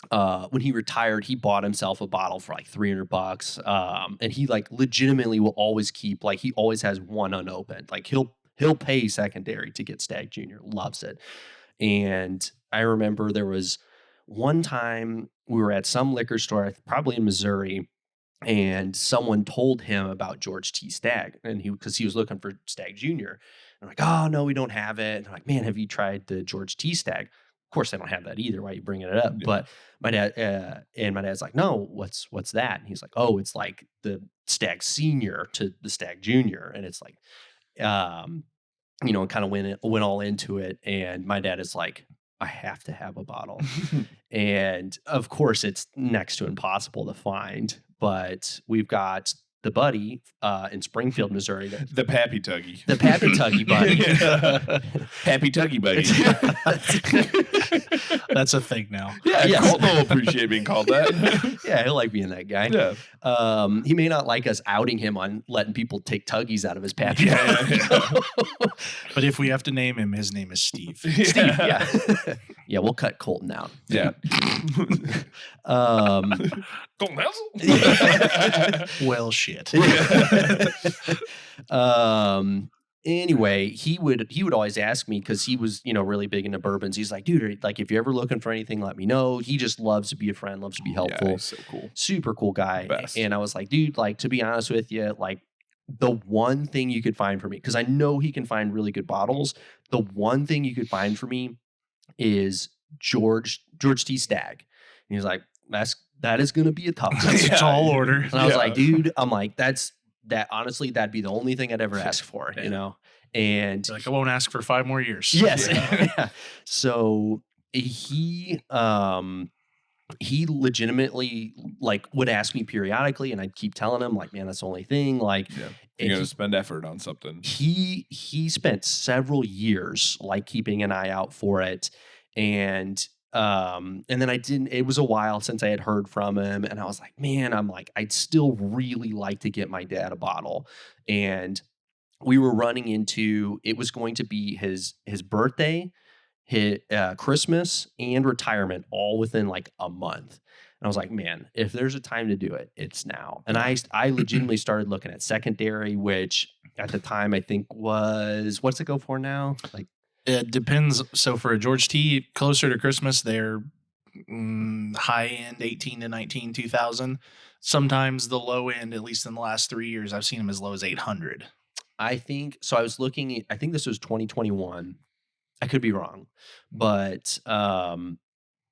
when he retired, he bought himself a bottle for like $300. And he like legitimately will always keep, like, he always has one unopened. Like he'll pay secondary to get Stag Junior. Loves it. And I remember there was one time we were at some liquor store, probably in Missouri, and someone told him about George T. Stagg, and because he was looking for Stag Junior. And I'm like, oh no, we don't have it. And I'm like, man, have you tried the George T. Stagg? Of course, they don't have that either. Why are you bringing it up? Yeah. But my dad's like, no, what's that? And he's like, oh, it's like the Stag Senior to the Stag Junior, and it's like, kind of went all into it. And my dad is like, I have to have a bottle. And of course, it's next to impossible to find. But we've got the Buddy in Springfield, Missouri. The Pappy Tuggy. The Pappy Tuggy Buddy. Pappy Tuggy Buddy. That's a thing now. Yeah, Yes. Colt will appreciate being called that. Yeah, he'll like being that guy. Yeah. He may not like us outing him on letting people take Tuggies out of his Pappy. Yeah. But if we have to name him, his name is Steve. Steve, yeah. Yeah, we'll cut Colton out. Yeah. Colton Hassel? Well, shit. Anyway, he would always ask me, because he was, really big into bourbons. He's like, dude, like, if you're ever looking for anything, let me know. He just loves to be a friend, loves to be helpful. Yeah, he's so cool. Super cool guy. Best. And I was like, dude, like, to be honest with you, like, the one thing you could find for me, because I know he can find really good bottles. The one thing you could find for me is George T. Stagg. And he's like, that is going to be a tough one. That's a tall order. And I was like, dude, I'm like, honestly, that'd be the only thing I'd ever ask for, you know? And Like, I won't ask for 5 more years. yes. Yeah. So he legitimately like would ask me periodically, and I'd keep telling him like, man, that's the only thing. Like, you're gonna spend effort on something. He spent several years like keeping an eye out for it, and then it was a while since I had heard from him, and I was like, man, I'd still really like to get my dad a bottle. And we were running into, it was going to be his birthday, his Christmas, and retirement all within like a month. And I was like, man, if there's a time to do it, it's now. And I legitimately started looking at secondary, which at the time I think was, what's it go for now? Like, it depends. So for a George T, closer to Christmas, they're high end 18 to 19, 2000. Sometimes the low end, at least in the last 3 years, I've seen them as low as 800. I think so. I was looking, I think this was 2021. I could be wrong, but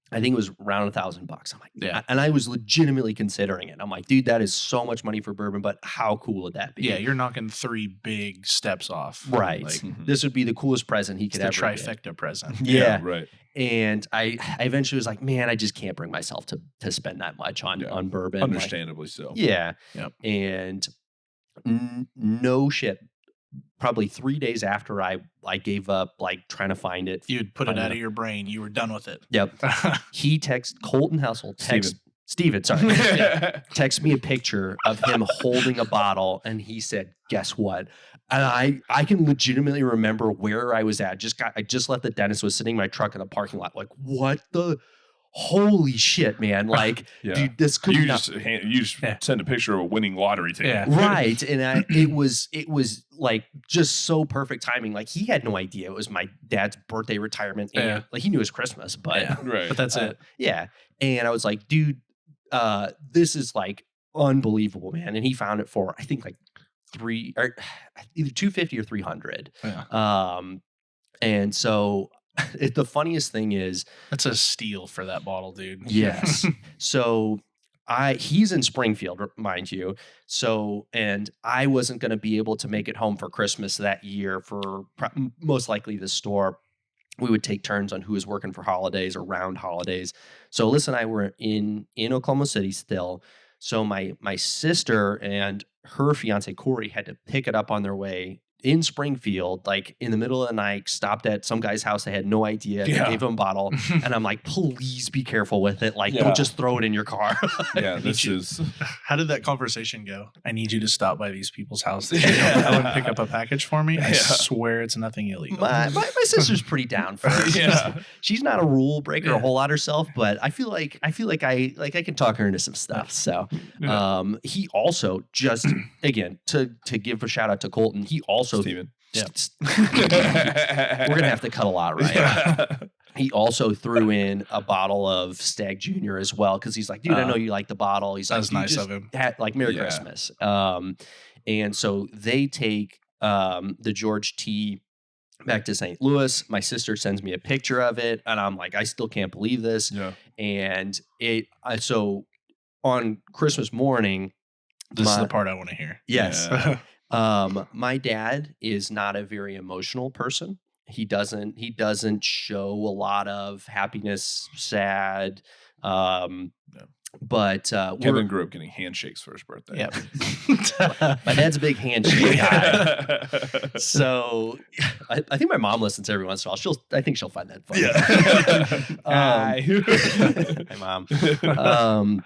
I think it was around $1,000. I'm like, yeah. And I was legitimately considering it. I'm like, dude, that is so much money for bourbon, but how cool would that be? Yeah, you're knocking 3 big steps off. Right. Like, this would be the coolest present he could ever the get. trifecta present. Yeah. Right. And I eventually was like, man, I just can't bring myself to spend that much on bourbon. Understandably so. Yeah. Yep. And no shit. Probably 3 days after I gave up, like trying to find it. You'd put it out of your brain. You were done with it. Yep. He Colton Hessel Steven, sorry. Text me a picture of him holding a bottle, and he said, guess what? And I can legitimately remember where I was at. I just left the dentist, was sitting in my truck in a parking lot. Like, what the holy shit, man. Like, dude, this could you just send a picture of a winning lottery ticket. Yeah. Right. And it was like just so perfect timing. Like, he had no idea it was my dad's birthday retirement. And like, he knew it was Christmas, but right. But that's it. Yeah. And I was like, dude, this is like unbelievable, man. And he found it for, I think, like either $250 or $300. Yeah. And so the funniest thing is, that's a steal for that bottle, dude. Yes. So he's in Springfield, mind you. So, and I wasn't going to be able to make it home for Christmas that year for most likely the store. We would take turns on who was working for holidays or around holidays. So Alyssa and I were in Oklahoma City still. So my sister and her fiance Corey had to pick it up on their way in Springfield, like in the middle of the night, stopped at some guy's house. They had no idea. They gave him a bottle. And I'm like, please be careful with it. Like, don't just throw it in your car. Yeah, this is... How did that conversation go? I need you to stop by these people's house and pick up a package for me. I swear it's nothing illegal. My sister's pretty down for it. She's not a rule breaker a whole lot herself, but I feel like I can talk her into some stuff. So he also just, again, to give a shout out to Colton, he also Steven. We're gonna have to cut a lot, right? Yeah. He also threw in a bottle of Stag Junior as well, because he's like, dude, I know you like the bottle. He's like, that's nice of him. Like, Merry Christmas. And so they take the George T back to St. Louis. My sister sends me a picture of it, and I'm like, I still can't believe this. Yeah. And so on Christmas morning, this is the part I want to hear. Yes. Yeah. My dad is not a very emotional person. He doesn't show a lot of happiness, sad. But Kevin grew up getting handshakes for his birthday. Yep. My dad's a big handshake guy. So I think my mom listens every once in a while. I think she'll find that funny. Yeah. Hi, Mom.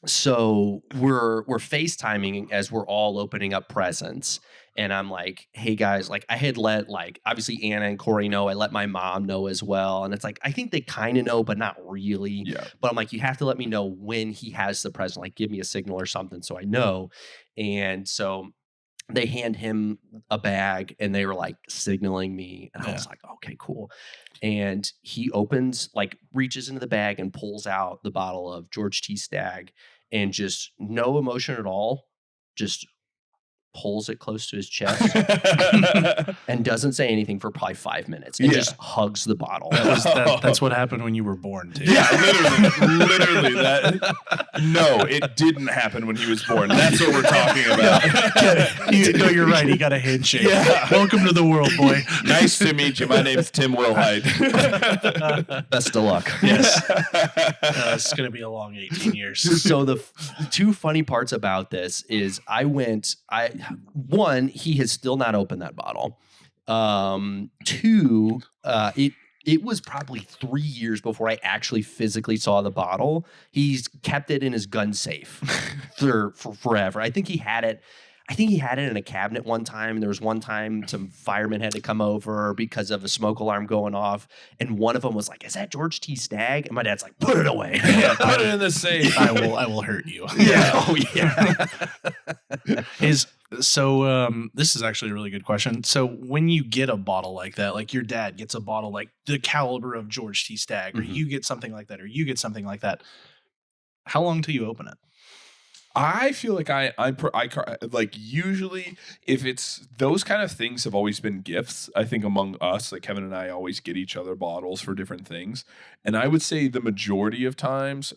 So we're FaceTiming as we're all opening up presents. And I'm like, hey guys, like I had let like obviously Anna and Corey know. I let my mom know as well. And it's like, I think they kind of know, but not really. Yeah. But I'm like, you have to let me know when he has the present. Like, give me a signal or something so I know. And so they hand him a bag and they were like signaling me. And I was like, okay, cool. And he reaches into the bag and pulls out the bottle of George T. Stagg, and just no emotion at all. Just pulls it close to his chest and doesn't say anything for probably 5 minutes and just hugs the bottle. That's what happened when you were born, too. Yeah, literally that. No, it didn't happen when he was born. That's what we're talking about. No, you're right. He got a handshake. Yeah. Welcome to the world, boy. Nice to meet you. My name's Tim Wilhite. Best of luck. Yes. It's going to be a long 18 years. So the two funny parts about this is one, he has still not opened that bottle. Two, it was probably 3 years before I actually physically saw the bottle. He's kept it in his gun safe for forever. I think he had it in a cabinet one time. And there was one time some firemen had to come over because of a smoke alarm going off. And one of them was like, "Is that George T. Stagg?" And my dad's like, "Put it away." Yeah, put it in the safe. I will hurt you. Yeah. Oh yeah. This is actually a really good question. So when you get a bottle like that, like your dad gets a bottle like the caliber of George T. Stagg, or you get something like that, or you get something like that, how long till you open it? I feel like I like usually if it's those kind of things have always been gifts. I think among us, like Kevin and I always get each other bottles for different things. And I would say the majority of times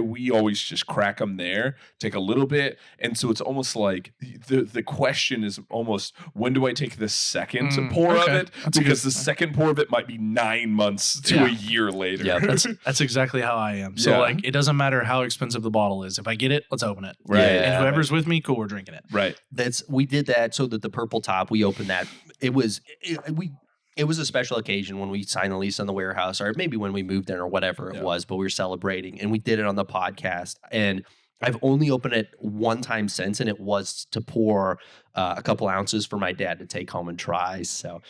we always just crack them there, take a little bit. And so it's almost like the question is almost, when do I take the second pour of it? Because the second pour of it might be 9 months to a year later. Yeah, that's exactly how I am. So like, it doesn't matter how expensive the bottle is. If I get it, let's open it. Right. And whoever's with me, cool, we're drinking it. Right. We did that so that the purple top, we opened that. It was a special occasion when we signed the lease on the warehouse, or maybe when we moved in or whatever it was, but we were celebrating and we did it on the podcast. And I've only opened it one time since, and it was to pour a couple ounces for my dad to take home and try. So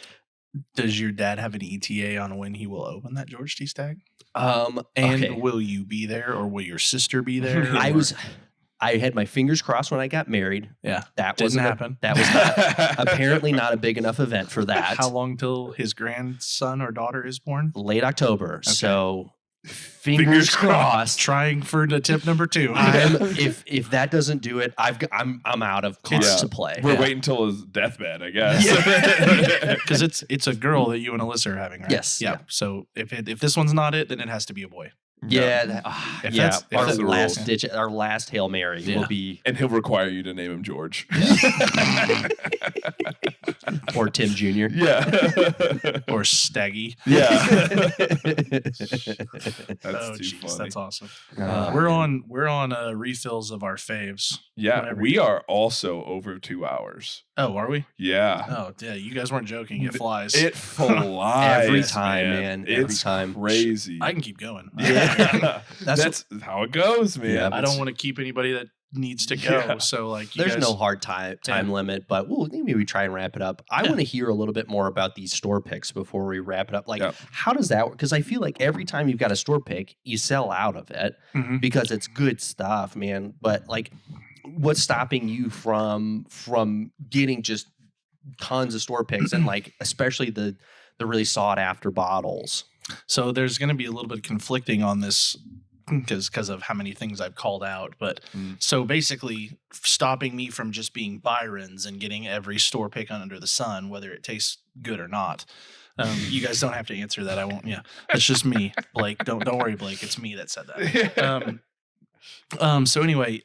does your dad have an ETA on when he will open that George T. Stagg? Will you be there, or will your sister be there? I had my fingers crossed when I got married. Yeah. That didn't happen. That was apparently not a big enough event for that. How long till his grandson or daughter is born? Late October. Okay. So fingers crossed. Trying for the tip number 2. If that doesn't do it, I'm out of cards to play. We're waiting until his deathbed, I guess. Because it's a girl that you and Alyssa are having, right? Yes. Yeah. So if this one's not it, then it has to be a boy. Yeah, our last Hail Mary will be, and he'll require you to name him George, or Tim Jr. Yeah, or Staggy. Yeah, that's too funny. That's awesome. We're on refills of our faves. Yeah, we are also over 2 hours. Oh, are we? Yeah. Oh, yeah. You guys weren't joking. It flies. It flies every time, man. Every time. Crazy. I can keep going. Yeah. That's how it goes, man. Yeah, I don't want to keep anybody that needs to go. Yeah. So like, there's no hard time limit, but maybe we try and wrap it up. I want to hear a little bit more about these store picks before we wrap it up. Like, how does that work? Because I feel like every time you've got a store pick, you sell out of it because it's good stuff, man. But like, what's stopping you from getting just tons of store picks and like especially the really sought after bottles? So there's going to be a little bit conflicting on this because of how many things I've called out. But so basically stopping me from just being Byron's and getting every store pick under the sun, whether it tastes good or not. You guys don't have to answer that. I won't. Yeah, it's just me, Blake. Don't worry, Blake. It's me that said that. So anyway,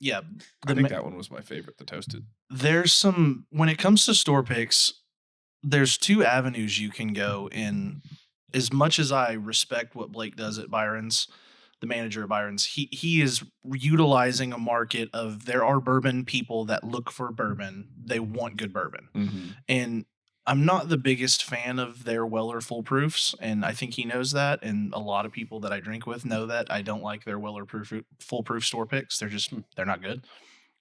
yeah. I think that one was my favorite, the toasted. There's some, when it comes to store picks, there's 2 avenues you can go in. As much as I respect what Blake does at Byron's, the manager at Byron's, he is utilizing a market of, there are bourbon people that look for bourbon. They want good bourbon. And I'm not the biggest fan of their Weller Full Proofs, and I think he knows that, and a lot of people that I drink with know that. I don't like their Weller Full Proof store picks. They're not good.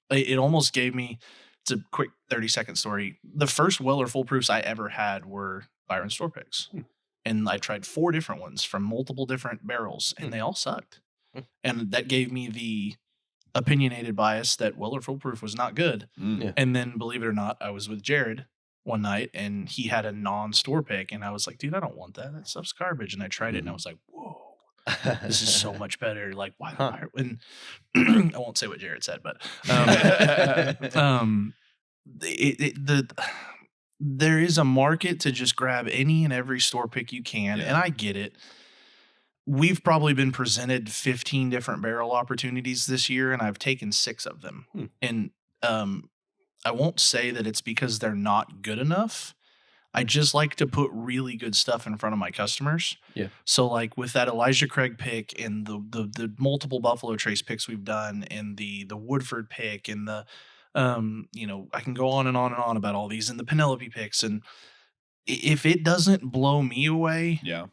It almost gave me, it's a quick 30-second story. The first Weller Full Proofs I ever had were Byron store picks. And I tried 4 different ones from multiple different barrels, and they all sucked. And that gave me the opinionated bias that Weller Full Proof was not good. And then, believe it or not, I was with Jared one night, and he had a non-store pick, and I was like, dude, I don't want that. That stuff's garbage. And I tried it, and I was like, whoa, this is so much better. Like, why? And I won't say what Jared said, but there is a market to just grab any and every store pick you can, Yeah. and I get it. We've probably been presented 15 different barrel opportunities this year, and I've taken 6 of them. And I won't say that it's because they're not good enough. I just like to put really good stuff in front of my customers. Yeah. So like with that Elijah Craig pick and the multiple Buffalo Trace picks we've done, and the Woodford pick, and the I can go on and on and on about all these, and the Penelope picks, and if it doesn't blow me away, Yeah.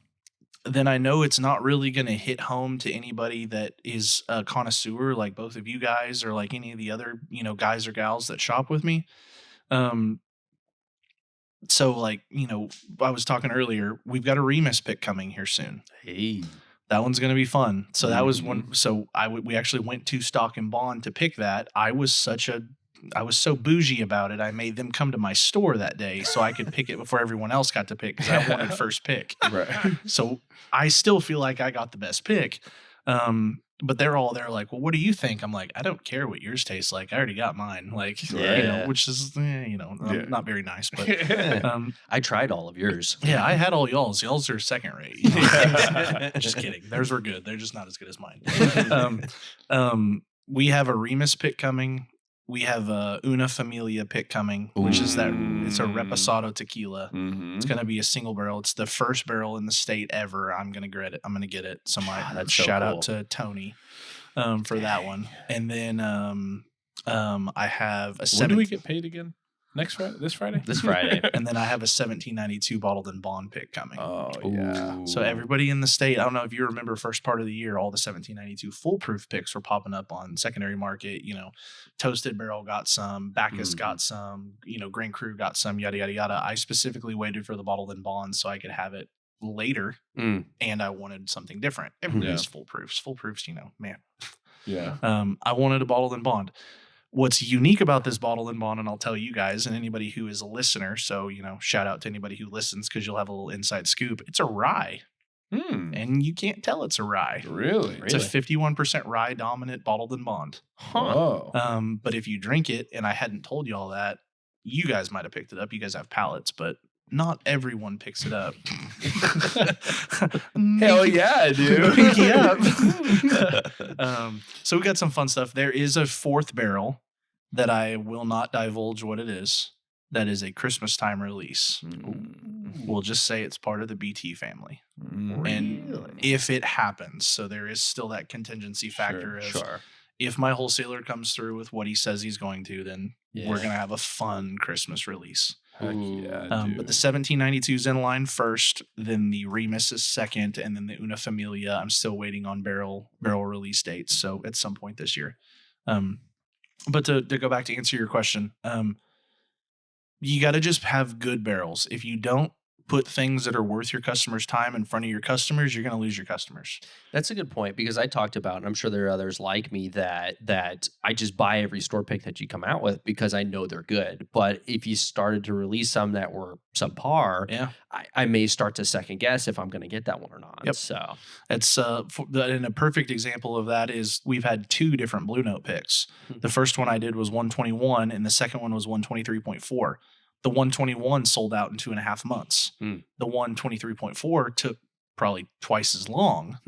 then I know it's not really going to hit home to anybody that is a connoisseur like both of you guys, or like any of the other, guys or gals that shop with me. So like, I was talking earlier, we've got a Remus pick coming here soon. Hey. That one's going to be fun. So that was one. So we actually went to Stock and Bond to pick that. I was so bougie about it. I made them come to my store that day so I could pick it before everyone else got to pick, because I wanted first pick. Right. So I still feel like I got the best pick. But they're like, well, what do you think? I'm like, I don't care what yours tastes like. I already got mine. Like, which is, not very nice. But I tried all of yours. yeah, I had all y'all's. Y'all's are second rate. Just kidding. Theirs were good. They're just not as good as mine. We have a Remus pick coming. We have a Una Familia pick coming, which is that it's a Reposado tequila. It's going to be a single barrel. It's the first barrel in the state ever. I'm going to get it. So that's so shout cool. out to Tony for that one. And then I have a When do we get paid again? Next Friday? This Friday? This Friday. and then I have a 1792 bottled and bond pick coming. Oh, yeah. So everybody in the state, I don't know if you remember first part of the year, all the 1792 foolproof picks were popping up on secondary market. Toasted Barrel got some, Bacchus got some, Grand Cru got some, yada, yada, yada. I specifically waited for the bottled and bond so I could have it later, and I wanted something different. Everybody's foolproofs. Foolproofs, man. Yeah. I wanted a bottled and bond. What's unique about this bottle and bond, and I'll tell you guys and anybody who is a listener, so, shout out to anybody who listens because you'll have a little inside scoop. It's a rye, and you can't tell it's a rye. Really? It's a 51% rye dominant bottled and bond. Huh. But if you drink it, and I hadn't told you all that, you guys might have picked it up. You guys have palates, but not everyone picks it up. Hell yeah, I do. Pinky up. So we got some fun stuff. There is a 4th barrel that I will not divulge what it is. That is a Christmas time release. We'll just say it's part of the BT family. And if it happens, so there is still that contingency factor of if my wholesaler comes through with what he says he's going to, then we're going to have a fun Christmas release. Heck yeah, But the 1792 is in line first, then the Remus is second, and then the Una Familia. I'm still waiting on barrel release dates, so at some point this year. But to go back to answer your question, you got to just have good barrels. If you don't put things that are worth your customers' time in front of your customers, you're going to lose your customers. That's a good point, because I talked about, and I'm sure there are others like me, that I just buy every store pick that you come out with because I know they're good. But if you started to release some that were subpar, I may start to second guess if I'm going to get that one or not. Yep. So it's and a perfect example of that is we've had 2 different Blue Note picks. The first one I did was 121, and the second one was 123.4. The 121 sold out in 2.5 months. The 123.4 took probably twice as long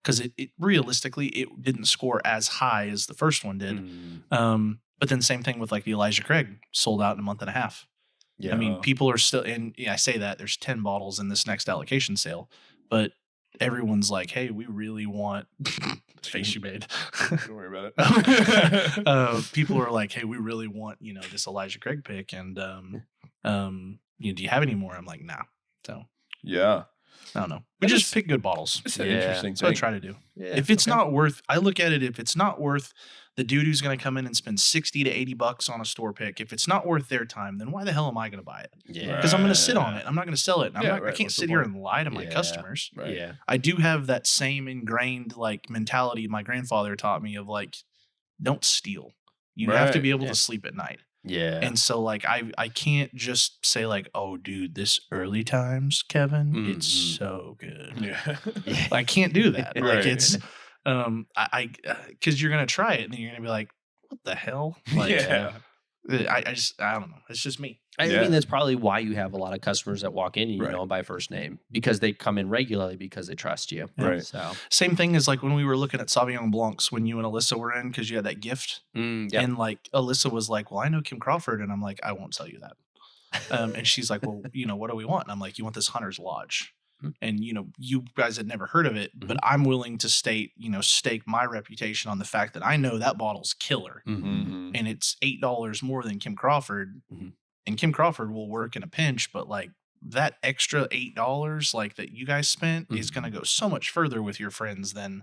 because it realistically it didn't score as high as the first one did. But then same thing with like the Elijah Craig, sold out in a month and a half. Yeah. I mean, people are still, and I say that there's 10 bottles in this next allocation sale, but everyone's like, hey, we really want face you made. Don't worry about it. People are like, hey, we really want, this Elijah Craig pick. And, do you have any more? I'm like, nah. So, yeah. I don't know. We just pick good bottles. It's an interesting That's what I try to do. Yeah, if it's not worth, I look at it, if it's not worth the dude who's going to come in and spend 60 to 80 bucks on a store pick, if it's not worth their time, then why the hell am I going to buy it? Yeah. Because I'm going to sit on it. I'm not going to sell it. I can't What's sit the here point? and lie to my customers. Right. Yeah. I do have that same ingrained mentality my grandfather taught me of don't steal. You have to be able to sleep at night. Yeah. And so I can't just say oh dude, this early times, Kevin, it's so good. Yeah. I can't do that. Right. It's because you're gonna try it and then you're gonna be like, what the hell? I don't know. It's just me. I Yeah. mean, that's probably why you have a lot of customers that walk in and you Right. know them by first name, because they come in regularly because they trust you. Right. So, Same thing as like when we were looking at Sauvignon Blancs when you and Alyssa were in because you had that gift. yeah. And like Alyssa was like, well, I know Kim Crawford. And I'm like, I won't tell you that. And she's like, well, what do we want? And I'm like, you want this Hunter's Lodge. And, you guys had never heard of it, but I'm willing to stake my reputation on the fact that I know that bottle's killer. Mm-hmm. And it's $8 more than Kim Crawford. And Kim Crawford will work in a pinch, but like that extra $8 like that you guys spent is going to go so much further with your friends than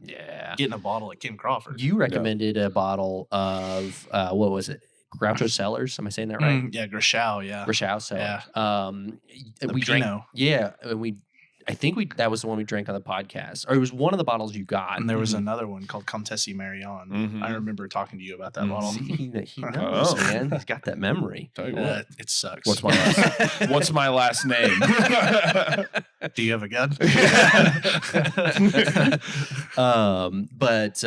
getting a bottle at Kim Crawford. You recommended a bottle of, what was it? Groucho Cellars. Am I saying that right? Yeah, Grishau, yeah. Grishau Cellar. The We drank. Pinot. Yeah. I think that was the one we drank on the podcast, or it was one of the bottles you got. And there was another one called Comtesse Marion. I remember talking to you about that bottle. See, he knows, man. He's got that memory. Tell you what. It sucks. What's my last name? Do you have a gun? But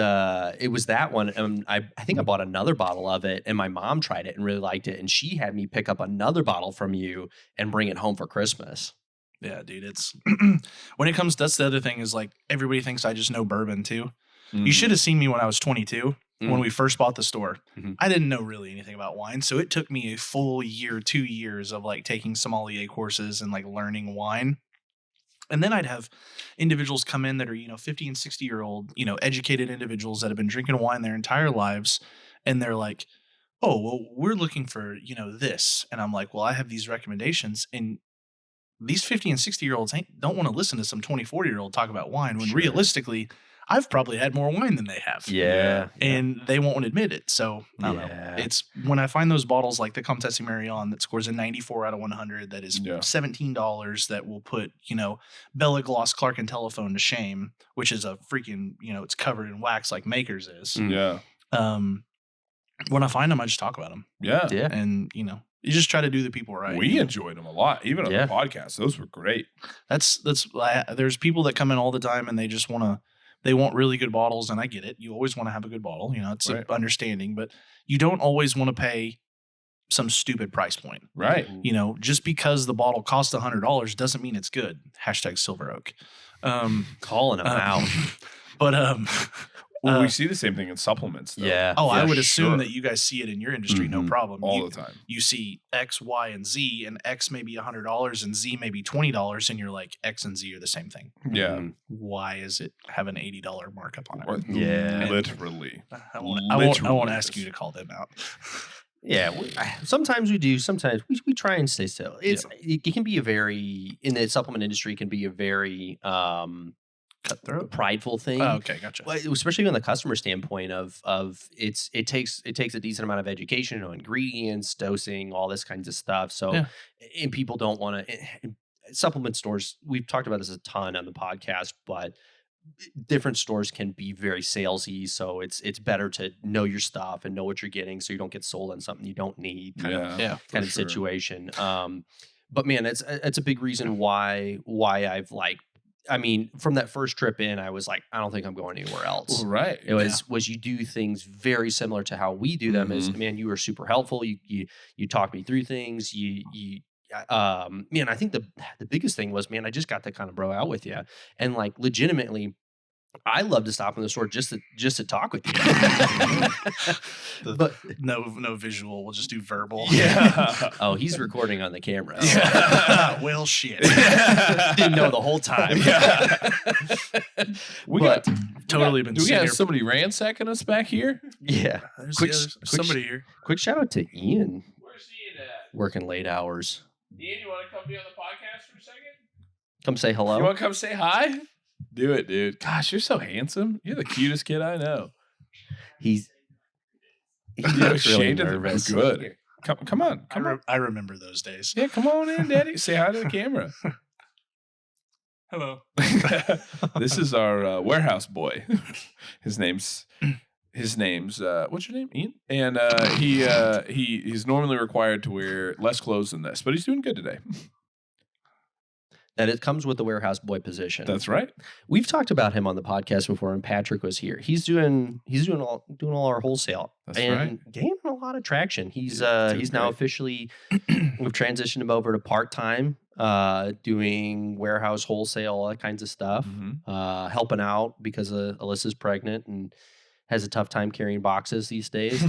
it was that one. And I think I bought another bottle of it, and my mom tried it and really liked it. And she had me pick up another bottle from you and bring it home for Christmas. Yeah, dude. It's when it comes. That's the other thing is like everybody thinks I just know bourbon too. You should have seen me when I was 22 when we first bought the store. I didn't know really anything about wine, so it took me a full year, 2 years of like taking sommelier courses and like learning wine. And then I'd have individuals come in that are 50 and 60-year-old educated individuals that have been drinking wine their entire lives, and they're like, "Oh, well, we're looking for this," and I'm like, "Well, I have these recommendations." And these 50 and 60-year-olds don't want to listen to some 20, 40-year-old talk about wine when realistically, I've probably had more wine than they have. Yeah. And they won't admit it. So, I don't know. It's when I find those bottles like the Comtesse Marion that scores a 94 out of 100 that is $17 that will put, Bella Gloss Clark and Telephone to shame, which is a freaking, it's covered in wax like Makers is. Yeah. When I find them, I just talk about them. Yeah. And, you just try to do the people right. We enjoyed them a lot, even on the podcast. Those were great. There's people that come in all the time and they just they want really good bottles, and I get it. You always want to have a good bottle, it's an understanding, but you don't always want to pay some stupid price point. Right. Just because the bottle costs $100 doesn't mean it's good. # Silver Oak. Calling them out. But well, we see the same thing in supplements, though. Yeah. Oh, I would assume that you guys see it in your industry, no problem. All the time. You see X, Y, and Z, and X may be $100 and Z may be $20, and you're like, X and Z are the same thing. Yeah. Why is it have an $80 markup on it? Yeah. Literally. I won't ask you to call them out. Yeah, sometimes we do. Sometimes we try and stay still. It can be a very, in the supplement industry, can be a very cutthroat, prideful thing. Oh, okay, gotcha. Especially on the customer standpoint of it takes a decent amount of education on ingredients, dosing, all this kinds of stuff. So, and people don't want to. Supplement stores, we've talked about this a ton on the podcast, but different stores can be very salesy. So it's better to know your stuff and know what you're getting, so you don't get sold on something you don't need. Kind of situation. But man, it's a big reason why I've from that first trip in, I was like, I don't think I'm going anywhere else. Right. It was you do things very similar to how we do them. Is, man, you were super helpful. You talked me through things. Man, I think the biggest thing was, man, I just got to kind of bro out with you, and like legitimately, I love to stop in the store just to talk with you. But no visual. We'll just do verbal. Yeah. Oh, he's recording on the camera. Well, shit. Didn't know the whole time. Yeah. We got totally been. Do we have somebody ransacking us back here? Yeah. There's somebody here. Quick shout out to Ian. Where's Ian at? Working late hours. Ian, you want to come be on the podcast for a second? Come say hello. You want to come say hi? Do it, dude. Gosh, you're so handsome. You're the cutest kid I know. He looks really Shade nervous. Good. Come on. I remember those days. Yeah, come on in, Daddy. Say hi to the camera. Hello. This is our warehouse boy. His name's what's your name? Ian. And he's normally required to wear less clothes than this, but he's doing good today. And it comes with the warehouse boy position. That's right. We've talked about him on the podcast before, and Patrick was here. He's doing all our wholesale. That's and right. gaining a lot of traction. He's doing he's now great. officially we've transitioned him over to part-time, doing warehouse wholesale, all that kinds of stuff. Mhm. Helping out because Alyssa's pregnant and has a tough time carrying boxes these days.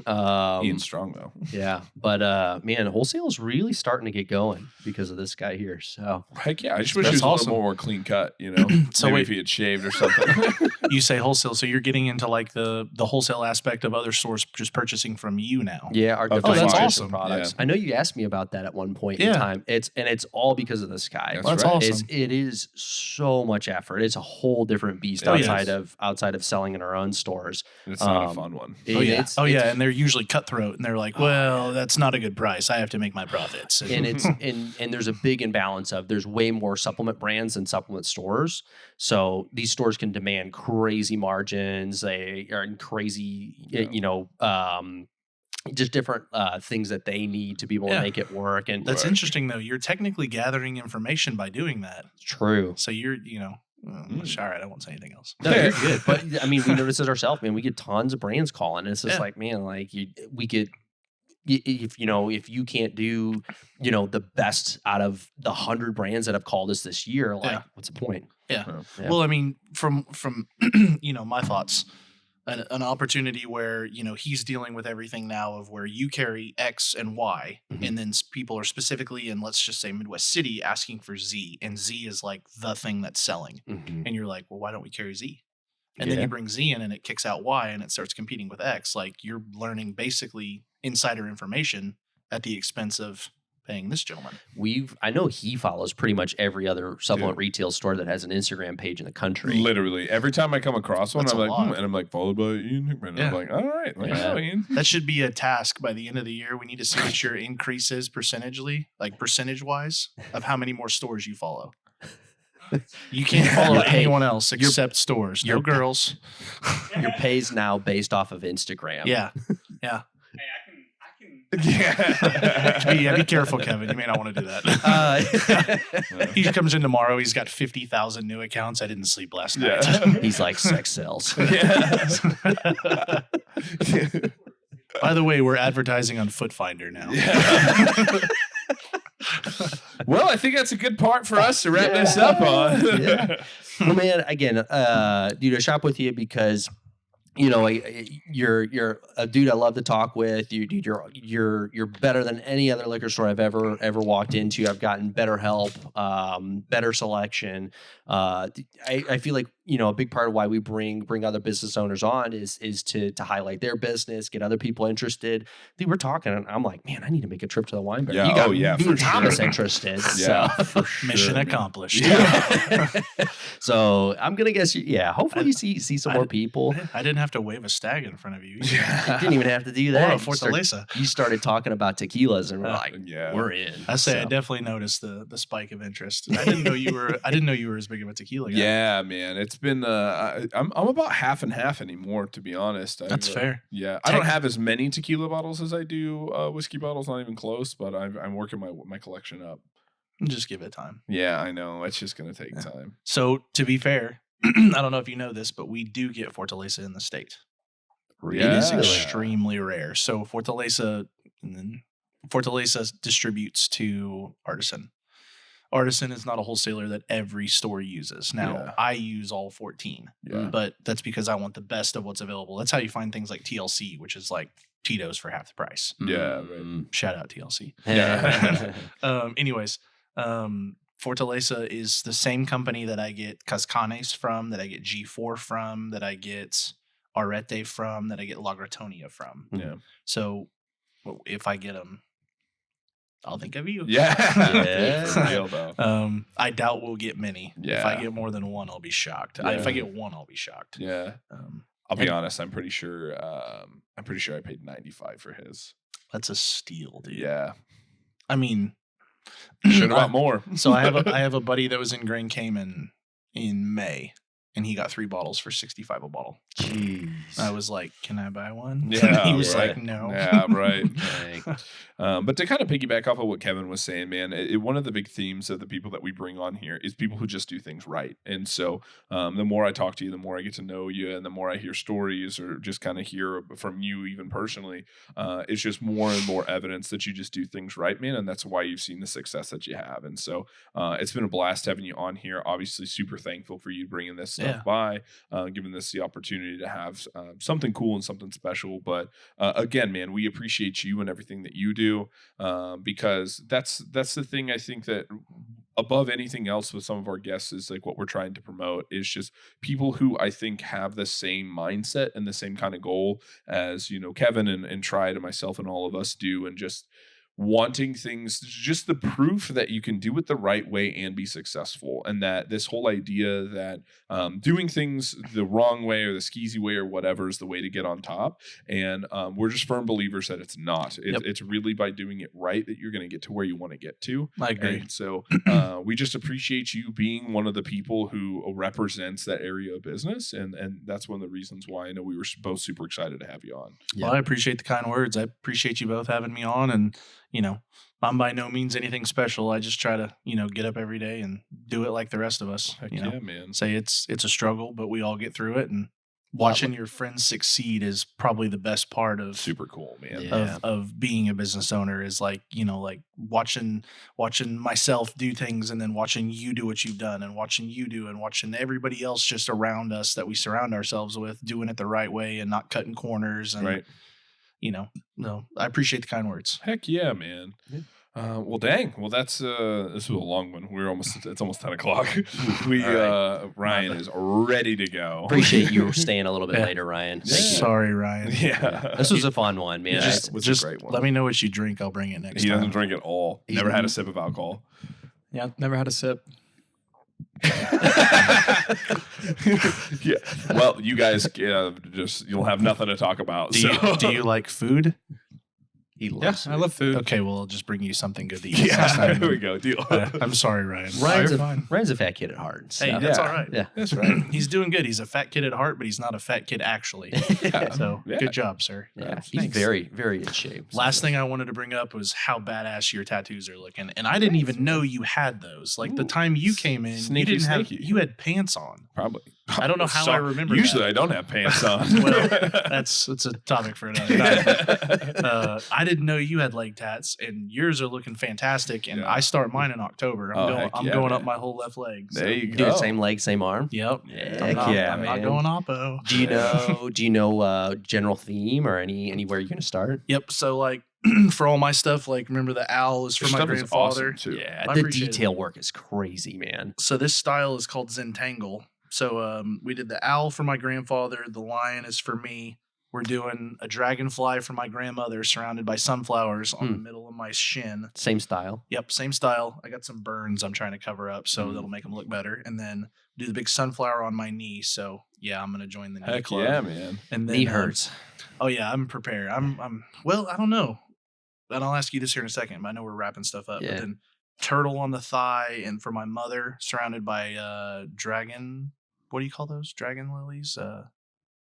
Ian's strong though. Yeah, but man, wholesale is really starting to get going because of this guy here. So Heck yeah. I just wish That's he was a awesome. little more clean cut, you know? So Maybe wait. if he had shaved or something. You say wholesale, so you're getting into like the wholesale aspect of other stores just purchasing from you now. yeah, our Oh, different that's nutrition awesome. products. Yeah. I know you asked me about that at one point in Yeah. time. It's all because of this guy. That's That's right. awesome. It is so much effort. It's a whole different beast It is. outside of selling in our own stores. It's not a fun one. It's- And they're usually cutthroat, and they're like, "Well, that's not a good price. I have to make my profits." and it's and there's a big imbalance of there's way more supplement brands than supplement stores. So these stores can demand crazy margins. They are in crazy, just different things that they need to be able to Yeah. make it work. And That's Right. interesting, though. You're technically gathering information by doing that. true. So you're, all right. I won't say anything else. No, you're good. But I mean, we notice it ourselves, man. We get tons of brands calling. It's just Yeah. like, man, like we get if you can't do the best out of the 100 brands that have called us this year, like Yeah. what's the point? Yeah. Yeah. Well, I mean, from my thoughts, an opportunity where he's dealing with everything now of where you carry X and Y, Mhm. and then people are specifically in, let's just say, Midwest City asking for Z, and Z is like the thing that's selling, Mhm. and you're like, well, why don't we carry Z? And then Yeah. you bring Z in, and it kicks out Y, and it starts competing with X. Like, you're learning basically insider information at the expense of paying this gentleman. I know he follows pretty much every other supplement Dude. retail store that has an Instagram page in the country. Literally. Every time I come across one, That's I'm a like, lot. and I'm like, followed by Ian Hickman. Yeah. I'm like, all right. Like, Yeah. oh, Ian. That should be a task by the end of the year. We need to see what your increase is percentage wise, of how many more stores you follow. You can't follow Your pay- anyone else except stores. No your- girls. Your pay's now based off of Instagram. Yeah. Yeah. Be careful, Kevin. You may not want to do that. He comes in tomorrow. He's got 50,000 new accounts. I didn't sleep last night. Yeah. He's like sex sells. By the way, we're advertising on Foot Finder now. Well, I think that's a good part for us to wrap this up on. Yeah. Well, man, again, dude, I shop with you because you're a dude I love to talk with. Dude, you're better than any other liquor store I've ever walked into. I've gotten better help, better selection. I feel like a big part of why we bring other business owners on is to highlight their business, get other people interested. Dude, we're talking, and I'm like, man, I need to make a trip to the Wine Barrel. Yeah, You got oh, yeah, me for and Thomas sure. interested. Yeah, So. for sure. Mission accomplished. Yeah. So I'm gonna guess hopefully you see some more people. I didn't have to wave a stag in front of you. You didn't even have to do Or that. a You started- Fortaleza. You started talking about tequilas, and we're like, Yeah. we're in. I say I So, definitely noticed the spike of interest. I didn't know you were as big of a tequila guy. Yeah, man. It's been I'm about half and half anymore, to be honest. That's fair. Yeah. I don't have as many tequila bottles as I do whiskey bottles, not even close, but I'm working my collection up. Just give it time. Yeah, I know. It's just gonna take time. So to be fair, I don't know if you know this, but we do get Fortaleza in the state. It is Yeah. extremely rare. So Fortaleza distributes to Artisan. Artisan is not a wholesaler that every store uses. Now, Yeah. I use all 14, Yeah. but that's because I want the best of what's available. That's how you find things like TLC, which is like Tito's for half the price. Yeah, Shout out TLC. Yeah. Anyways, Fortaleza is the same company that I get Cascanes from, that I get G4 from, that I get Arete from, that I get La Gratonia from. Yeah. So if I get them, I'll think of you. Yeah. Yeah. For real, though. I doubt we'll get many. If Yeah. I get more than one, I'll be shocked. Yeah. If I get one, I'll be shocked. Yeah. I'll be honest. I'm pretty sure I paid $95 for his. That's a steal, dude. Yeah. I mean, Should have bought more. So I have a buddy that was in Grand Cayman in May, and he got 3 bottles for $65 a bottle. Jeez. I was like, "Can I buy one?" Yeah, he was yeah. like, "No." Yeah, right. Dang. But to kind of piggyback off of what Kevin was saying, man, one of the big themes of the people that we bring on here is people who just do things right. And so the more I talk to you, the more I get to know you, and the more I hear stories or just kind of hear from you, even personally, it's just more and more evidence that you just do things right, man. And that's why you've seen the success that you have. And so it's been a blast having you on here. Obviously, super thankful for you bringing this stuff by, giving this the opportunity to have something cool and something special. But again, man, we appreciate you and everything that you do. Because that's the thing I think that above anything else with some of our guests is like what we're trying to promote is just people who I think have the same mindset and the same kind of goal as, Kevin and Tried and myself and all of us do, and just wanting things, just the proof that you can do it the right way and be successful. And that this whole idea that doing things the wrong way or the skeezy way or whatever is the way to get on top. And we're just firm believers that it's not. It's really by doing it right that you're going to get to where you want to get to. I agree. And so we just appreciate you being one of the people who represents that area of business. And that's one of the reasons why I know we were both super excited to have you on. Well, I appreciate the kind words. I appreciate you both having me on. And, I'm by no means anything special. I just try to, get up every day and do it like the rest of us. Heck yeah, man. Say it's a struggle, but we all get through it. And watching your friends succeed is probably the best part of Super cool, man. Yeah. of being a business owner is like, like watching myself do things and then watching you do what you've done and watching you do and watching everybody else just around us that we surround ourselves with doing it the right way and not cutting corners. And, Right. No, I appreciate the kind words. Heck yeah, man. Yeah. Well, dang. Well, this was a long one. It's almost 10 o'clock. Ryan is ready to go. Appreciate you staying a little bit Yeah. later, Ryan. Yeah. Thank you. Sorry, Ryan. Yeah. This was a fun one, man. Just, was a just great one. let me know what you drink. I'll bring it next He time. doesn't drink at all. He's- Never had a sip of alcohol. Yeah, never had a sip. Yeah. Well, you guys you'll have nothing to talk about. Do you like food? He Yeah, loves I love food. Okay, well, I'll just bring you something good to eat. Yeah, next time. there we go. Deal. I'm sorry, Ryan. Ryan's You're a, fine. Ryan's a fat kid at heart. So. Hey, that's Yeah. all right. Yeah. That's right. He's doing good. He's a fat kid at heart, but he's not a fat kid actually. So Yeah. good job, sir. Yeah, he's Thanks. very, very in shape. So- Last thing I wanted to bring up was how badass your tattoos are looking, and I didn't even know you had those. Like the Ooh. time you came in, Sneaky, you didn't have sneaky. you had pants on. Probably. I don't know how I remember Usually that. I don't have pants on. Well, it's a topic for another time. I didn't know you had leg tats, and yours are looking fantastic. And Yeah. I start mine in October. I'm heck yeah, going up man. my whole left leg. So. There you Do go. the same leg, same arm. Yep. Heck I'm not, yeah, I'm man. not going oppo. Do you know general theme or anywhere you're gonna start? Yep. So like for all my stuff, like remember the owl is for Your my stuff is grandfather. awesome, too. Yeah, I the appreciate it. detail work is crazy, man. So this style is called Zentangle. So we did the owl for my grandfather. The lion is for me. We're doing a dragonfly for my grandmother surrounded by sunflowers on the middle of my shin. Same style. Yep, same style. I got some burns I'm trying to cover up, so that'll make them look better. And then do the big sunflower on my knee. So yeah, I'm gonna join the knee Heck club. yeah, man. And then Knee hurts. Oh yeah, I'm prepared. I'm well, I don't know. And I'll ask you this here in a second, but I know we're wrapping stuff up. Yeah. But then turtle on the thigh, and for my mother, surrounded by dragon. What do you call those? Dragon lilies?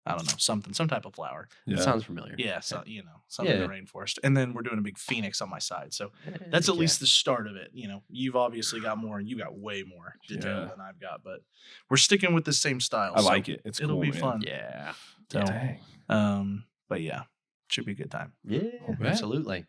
I don't know, some type of flower. Yeah. Sounds familiar. Yeah, so something in the rainforest. And then we're doing a big phoenix on my side. So that's at least the start of it. You've obviously got more, and you got way more detail than I've got, but we're sticking with the same style. I like it. It'll It'll be man. fun. Yeah. So, Dang. but yeah, should be a good time. Yeah. I'll bet. Absolutely.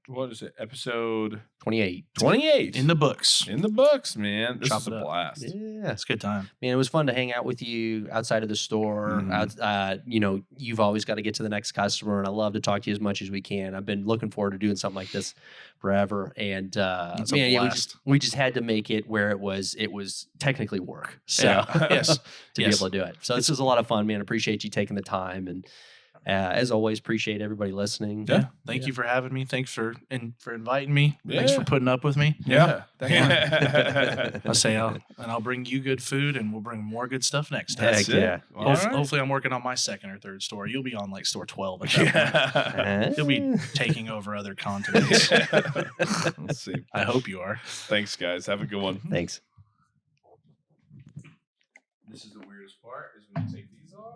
What is it? Episode 28. 28. In the books. In the books, man. This Chop is it a up. blast. Yeah. It's a good time. Man, it was fun to hang out with you outside of the store. Mhm. You've always got to get to the next customer, and I love to talk to you as much as we can. I've been looking forward to doing something like this forever, and It's a man, yeah, blast. we just had to make it where it was technically work. So Yeah. Yes. to be able to do it. So this was a lot of fun, man. Appreciate you taking the time, and as always, appreciate everybody listening. Yeah. Thank you for having me. Thanks for inviting me. Thanks Yeah. for putting up with me. Yeah. I'll bring you good food, and we'll bring more good stuff next time. That's Heck it. yeah. All right. Hopefully, I'm working on my second or third store. You'll be on like store 12 at that point. Yeah. You'll be taking over other continents. Let's see. I hope you are. Thanks, guys. Have a good one. Thanks. This is the weirdest part, is when you take these off.